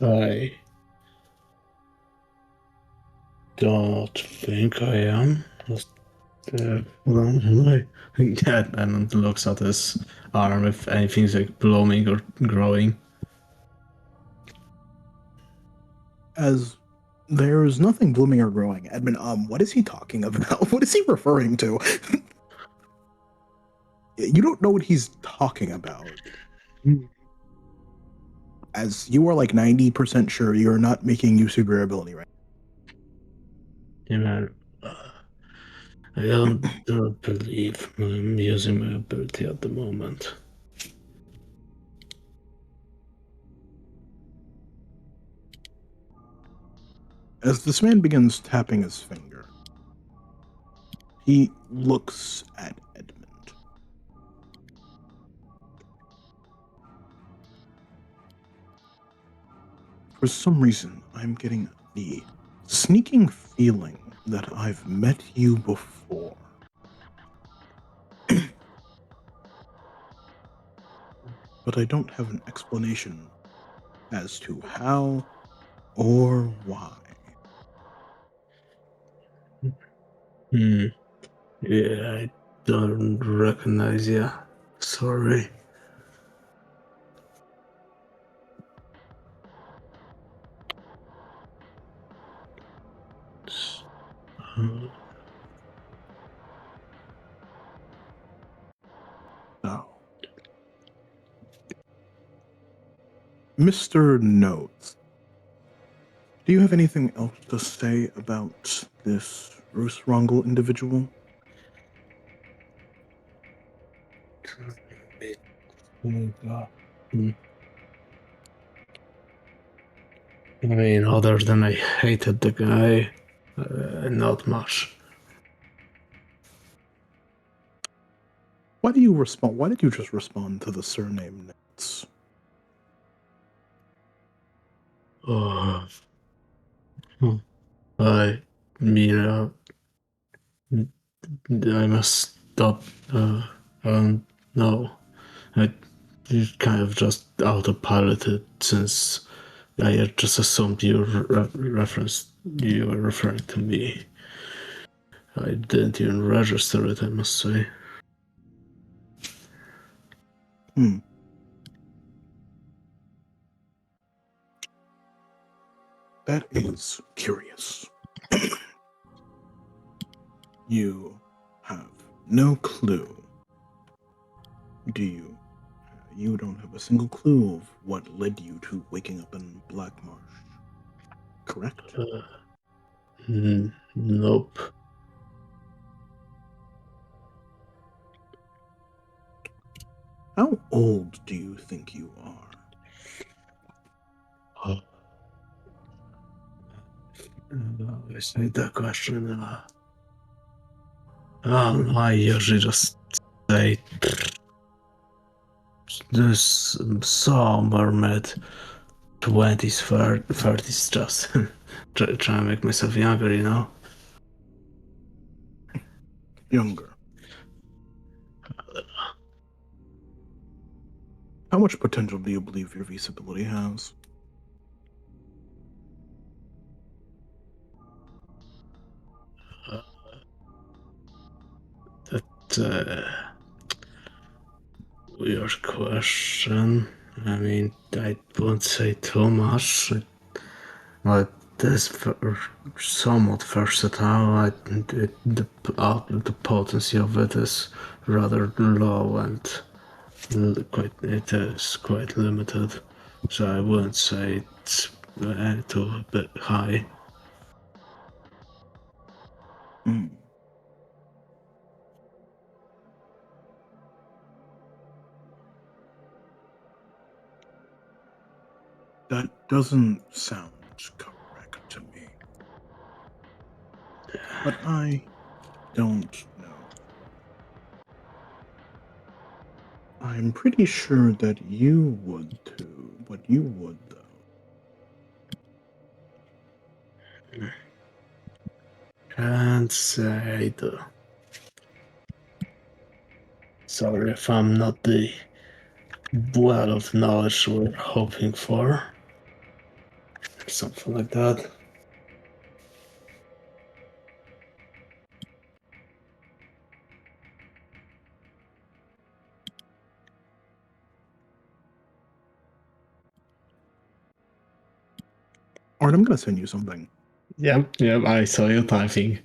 I don't think I am. Hold on, yeah, and looks at his arm if anything's like blooming or growing. As there's nothing blooming or growing. Edmund, what is he talking about? What is he referring to? You don't know what he's talking about. As you are like 90% sure you're not making use of your ability, right? You know, I don't believe I'm using my ability at the moment. As this man begins tapping his finger, he looks at Edmund. For some reason, I'm getting the sneaking feeling that I've met you before. But I don't have an explanation as to how or why. Yeah, I don't recognize you. Sorry. So, Mr. Notes, do you have anything else to say about this Bruce Rongel individual? I mean, other than I hated the guy, not much. Why do you respond? Why did you just respond to the surname Notes? Oh, I mean, I must stop. I don't know. I kind of just autopiloted since I had just assumed you you were referring to me. I didn't even register it, I must say. That is curious. You have no clue. Do you? You don't have a single clue of what led you to waking up in Black Marsh, correct? Nope. How old do you think you are? I say that question. I usually just say there's somewhere mid 20s, 30s, just try and make myself younger, you know? Younger. How much potential do you believe your V's ability has? Weird question. I mean, I won't say too much. But this somewhat versatile. The potency of it is rather low and it is quite limited. So I wouldn't say it's too bit high. Hmm. That doesn't sound correct to me. But I don't know. I'm pretty sure that you would too, but you would though. Can't say though. Sorry if I'm not the well of knowledge we're hoping for. Something like that. Art, I'm gonna send you something. Yep, I saw you typing.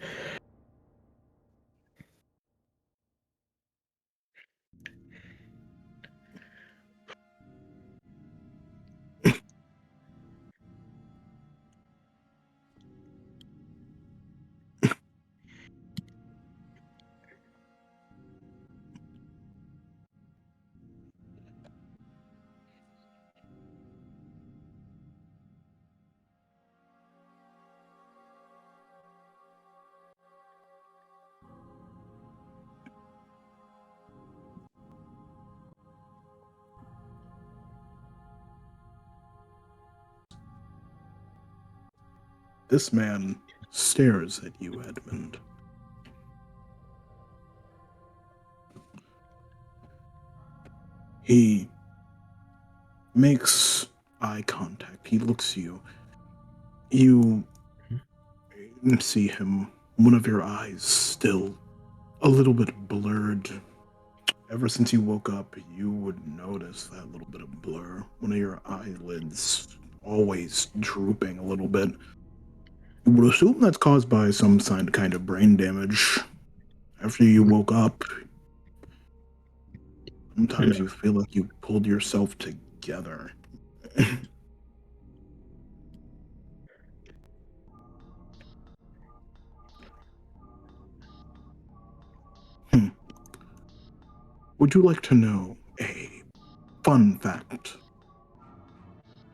This man stares at you, Edmund. He makes eye contact. He looks at you. You see him, one of your eyes still a little bit blurred. Ever since you woke up, you would notice that little bit of blur. One of your eyelids always drooping a little bit. You would assume that's caused by some kind of brain damage. After you woke up, sometimes you feel like you pulled yourself together. Would you like to know a fun fact,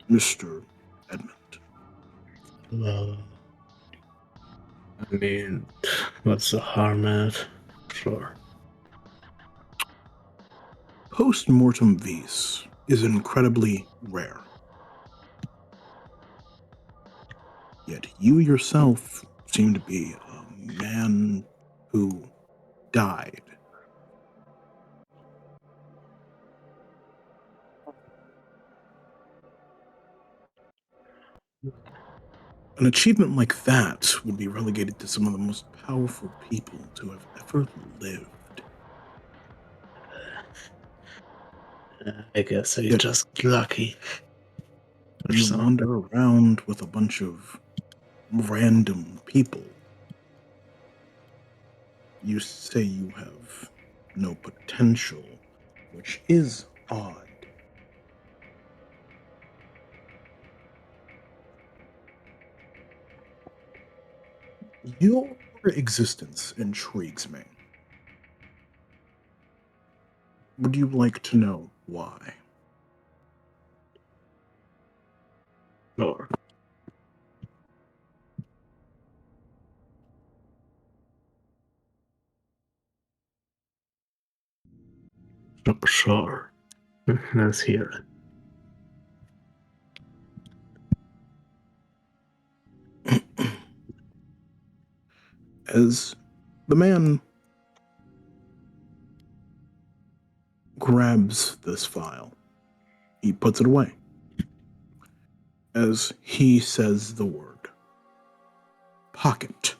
Mr. Edmund? Well, I mean, what's the harm in it? Sure. Post-mortem vis is incredibly rare. Yet you yourself seem to be a man who died. An achievement like that would be relegated to some of the most powerful people to have ever lived. I guess I'm Yet just lucky. Or you something. wander around with a bunch of random people. You say you have no potential, which is odd. Your existence intrigues me. Would you like to know why? Sure. Sure. Let's hear it. As the man grabs this file, he puts it away. As he says the word pocket,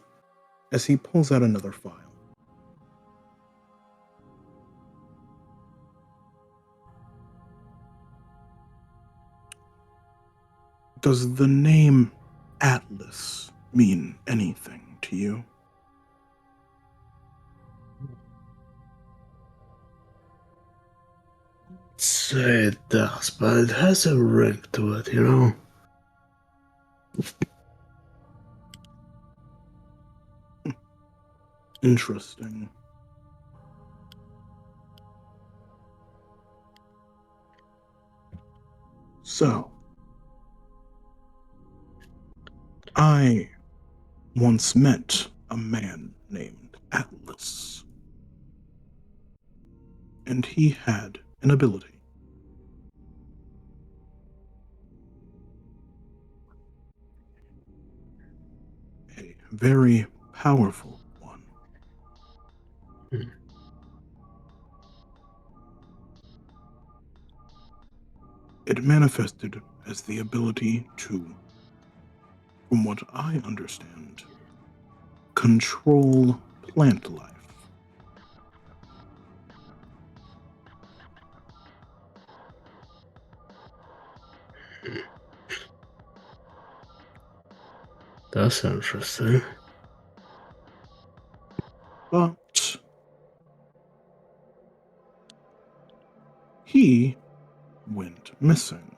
as he pulls out another file. Does the name Atlas mean anything to you? Say it does, but it has a ring to it, you know? Interesting. So, I once met a man named Atlas, and he had an ability. A very powerful one. It manifested as the ability to, from what I understand, control plant life. That's interesting. But he went missing.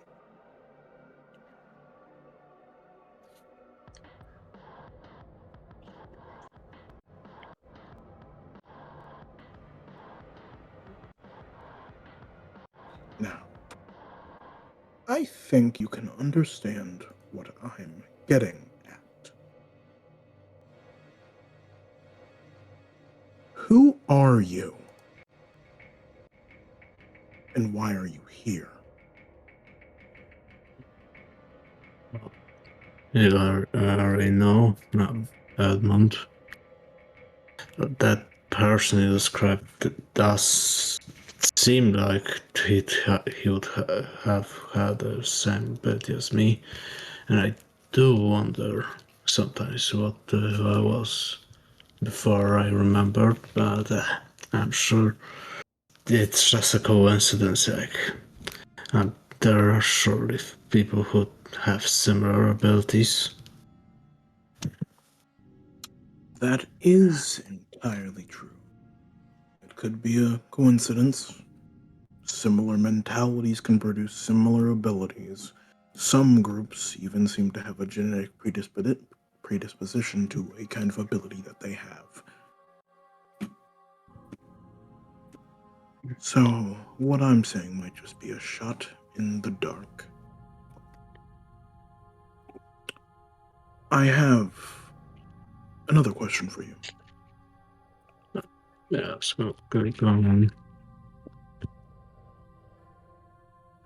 Now, I think you can understand what I'm getting at. Who are you? And why are you here? You already know, Edmund. That person you described does seem like he would have had the same ability as me, and I do wonder sometimes what I was before I remembered, but I'm sure it's just a coincidence. There are surely people who have similar abilities. That is entirely true. It could be a coincidence. Similar mentalities can produce similar abilities. Some groups even seem to have a genetic predisposition to a kind of ability that they have. So, what I'm saying might just be a shot in the dark. I have another question for you. Yeah, so good going on.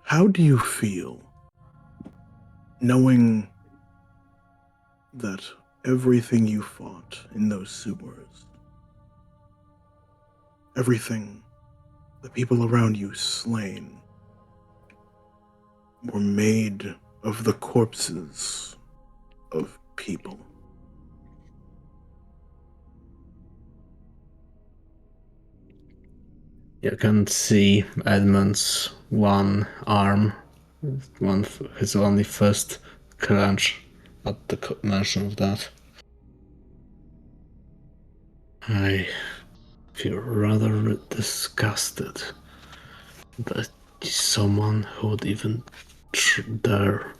How do you feel knowing that everything you fought in those sewers, everything, the people around you slain, were made of the corpses of people? You can see Edmund's one arm, his only fist clench at the mention of that. I feel rather disgusted that someone who would even dare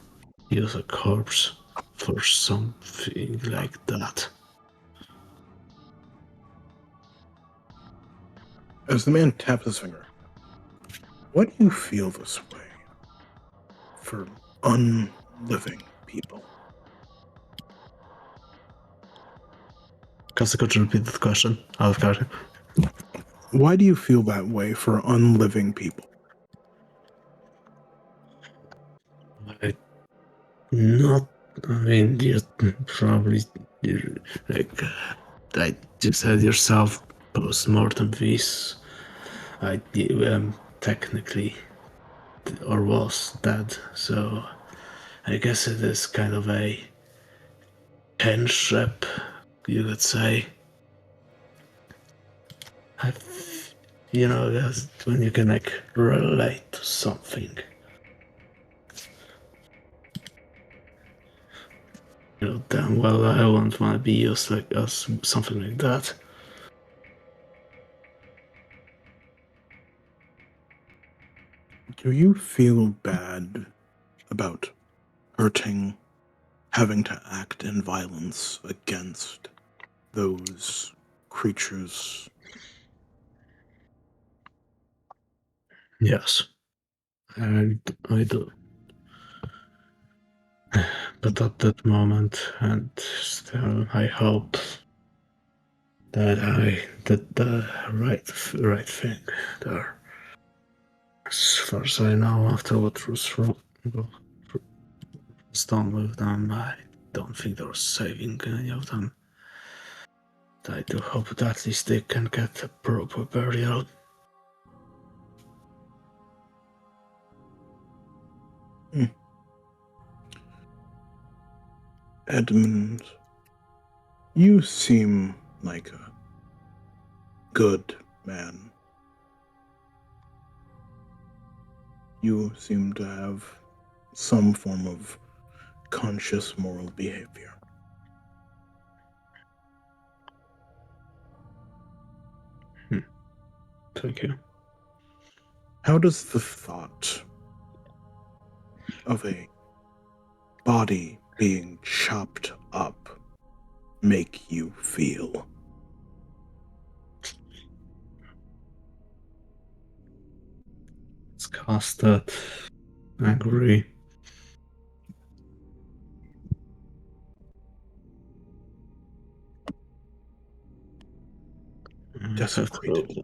use a corpse for something like that. As the man taps his finger, why do you feel this way for unliving people? Because I could repeat the question. Out of curiosity. Why do you feel that way for unliving people? Not, I mean, you probably, like, I just said yourself, post-mortem this, I am technically, or was dead, so I guess it is kind of a kinship, you could say. You know, that's when you can, like, relate to something. You know, damn well I won't want to be used like us, something like that. Do you feel bad about hurting, having to act in violence against those creatures? Yes, I do. But at that moment, and still, I hope that I did the right thing there. As far as I know, after what was done with them, I don't think they were saving any of them. I do hope that at least they can get a proper burial. Edmund, you seem like a good man. You seem to have some form of conscious moral behavior. Thank you. How does the thought of a body being chopped up make you feel? Disgusted, angry. Desecrated.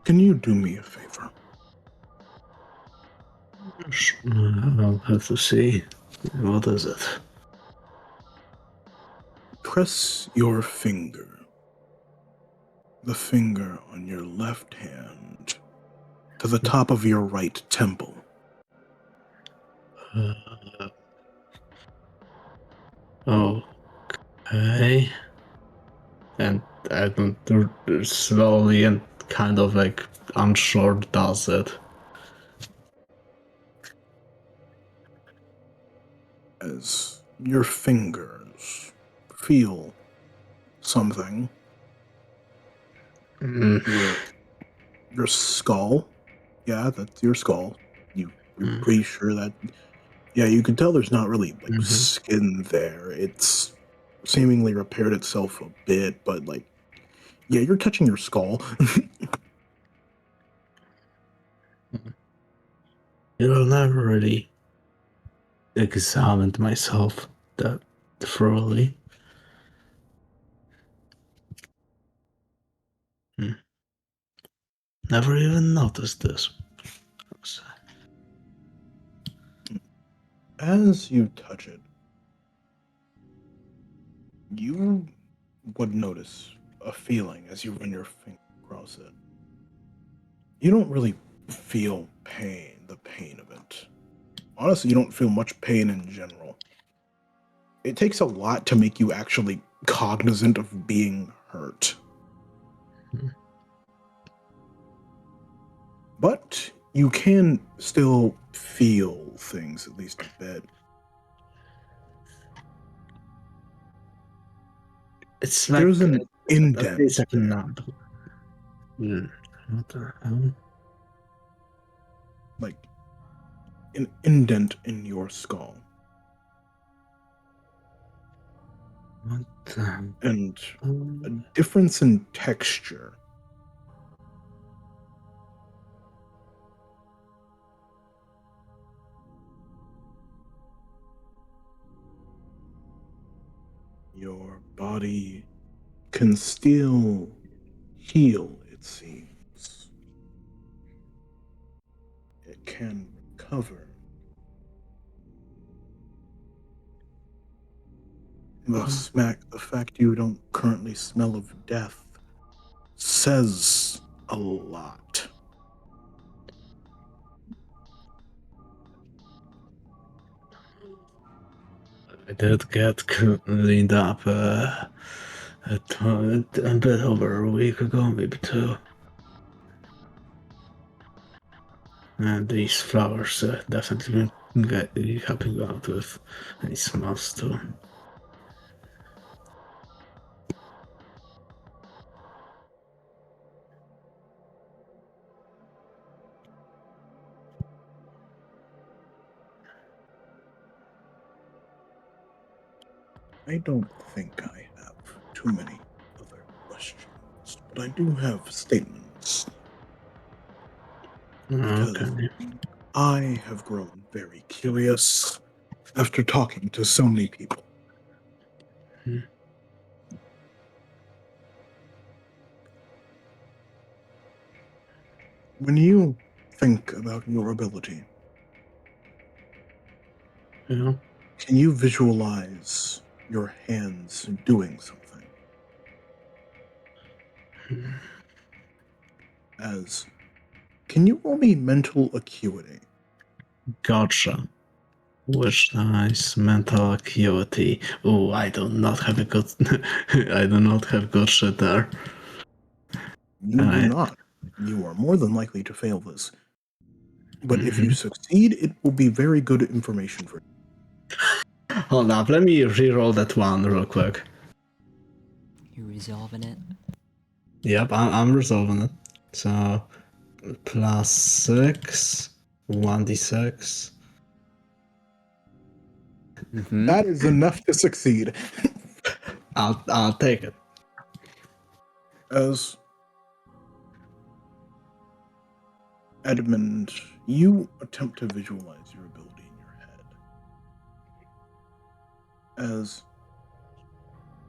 Can you do me a favor? I'll have to see. What is it? Press your finger, the finger on your left hand, to the top of your right temple. Okay. And I don't slowly and kind of like unsure does it. As your fingers feel something, your skull, yeah, that's your skull. You're pretty sure that, yeah, you can tell there's not really like skin there. It's seemingly repaired itself a bit, but like, yeah, you're touching your skull. You know, never really examined myself that thoroughly. Never even noticed this. As you touch it, you would notice a feeling as you run your finger across it. You don't really feel pain, the pain of it. Honestly, you don't feel much pain in general. It takes a lot to make you actually cognizant of being hurt. But you can still feel things, at least a bit. It's like There's an a indent. piece of nut. What the hell? Like an indent in your skull. What the And a hell? difference in texture. Your body can still heal, it seems. It can recover. The fact you don't currently smell of death says a lot. I did get cleaned up a bit over a week ago, maybe two. And these flowers definitely get helping out with any smells too. I don't think I have too many other questions, but I do have statements. Because Okay. I have grown very curious after talking to so many people. When you think about your ability, Yeah. can you visualize your hands doing something? Can you roll me mental acuity? Gotcha. Which nice mental acuity. Oh, I do not have a good. I do not have good shit there. You do not. You are more than likely to fail this. But if you succeed, it will be very good information for you. Hold up, let me re-roll that one real quick. You're resolving it? Yep, I'm resolving it. So, plus 6, 1d6. That is enough to succeed. I'll take it. As Edmund, you attempt to visualize your ability in your head. As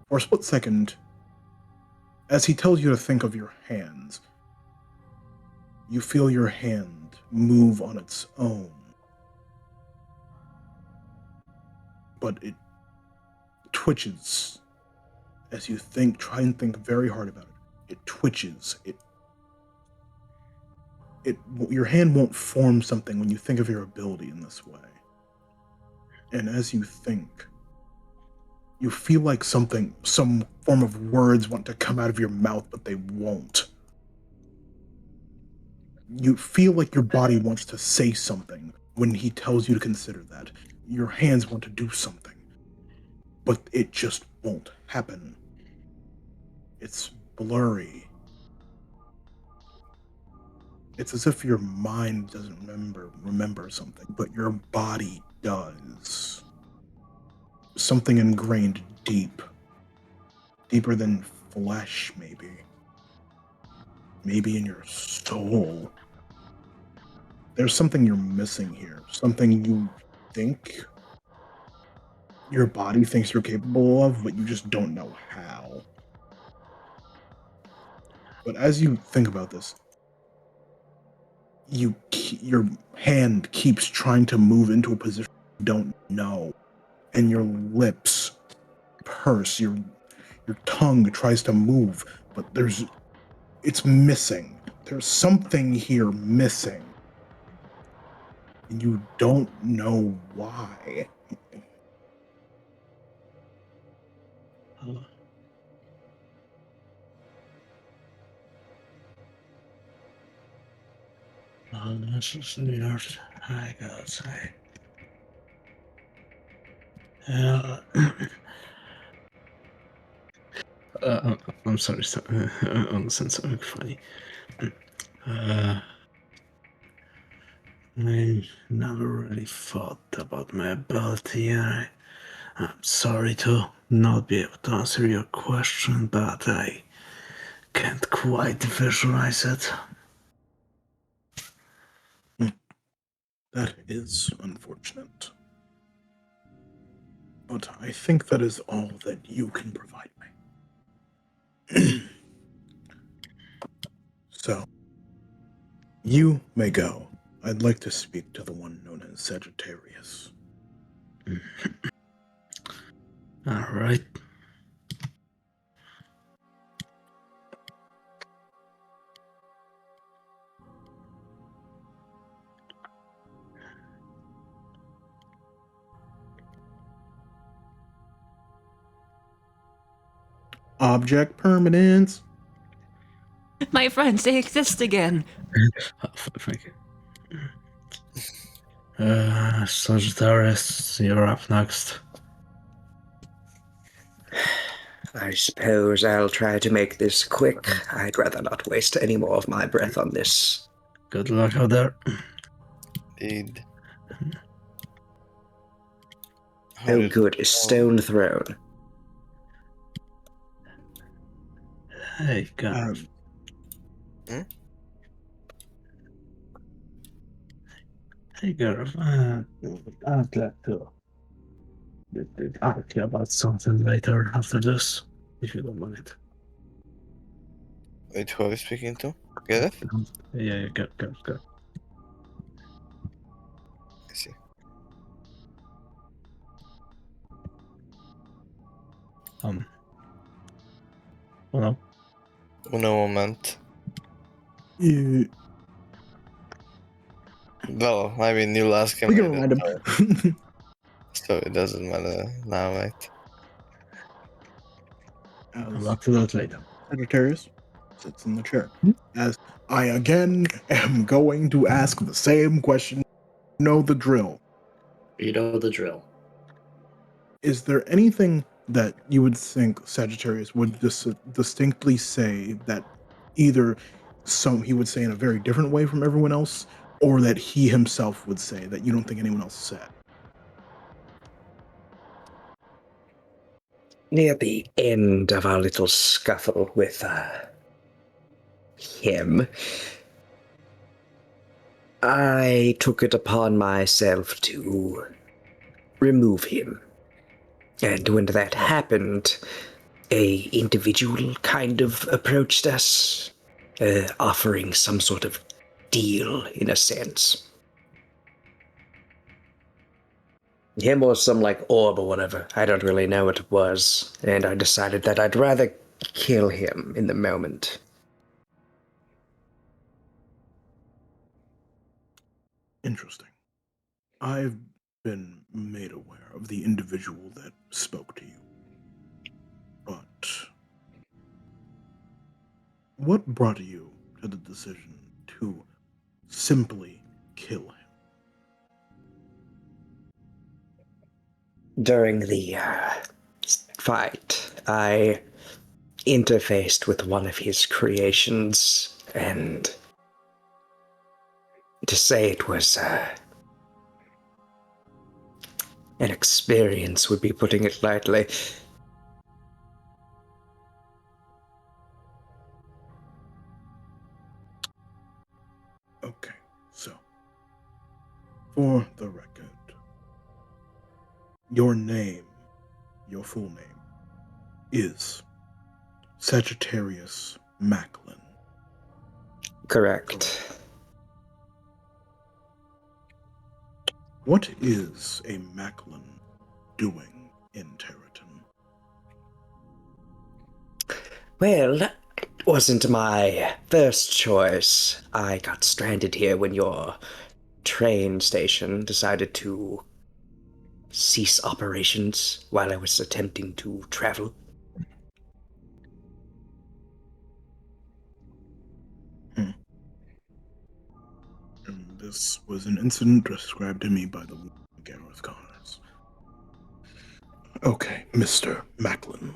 for a split second, as he tells you to think of your hands, you feel your hand move on its own. But it twitches as you try and think very hard about it. It twitches. Your hand won't form something when you think of your ability in this way. And as you think, you feel like some form of words want to come out of your mouth, but they won't. You feel like your body wants to say something when he tells you to consider that. Your hands want to do something, but it just won't happen. It's blurry. It's as if your mind doesn't remember something, but your body does. Something ingrained deeper than flesh, maybe in your soul. There's something you're missing here, something you think your body thinks you're capable of, but you just don't know how. But as you think about this, your hand keeps trying to move into a position you don't know, and your lips purse, your tongue tries to move, but it's missing. There's something here missing. And you don't know why. This is weird. I gotta say. I'm sorry, I'm saying something funny. I never really thought about my ability. I'm sorry to not be able to answer your question, but I can't quite visualize it. That is unfortunate. But I think that is all that you can provide me. So, you may go. I'd like to speak to the one known as Sagittarius. All right. Object permanence. My friends, they exist again. Thank you. Sagittarius, you're up next. I suppose I'll try to make this quick. I'd rather not waste any more of my breath on this. Good luck out there. Indeed. Oh, good. A stone thrown. Hey, guys. Hey, Gareth. I'd like to ask you about something later after this, if you don't mind. Wait, who are we speaking to? Gareth? Yeah, go. I see. Well, Uno moment. Well, I mean, you'll ask him We can later, remind him. so it doesn't matter now, right? I'll up to that later. Sagittarius sits in the chair. As I again am going to ask the same question. Know the drill. You know the drill. Is there anything that you would think Sagittarius would distinctly say that either he would say in a very different way from everyone else, or that he himself would say that you don't think anyone else said? Near the end of our little scuffle with him, I took it upon myself to remove him. And when that happened, a individual kind of approached us, offering some sort of deal, in a sense. Him or some, orb or whatever. I don't really know what it was. And I decided that I'd rather kill him in the moment. Interesting. I've been made aware of the individual that spoke to you. But what brought you to the decision to simply kill him? During the fight, I interfaced with one of his creations, and to say it was an experience would be putting it lightly. Okay, so, for the record, your name, your full name, is Sagittarius Macklin. Correct. What is a Macklin doing in Territon? Well, that wasn't my first choice. I got stranded here when your train station decided to cease operations while I was attempting to travel. And this was an incident described to me by the Gareth Connors. Okay, Mr. Macklin.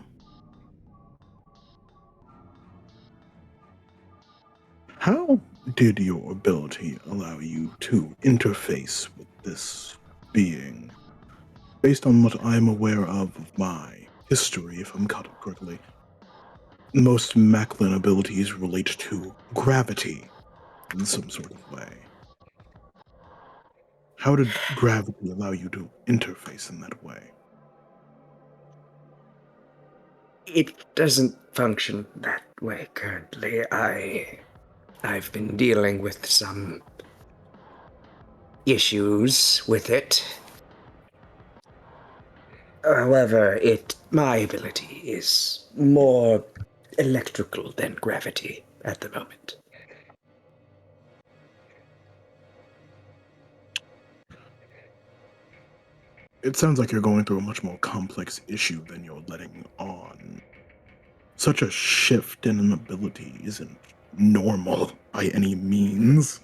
How did your ability allow you to interface with this being? Based on what I'm aware of my history, if I'm caught up correctly, most Macklin abilities relate to gravity in some sort of way. How did gravity allow you to interface in that way? It doesn't function that way currently. I've been dealing with some issues with it. However, my ability is more electrical than gravity at the moment. It sounds like you're going through a much more complex issue than you're letting on. Such a shift in an ability isn't normal by any means.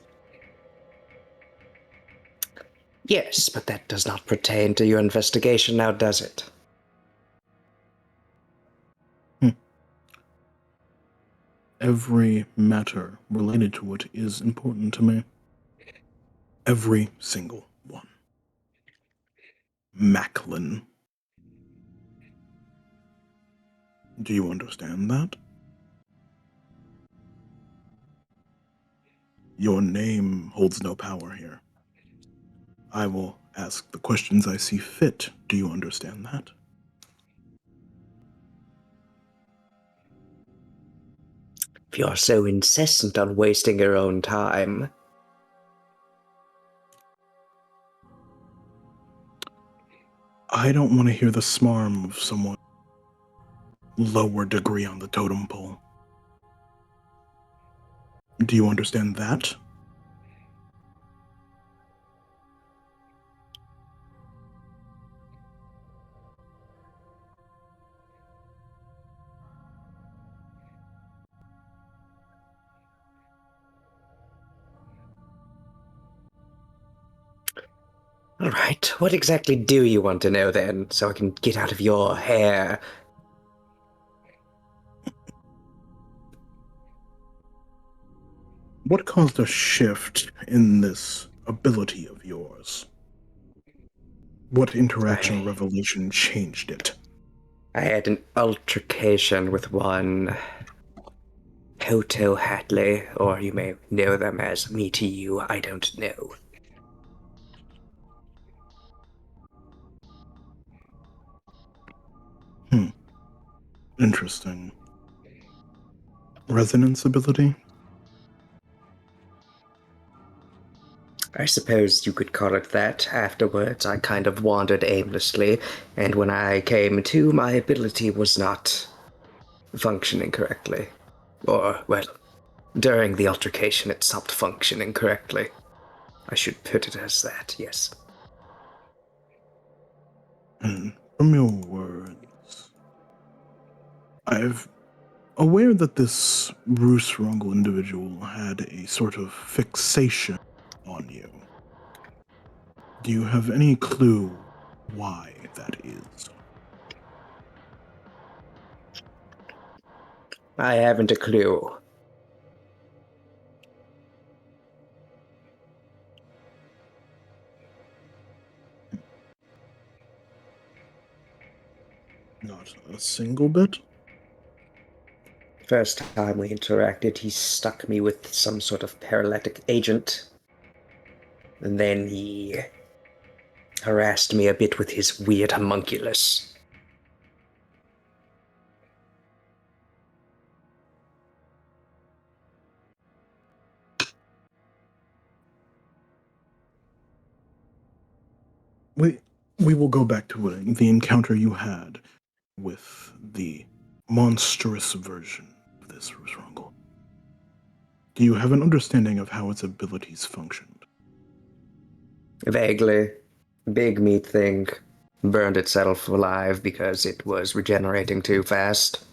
Yes, but that does not pertain to your investigation now, does it? Every matter related to it is important to me. Every single one. Macklin. Do you understand that? Your name holds no power here. I will ask the questions I see fit. Do you understand that? If you're so incessant on wasting your own time. I don't want to hear the smarm of someone lower degree on the totem pole. Do you understand that? All right, what exactly do you want to know then, so I can get out of your hair? What caused a shift in this ability of yours? What interaction or revelation changed it? I had an altercation with one Koto Hatley, or you may know them as Me to You, I don't know. Interesting. Resonance ability? I suppose you could call it that. Afterwards, I kind of wandered aimlessly, and when I came to, my ability was not functioning correctly. Or, well, during the altercation, it stopped functioning correctly. I should put it as that, yes. And from your words, I'm aware that this Bruce Rungle individual had a sort of fixation on you. Do you have any clue why that is? I haven't a clue. Not a single bit? First time we interacted, he stuck me with some sort of paralytic agent. And then he harassed me a bit with his weird homunculus. We will go back to the encounter you had with the monstrous version of this Bruce Rungle. Do you have an understanding of how its abilities functioned? Vaguely. Big meat thing burned itself alive because it was regenerating too fast.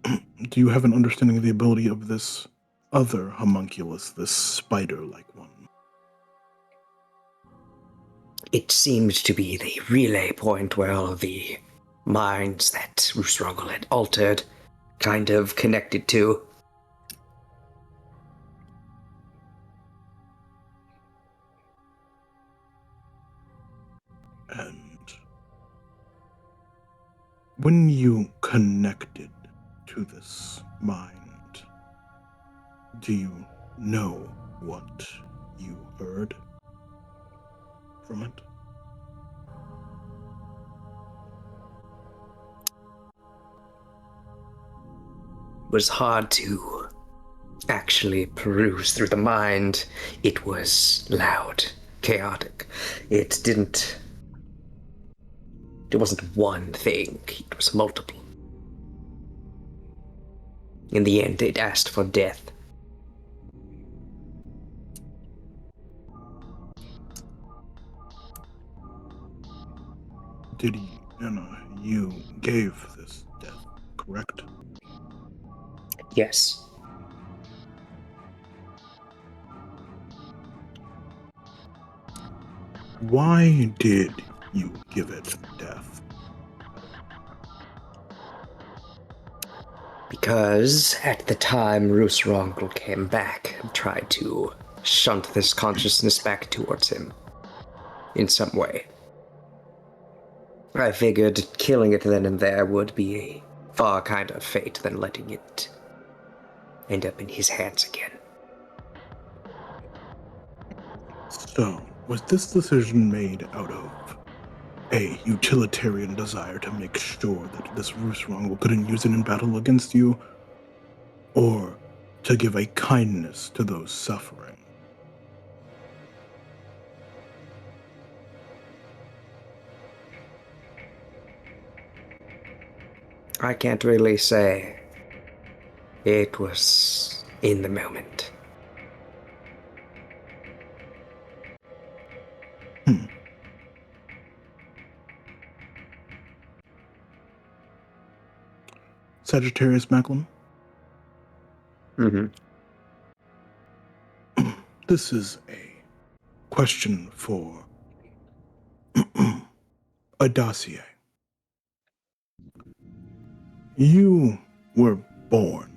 Do you have an understanding of the ability of this other homunculus, this spider-like one? It seemed to be the relay point where all the minds that Rusroggle had altered kind of connected to. And when you connected to this mind, do you know what you heard from it? It was hard to actually peruse through the mind. It was loud, chaotic. It wasn't one thing, it was multiple. In the end, it asked for death. Did you gave this death, correct? Yes. Why did you give it death? Because at the time, Rusrongl came back and tried to shunt this consciousness back towards him in some way. I figured killing it then and there would be a far kinder fate than letting it end up in his hands again. So, was this decision made out of a utilitarian desire to make sure that this Rusrongl couldn't use it in battle against you, or to give a kindness to those suffering? I can't really say. It was in the moment. Sagittarius Macklin? Mm-hmm. This is a question for a dossier. You were born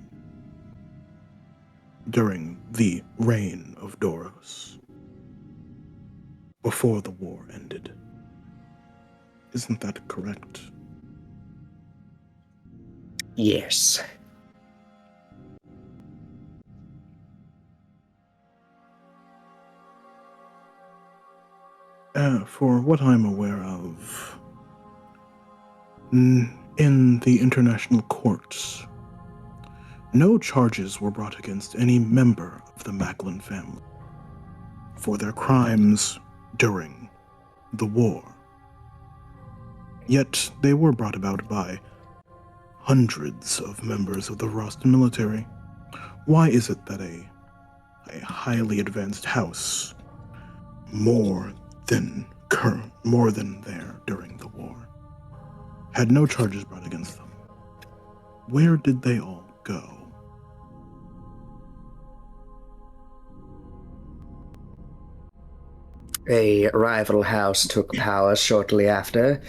during the reign of Doros, before the war ended. Isn't that correct? Yes. For what I'm aware of, in the international courts, no charges were brought against any member of the Macklin family for their crimes during the war. Yet they were brought about by hundreds of members of the Roston military. Why is it that a highly advanced house, more than there during the war, had no charges brought against them? Where did they all go? A rival house took power shortly after,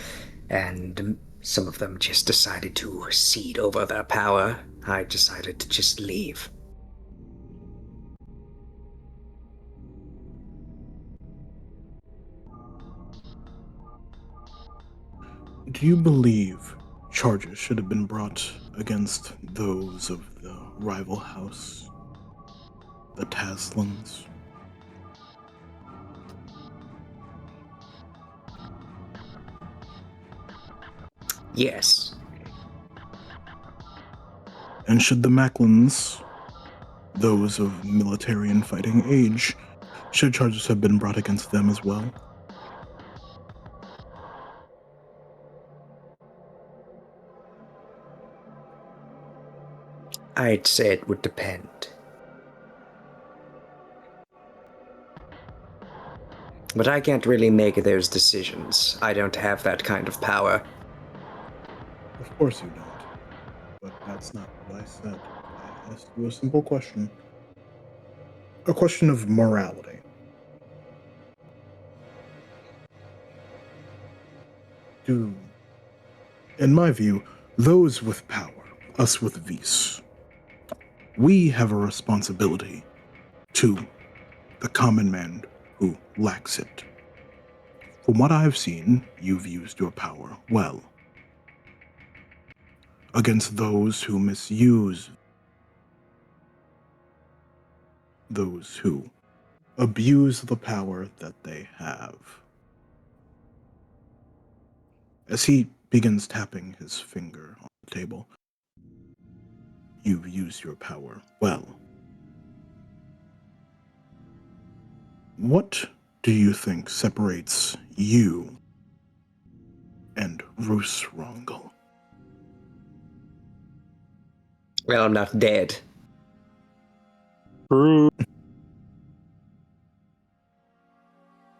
and some of them just decided to cede over their power. I decided to just leave. Do you believe charges should have been brought against those of the rival house, the Taslins? Yes. And should the Macklins, those of military and fighting age, should charges have been brought against them as well? I'd say it would depend. But I can't really make those decisions. I don't have that kind of power. Of course you don't. But that's not what I said. I asked you a simple question. A question of morality. In my view, those with power, us with Vis, we have a responsibility to the common man who lacks it. From what I've seen, you've used your power well against those who misuse, those who abuse the power that they have. As he begins tapping his finger on the table, you've used your power well. What do you think separates you and Roosrongel? Well, I'm not dead.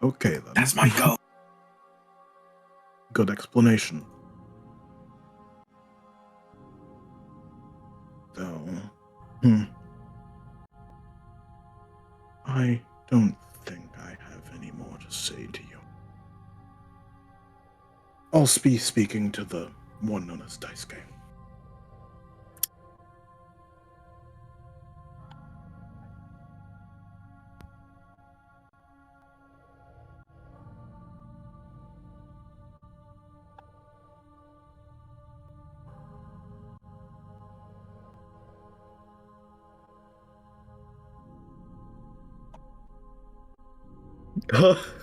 Okay, then. That's my goal. Good explanation. So, I don't think I have any more to say to you. I'll be speaking to the one known as Daisuke.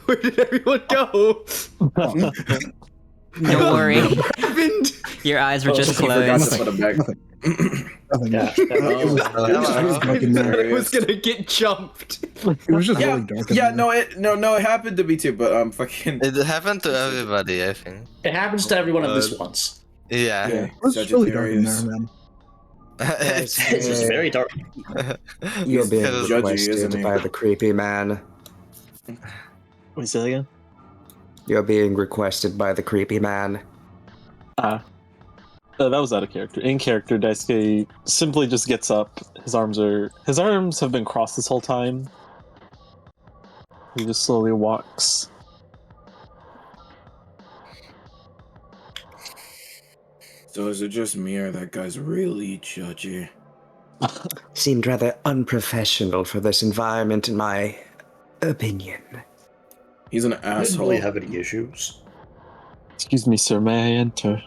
Where did everyone go? Don't worry. What happened? Your eyes were just He forgot closed. to put him back. Nothing. Yeah. It was really dark in there. I was gonna get jumped. It was just Yeah, really dark in yeah, there. no, it happened to me too, but fucking. It happened to everybody, I think. It happens to everyone at least once. Yeah. It was just really dark in there, Sagittarius. man. It's just very dark. You're being Judgy, requested isn't he? by the creepy man. Wait, say that again? You're being requested by the creepy man. That was out of character. In character, Daisuke simply just gets up. His arms have been crossed this whole time. He just slowly walks. So is it just me or that guy's really judgy? Seemed rather unprofessional for this environment, in my opinion. He's an I didn't asshole. really have any issues. Excuse me, sir, may I enter?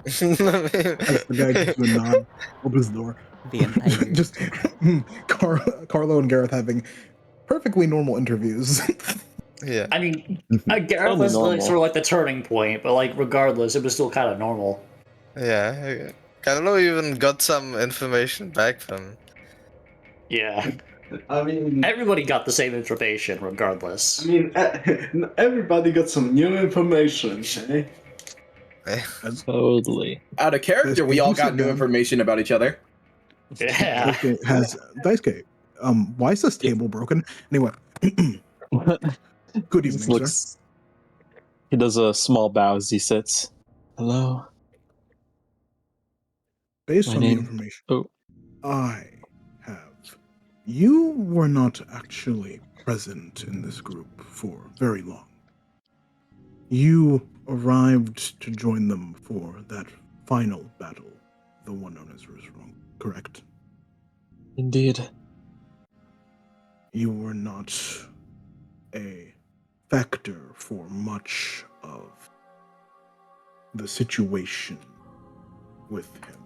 As the guy gives you a nod, opens the door. The entire Just Carlo and Gareth having perfectly normal interviews. Yeah. I mean, Gareth Only was like, normal. sort of like the turning point, but like regardless, it was still kind of normal. Yeah. Carlo even got some information back from. Yeah. I mean, Everybody got the same information regardless. everybody got some new information, eh? Totally. Out of character, we all got new information about each other. Yeah. Daisuke, why is this table broken? Anyway, good He evening, just sir. looks. He does a small bow as he sits. Hello. Based My on name- the information Oh. I have, you were not actually present in this group for very long. You arrived to join them for that final battle, the one known as Roosrong, correct? Indeed. You were not a factor for much of the situation with him,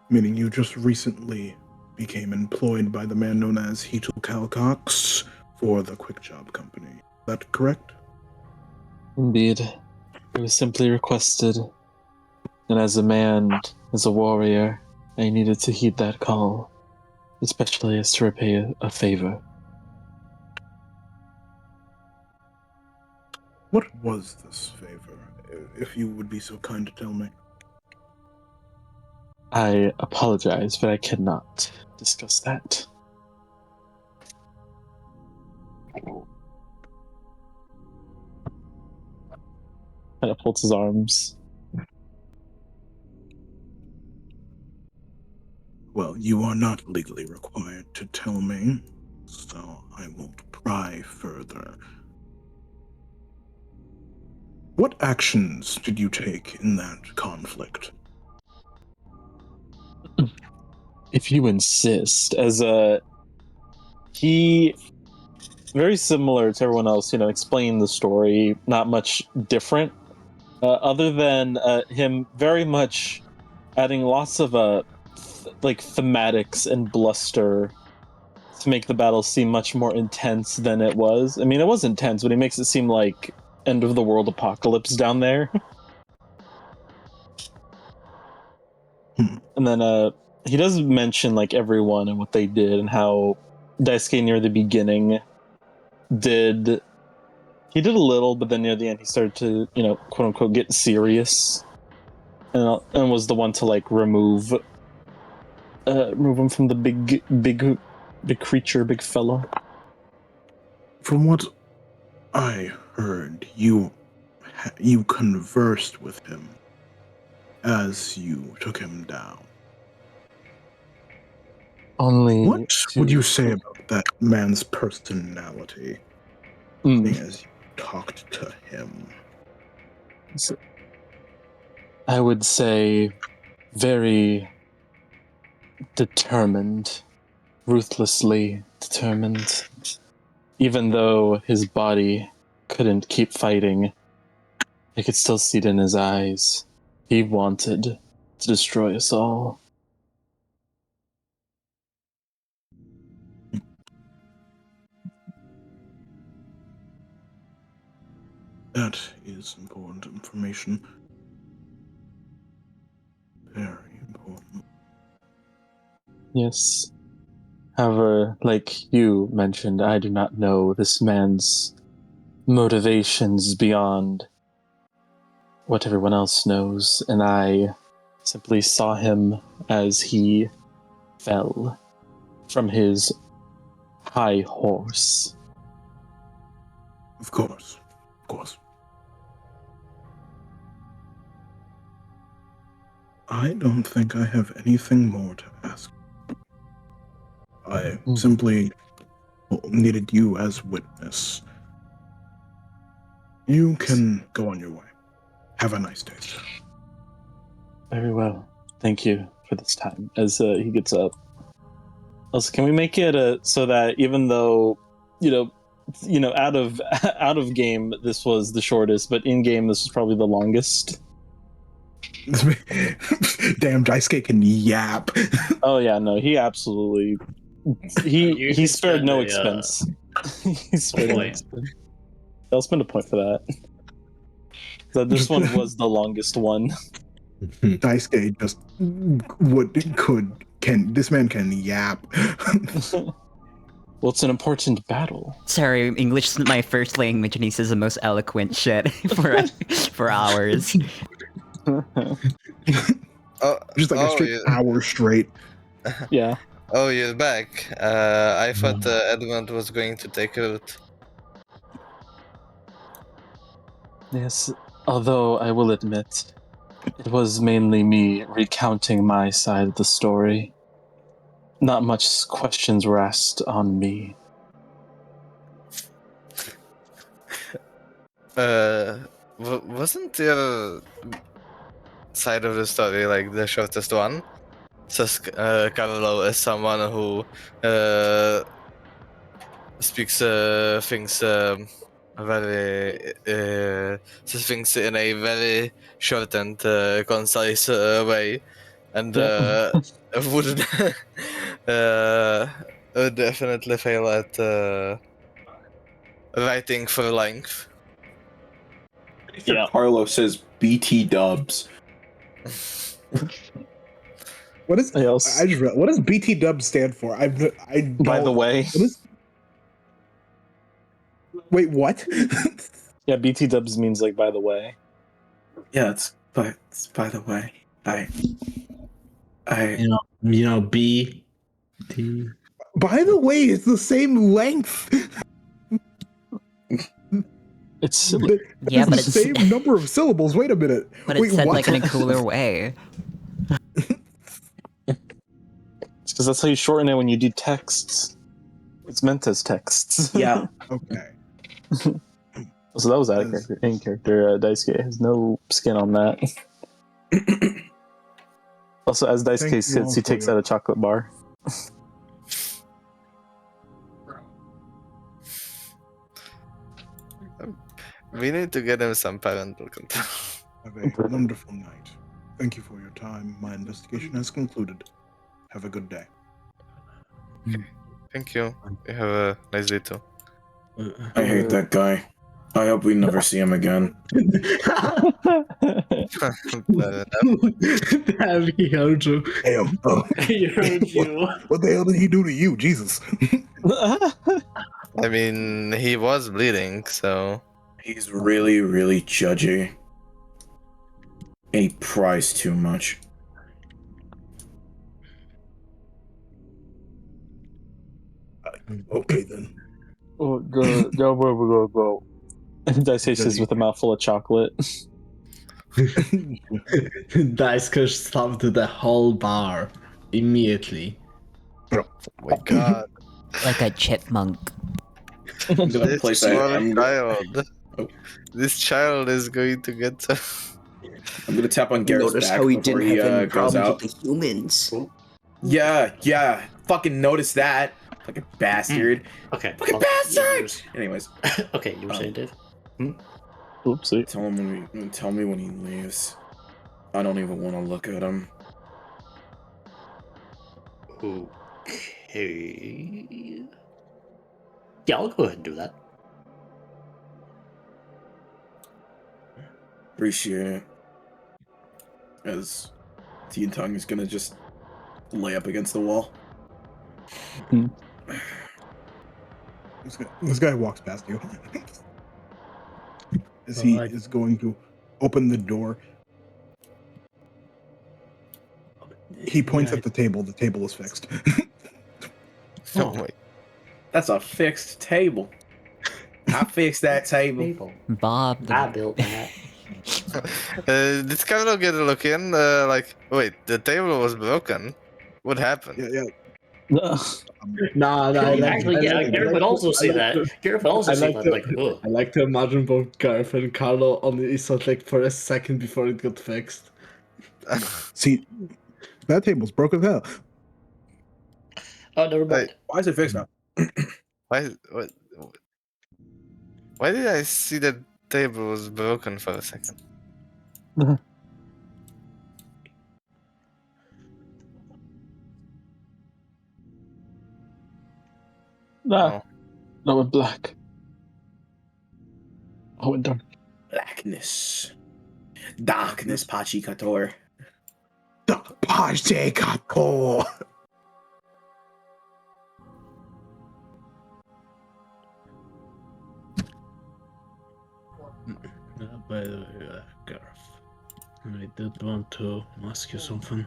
meaning you just recently became employed by the man known as Heatle Calcox for the Quick Job Company. Is that correct? Indeed. I was simply requested, and as a man, as a warrior, I needed to heed that call, especially as to repay a favor. What was this favor, if you would be so kind to tell me? I apologize, but I cannot discuss that. Kind of folds his arms. Well, you are not legally required to tell me, so I won't pry further. What actions did you take in that conflict? If you insist, as he very similar to everyone else, explain the story, not much different, other than him very much adding lots of thematics and bluster to make the battle seem much more intense than it was. I mean, it was intense, but he makes it seem like end of the world apocalypse down there. And then he does mention everyone and what they did and how Daisuke near the beginning did a little, but then near the end he started to quote unquote get serious and was the one to remove him from the big creature, big fella. From what I heard, you conversed with him as you took him down. Only what would you say about that man's personality as you talked to him? I would say very determined, ruthlessly determined. Even though his body couldn't keep fighting, I could still see it in his eyes. He wanted to destroy us all. That is important information. Very important. Yes. However, like you mentioned, I do not know this man's motivations beyond what everyone else knows, and I simply saw him as he fell from his high horse. Of course. Of course. I don't think I have anything more to ask. I simply needed you as witness. You can go on your way. Have a nice day, sir. Very well. Thank you for this time. As he gets up. Also, can we make it so that even though, out of game this was the shortest, but in game this was probably the longest. Damn, Daisuke can yap. Oh yeah, no, he absolutely he spared no expense. He spared no expense. I'll spend a point for that. So this one was the longest one. Daisuke just this man can yap. Well, it's an important battle. Sorry, English isn't my first language, and he says the most eloquent shit for hours. Just like a straight hour straight. Yeah. Oh, you're back. I thought Edmund was going to take root. Yes, although I will admit, it was mainly me recounting my side of the story. Not much questions were asked on me. Wasn't your side of the story the shortest one? Says Carlo as someone who speaks things very says things in a very short and concise way, and would would definitely fail at writing for length. Yeah. Carlo says BT dubs. What is? What does BT dubs stand for? I don't. By the way. Wait, what? Yeah, BT dubs means by the way. Yeah, it's by the way. B T. By the way, it's the same length. It's yeah, but the it's same number of syllables. Wait a minute. But it's said in a cooler way. It's because that's how you shorten it when you do texts. It's meant as texts. Yeah. Okay. So that was out of character. In character, Daisuke has no skin on that. Also, as Dice Thank Case you all sits, he for takes your- out a chocolate bar. We need to get him some parental control. Have a wonderful night. Thank you for your time. My investigation has concluded. Have a good day. Thank you. You have a nice day too. I hate that guy. I hope we never see him again. Damn, he heard you. Damn. He heard you. What the hell did he do to you, Jesus? I mean, he was bleeding, so. He's really, really judgy. And he pries too much. Okay then. Oh, go, where we go. And Dice Case sits with a mouthful of chocolate. Dice Case stopped the whole bar immediately. Oh my god. Like a chipmunk. I'm gonna This place poor that. child. This child is going to get. I'm gonna tap on Garrett's Notice back how he before didn't he have any goes problems out. with the humans. Yeah. Fucking notice that. Fucking bastard. Okay. Fucking bastard! Anyways. Okay, you were saying, Dave? Oopsie. Tell me when he leaves. I don't even want to look at him. Okay. Yeah, I'll go ahead and do that. Appreciate it. As Tea and Tongue is gonna just lay up against the wall. This guy walks past you. As he is going to open the door, he points at the table. The table is fixed. Oh my. That's a fixed table. I fixed that table. Bob. I built that. Did Carlo get a look in? Wait, the table was broken. What happened? Yeah. Nah, Actually, yeah, Garrett would also see that. Garrett would also see that, like, ugh. I like to imagine both Gareth and Carlo on the east side, like, for a second before it got fixed. See, that table's broke as hell. Oh, never mind. Why is it fixed now? Why did I see the table was broken for a second? No, in black. In dark. Blackness. Darkness, Pachikator. Pachikator. By the way, Gareth, I did want to ask you something.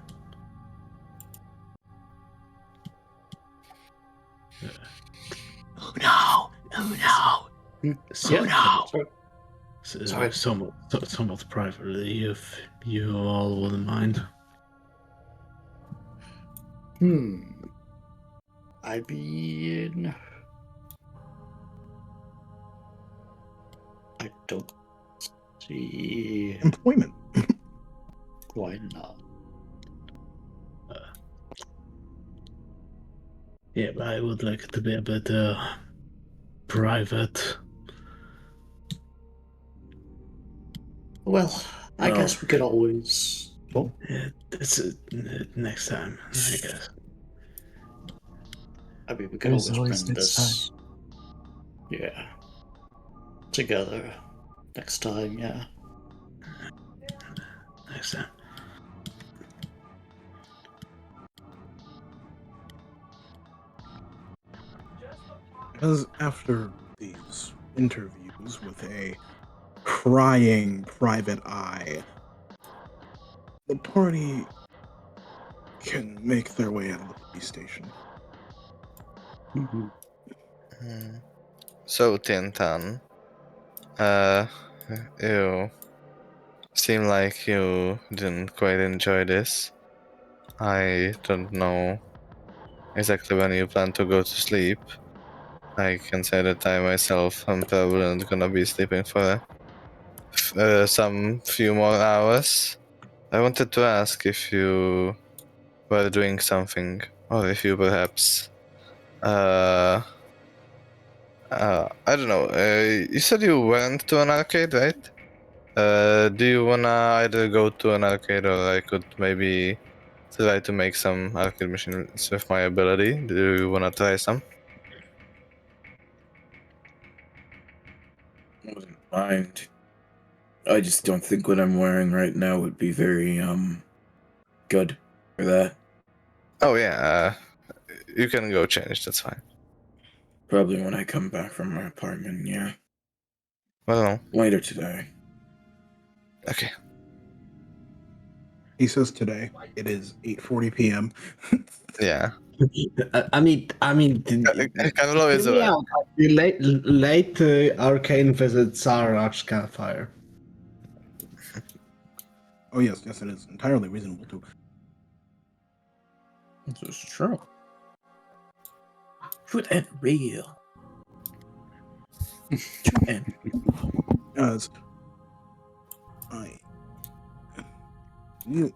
Oh no! Sorry. Somewhat privately, if you all wouldn't mind. I mean, I don't see employment. Why not? Yeah, but I would like it to be a bit private. Well, I guess we could always. Oh. Yeah, that's it. Next time, I guess. I mean, we could There's always always bring next this. Yeah. Together. Next time, yeah. Next time. As after these interviews with a crying private eye, the party can make their way out of the police station. So, Tintan, you seem like you didn't quite enjoy this. I don't know exactly when you plan to go to sleep. I can say that I myself am probably not gonna be sleeping for some few more hours. I wanted to ask if you while doing something, or if you perhaps, I don't know. You said you went to an arcade, right? Do you wanna either go to an arcade, or I could maybe try to make some arcade machines with my ability? Do you wanna try some? I wouldn't mind. I just don't think what I'm wearing right now would be very good for that. Oh yeah, you can go change. That's fine. Probably when I come back from my apartment. Yeah, Well, later today. okay. He says today. It is 8:40 p.m. Yeah. I mean, Carlo is hear me aware. out. Late arcane visits are arch campfire. Oh yes, yes, it is entirely reasonable too. This is true. True and real. True and As you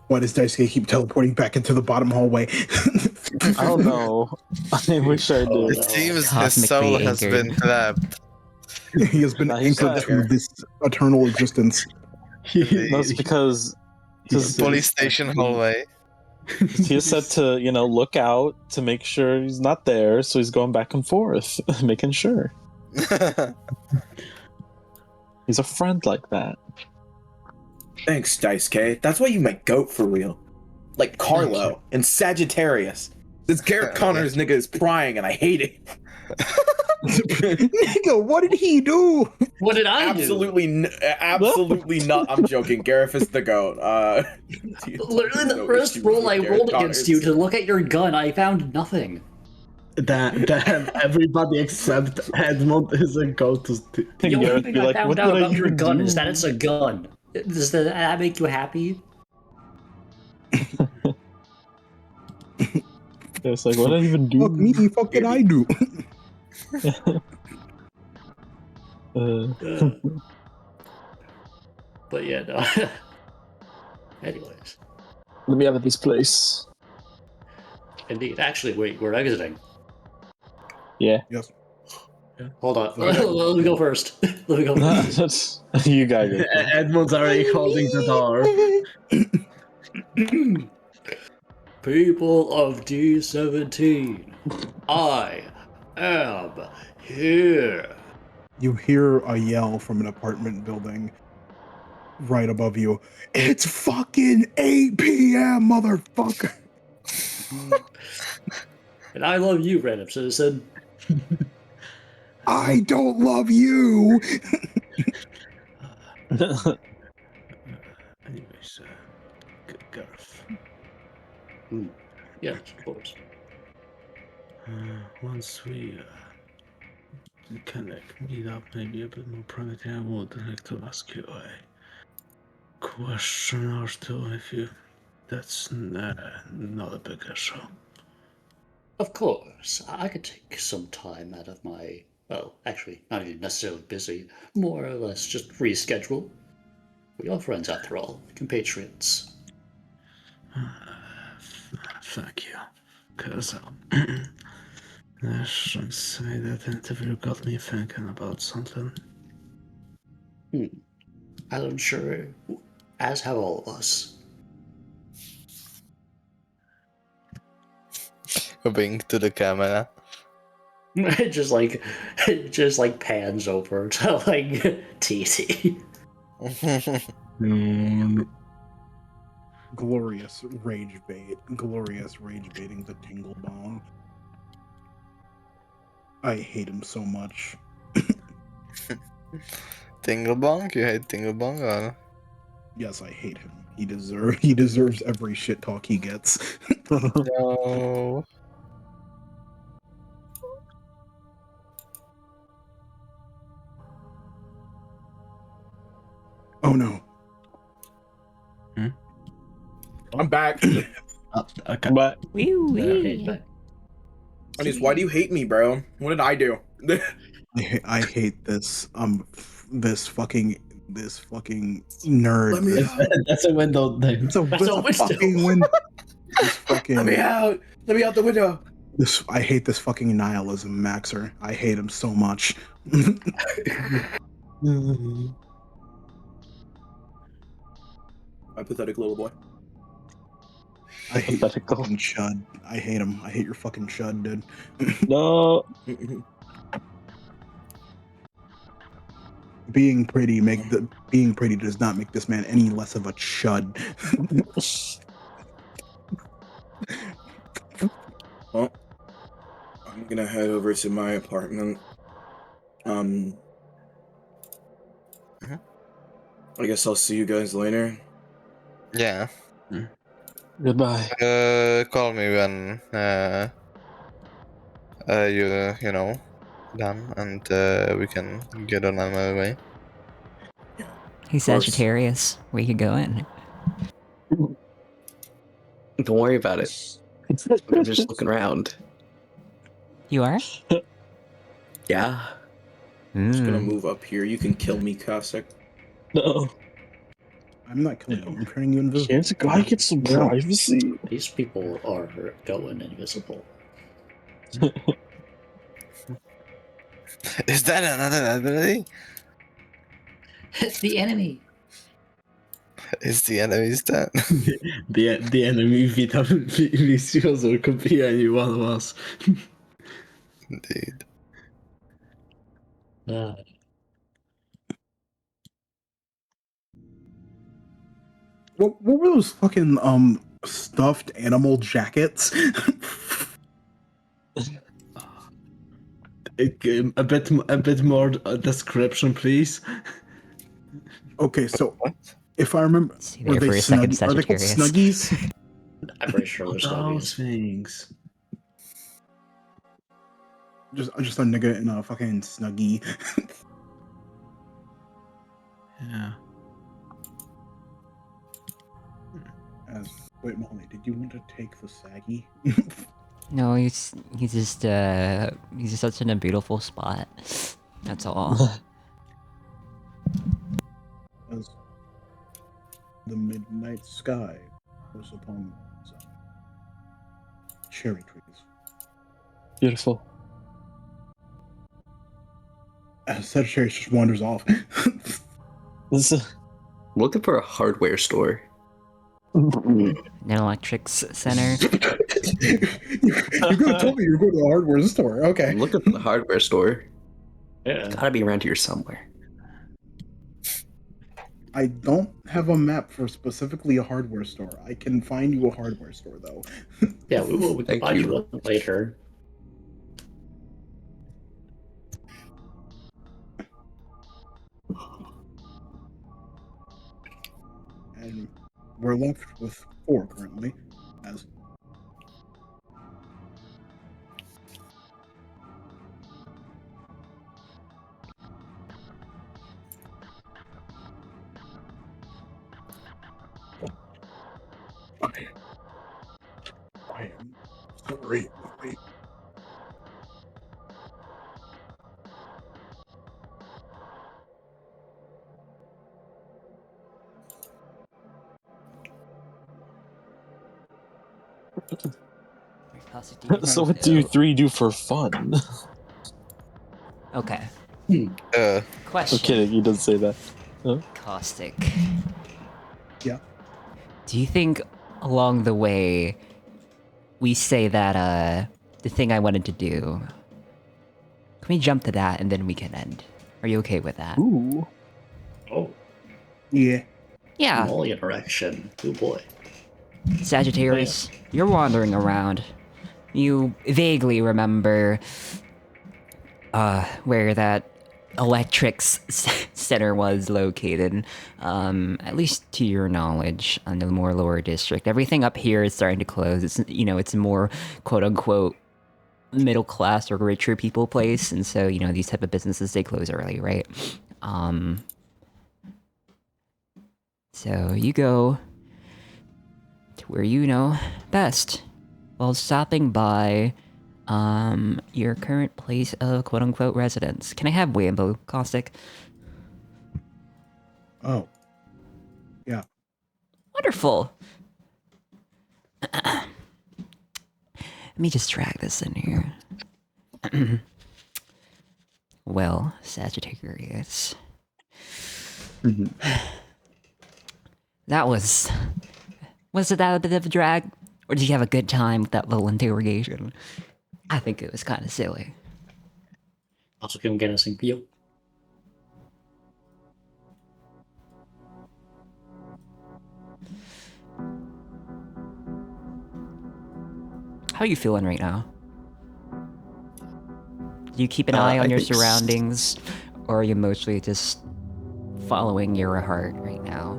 why does Daisuke keep teleporting back into the bottom hallway? I don't know. I wish I did. It seems his Cosmically soul has anchored. been trapped. He has been Nah, he's anchored back. to this eternal existence. No, it's because The police station hallway. he is set to, look out to make sure he's not there, so he's going back and forth, making sure. He's a friend like that. thanks, Daisuke. That's why you my goat for real. Like Carlo and Sagittarius. This Garrett Connors nigga is prying and I hate it. Nigga, what did he do? What did I Absolutely, absolutely not. I'm joking. Gareth is the goat. do? Literally, the first roll I rolled against you to look at your gun, I found nothing. Damn, everybody except Edmund is a go-to. The only Gareth thing be I like, found "What out did I about your even gun do?" is that it's a gun. Does that make you happy? It's like, what did I even do? Fuck me, fuck did I do? But yeah, no. Anyways, Let me out of this place. indeed. Actually, wait, we're exiting. Yeah. Yes. Hold on. Let me go first. Let me go first. You got it. Edmund's already holding the door. People of D17, I am here. You hear a yell from an apartment building right above you. It's fucking 8 p.m., motherfucker. And I love you, random citizen. I don't love you. Anyways, Garth. Yes, of course. Once we can meet up maybe a bit more privately, I would like to ask you a question or two if you... That's not a big issue. Of course, I could take some time out of my, well, actually, not even necessarily busy, more or less just reschedule. We are friends after all, compatriots. Thank you. Because, I should say that interview got me thinking about something. I'm sure, as have all of us. Wink to the camera. It just like pans over to like TT. Glorious rage bait. Glorious rage baiting the tingle bong. I hate him so much. Tinglebong? You hate Tinglebong or? Yes, I hate him. He deserves every shit talk he gets. No. Oh no. I'm back. Okay. But Anis, why do you hate me, bro? What did I do? I hate this this fucking This fucking nerd. Let me out. That's a window thing. It's a, That's a window. fucking window. This fucking. Let me out. Let me out the window. I hate this fucking nihilism, Maxer. I hate him so much. My pathetic little boy. I hate your Pathetical. fucking chud. I hate him. I hate your fucking chud, dude. No. Being pretty does not make this man any less of a chud. Well, I'm gonna head over to my apartment. I guess I'll see you guys later. Yeah. Goodbye. Call me when you know done, and we can get on our way. Hey, Sagittarius, we could go in. Don't worry about it. I'm just looking around. You are? Yeah. I'm just gonna Mm. move up here. You can kill me, Cossack. No. I'm not killing you. I'm turning you invisible. Can't a guy get some privacy? These people are going invisible. Is that another ability? It's the enemy. Is the enemy's dead? The enemy vicioso could be any one of us. Indeed. What were those fucking stuffed animal jackets? A bit more description, please. Okay, so if I remember, See were there they for a second, are they called Sagittarius. Snuggies? I'm pretty sure there's Those zombies. things. just a nigga in a fucking Snuggie. Yeah. Wait, Molly, did you want to take the saggy? No, he's just such in a beautiful spot. That's all. As the midnight sky was upon some cherry trees. Beautiful. Sagittarius just wanders off. This is Looking for a hardware store. An electrics center. You're gonna tell me you're going to the hardware store. Okay. I'm looking for the hardware store. Yeah. It's gotta be around here somewhere. I don't have a map for specifically a hardware store. I can find you a hardware store though. Yeah, we can Thank find you. you one later. And we're left with 4 currently. As I am sorry. so what do you three do for fun? Okay. I'm Question. kidding, he doesn't say that. Huh? Caustic. Yeah. Do you think along the way we say that the thing I wanted to do? Can we jump to that and then we can end? Are you okay with that? Ooh. Oh, Yeah. Yeah. Molly interaction. Oh boy. Sagittarius, you're wandering around. You vaguely remember where that electrics center was located, at least to your knowledge, on the more lower district. Everything up here is starting to close. It's, you know, it's a more quote-unquote middle class or richer people place, and so, you know, these type of businesses, they close early, right? So you go to where you know best, while stopping by your current place of quote-unquote residence. Can I have Wambo, Caustic? Oh. Yeah. Wonderful. Let me just drag this in here. Well, Sagittarius. That was it that a bit of a drag? Or did you have a good time with that little interrogation? I think it was kind of silly. Also que get us in pio. How are you feeling right now? Do you keep an eye on your surroundings, or are you mostly just following your heart right now?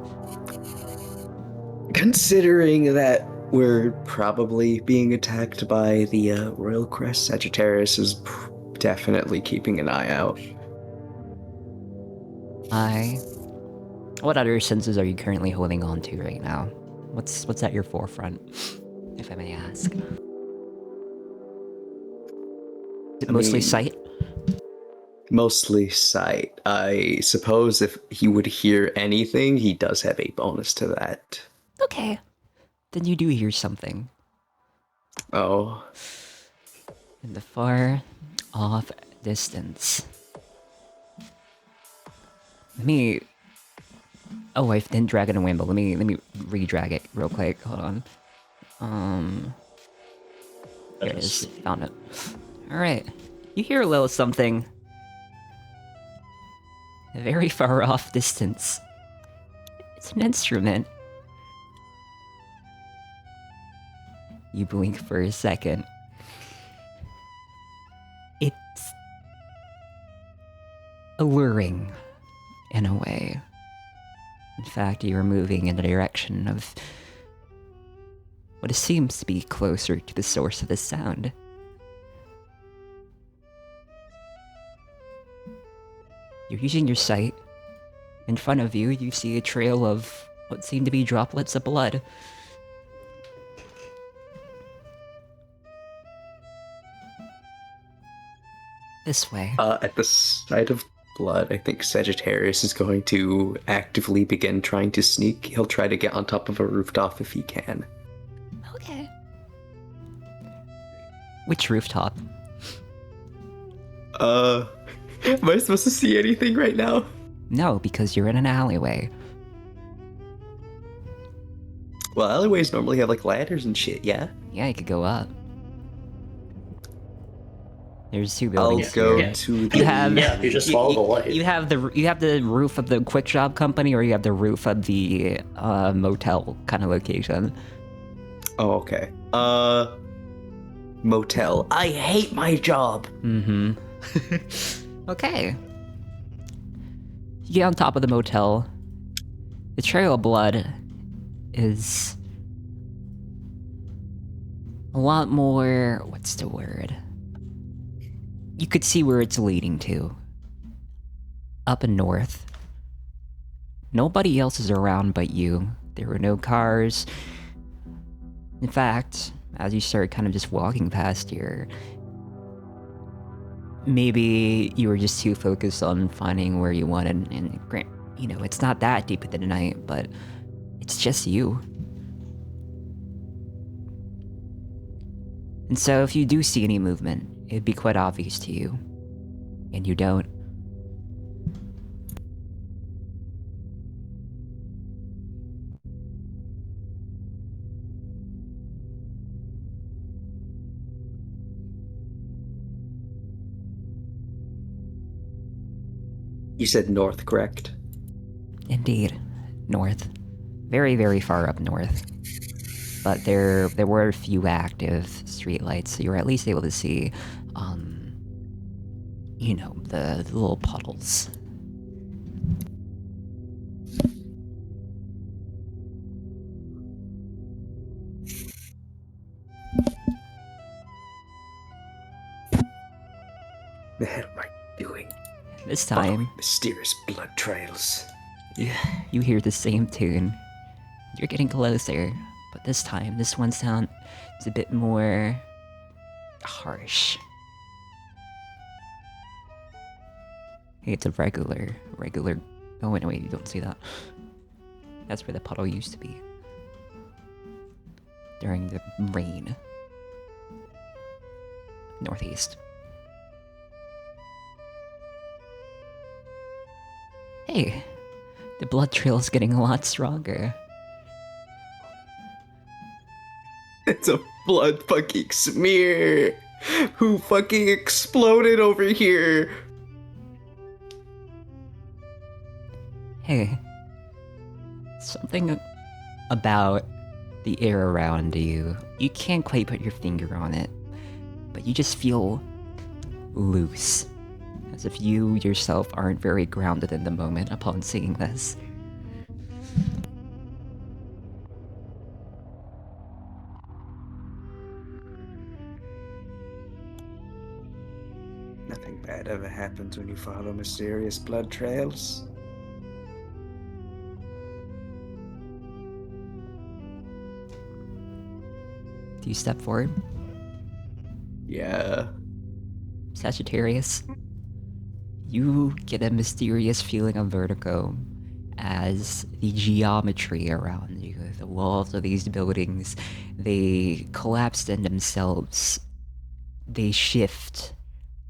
Considering that we're probably being attacked by the Royal Crest, Sagittarius is definitely keeping an eye out. What other senses are you currently holding on to right now? What's at your forefront, if I may ask? Is it mostly sight? Mostly sight. I suppose if he would hear anything, he does have a bonus to that. Okay. Then you do hear something. Oh. In the far off distance. Let me... Oh, I didn't drag it away, but let me re-drag it real quick. Hold on. Here it is. Found it. Alright. You hear a little something. A very far off distance. It's an instrument. You blink for a second. It's alluring, in a way. In fact, you're moving in the direction of what seems to be closer to the source of the sound. You're using your sight. In front of you, you see a trail of what seem to be droplets of blood. This way. At the sight of blood, I think Sagittarius is going to actively begin trying to sneak. He'll try to get on top of a rooftop if he can. Okay. Which rooftop? Am I supposed to see anything right now? No, because you're in an alleyway. Well, alleyways normally have like ladders and shit, yeah? Yeah, you could go up. There's two buildings. I'll go here. to the... You just follow the light. You have the roof of the quick shop company, or you have the roof of the motel kind of location. Oh, okay. Motel. I hate my job. Mm-hmm. Okay. You get on top of the motel. The trail of blood is a lot more... What's the word? You could see where it's leading to. Up and north. Nobody else is around but you. There were no cars. In fact, as you start kind of just walking past here, maybe you were just too focused on finding where you wanted, and you know, it's not that deep into the night, but it's just you. And so if you do see any movement, it'd be quite obvious to you. And you don't. You said north, correct? Indeed. North. Very, very far up north. But there were a few active streetlights, so you were at least able to see, you know, the little puddles. The hell am I doing? This time, mysterious blood trails. you hear the same tune. You're getting closer, but this time, this one sound is a bit more harsh. It's a regular Oh, wait, you don't see that. That's where the puddle used to be. During the rain. Northeast. Hey, the blood trail's getting a lot stronger. It's a blood fucking smear. Who fucking exploded over here? Hey, something about the air around you. You can't quite put your finger on it, but you just feel loose. As if you yourself aren't very grounded in the moment upon seeing this. Nothing bad ever happens when you follow mysterious blood trails. Do you step forward? Yeah. Sagittarius, you get a mysterious feeling of vertigo as the geometry around you, the walls of these buildings, they collapse in themselves. They shift,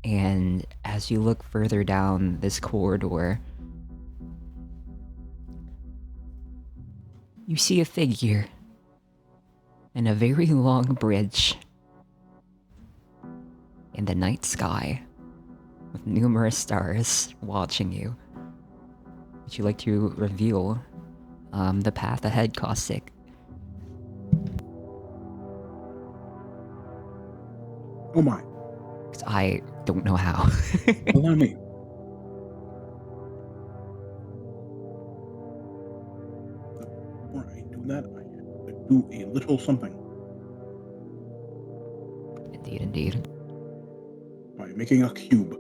and as you look further down this corridor, you see a figure in a very long bridge in the night sky with numerous stars watching you. Would you like to reveal the path ahead, Caustic? Oh my. Because I don't know how. Allow me. Before I do that, I do a little something Indeed. by making a cube.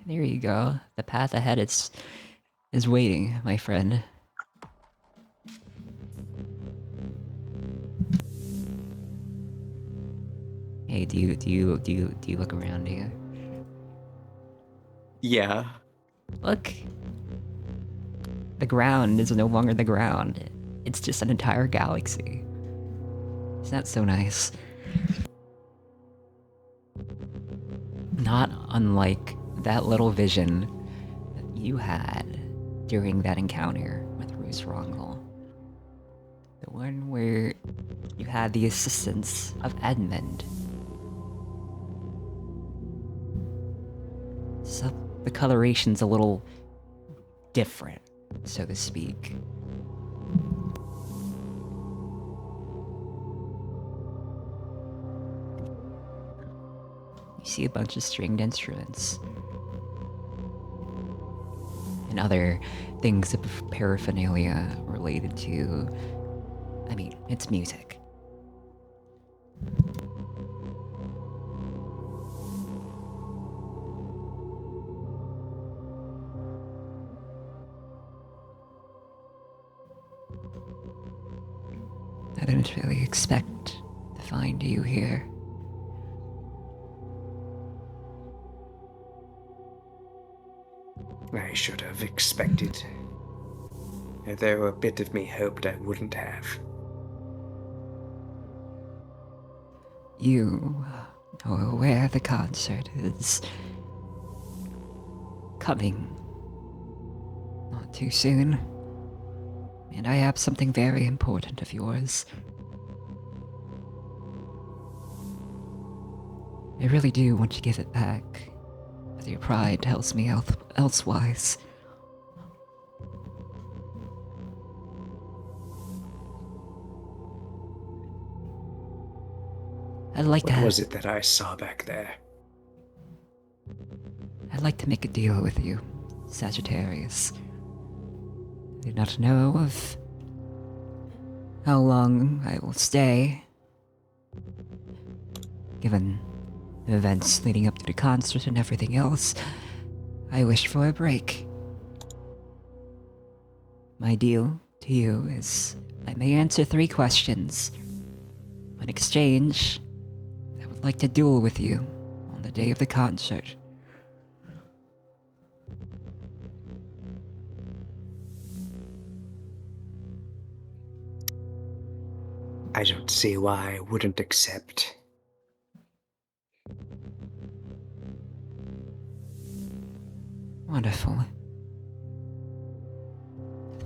There you go. The path ahead is waiting, my friend. Hey, do you look around you? Yeah. Look. The ground is no longer the ground. It's just an entire galaxy. Isn't that so nice? Not unlike that little vision that you had during that encounter with Roos Rongol. The one where you had the assistance of Edmund. So the coloration's a little different, so to speak. You see a bunch of stringed instruments and other things of paraphernalia related to, I mean, it's music. I didn't really expect to find you here. I should have expected. Though a bit of me hoped I wouldn't have. You are aware the concert is coming not too soon, and I have something very important of yours. I really do want to give it back, but your pride tells me elsewise. I'd like What to. was it that I saw back there? I'd like to make a deal with you, Sagittarius. I do not know of how long I will stay, given the events leading up to the concert and everything else. I wish for a break. My deal to you is I may answer 3 questions In exchange, I would like to duel with you on the day of the concert. I don't see why I wouldn't accept. Wonderful.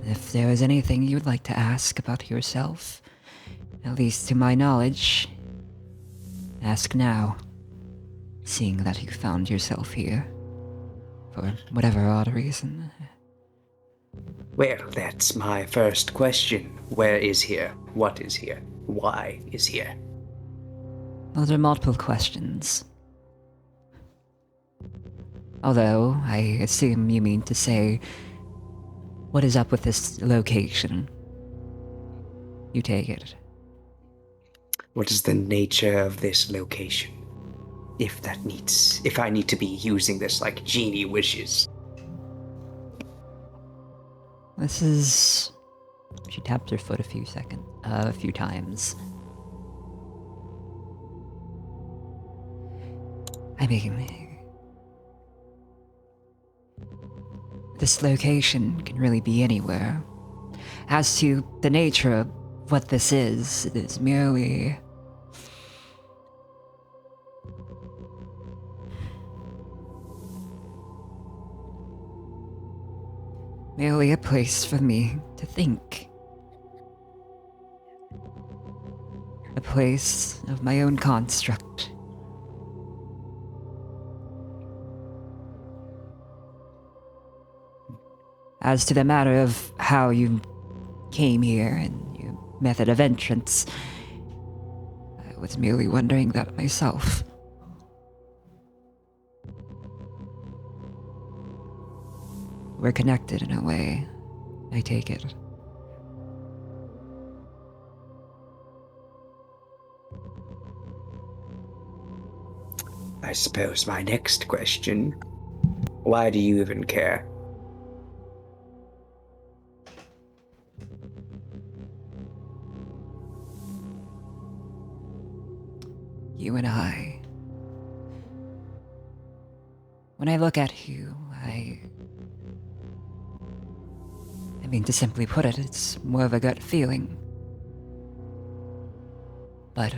If there is anything you would like to ask about yourself, at least to my knowledge, ask now, seeing that you found yourself here, for whatever odd reason. Well, that's my first question. Where is here? What is here? Why is here? Those are multiple questions. Although, I assume you mean to say, what is up with this location? You take it. What is the nature of this location? If I need to be using this like genie wishes. This is... She tapped her foot a few times. I mean... This location can really be anywhere. As to the nature of what this is, it is merely... merely a place for me to think. A place of my own construct. As to the matter of how you came here and your method of entrance, I was merely wondering that myself. We're connected in a way, I take it. I suppose my next question, why do you even care? You and I. When I look at you, I mean, to simply put it, it's more of a gut feeling. But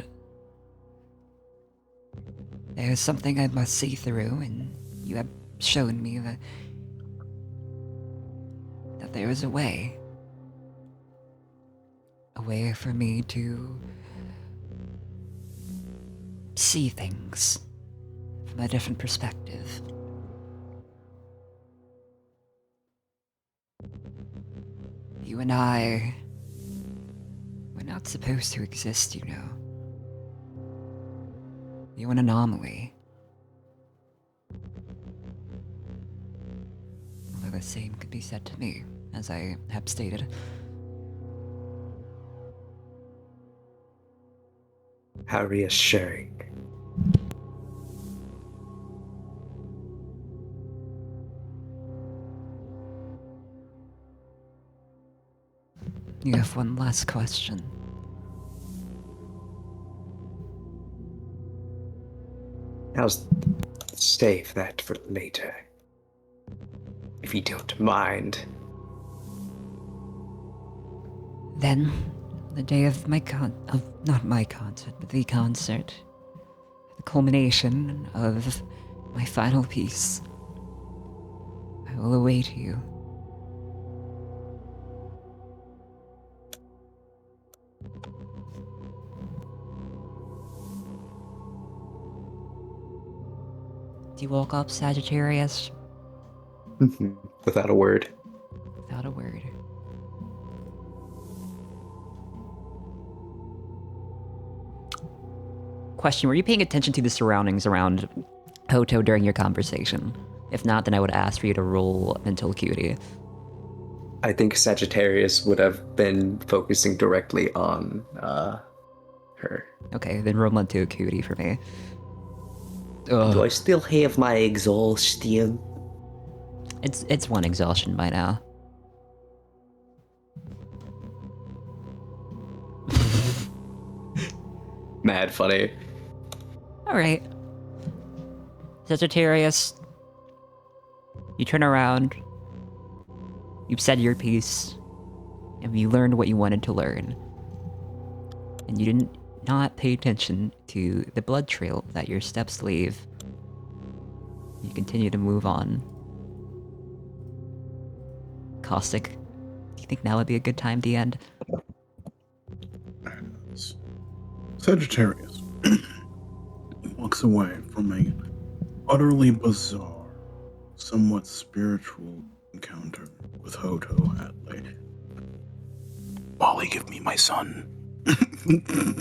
there's something I must see through, and you have shown me that there is a way. A way for me to see things from a different perspective. You and I, we're not supposed to exist, you know. You're an anomaly. Although the same could be said to me, as I have stated. How reassuring. You have one last question. I'll save that for later. If you don't mind. Then, the day of not my concert, but the concert, the culmination of my final piece, I will await you. You woke up, Sagittarius? Without a word. Without a word. Question, were you paying attention to the surroundings around Hoto during your conversation? If not, then I would ask for you to roll mental acuity. I think Sagittarius would have been focusing directly on her. Okay, then roll mental acuity for me. Do I still have my exhaustion? It's one exhaustion by now. Mad funny. Alright. Sagittarius, you turn around, you've said your piece, and you learned what you wanted to learn. And you did not pay attention to the blood trail that your steps leave. You continue to move on. Caustic, do you think now would be a good time to end? Sagittarius walks away from a utterly bizarre, somewhat spiritual encounter with Hoto Hatley. Molly, give me my son.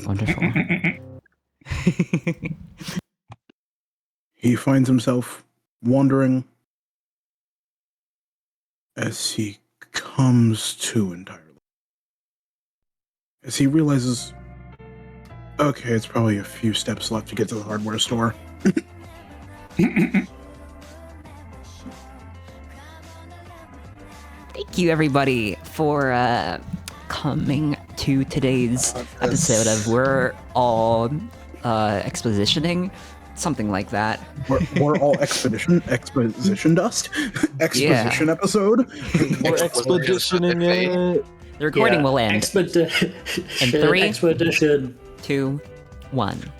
Wonderful. He finds himself wandering as he comes to entirely. As he realizes, okay, it's probably a few steps left to get to the hardware store. Thank you, everybody, for coming to today's episode of We're All Expositioning. Something like that. We're all exposition dust. Exposition episode. We're expeditioning it. The recording will end. Expedition. In 3, Expedition. 2, 1.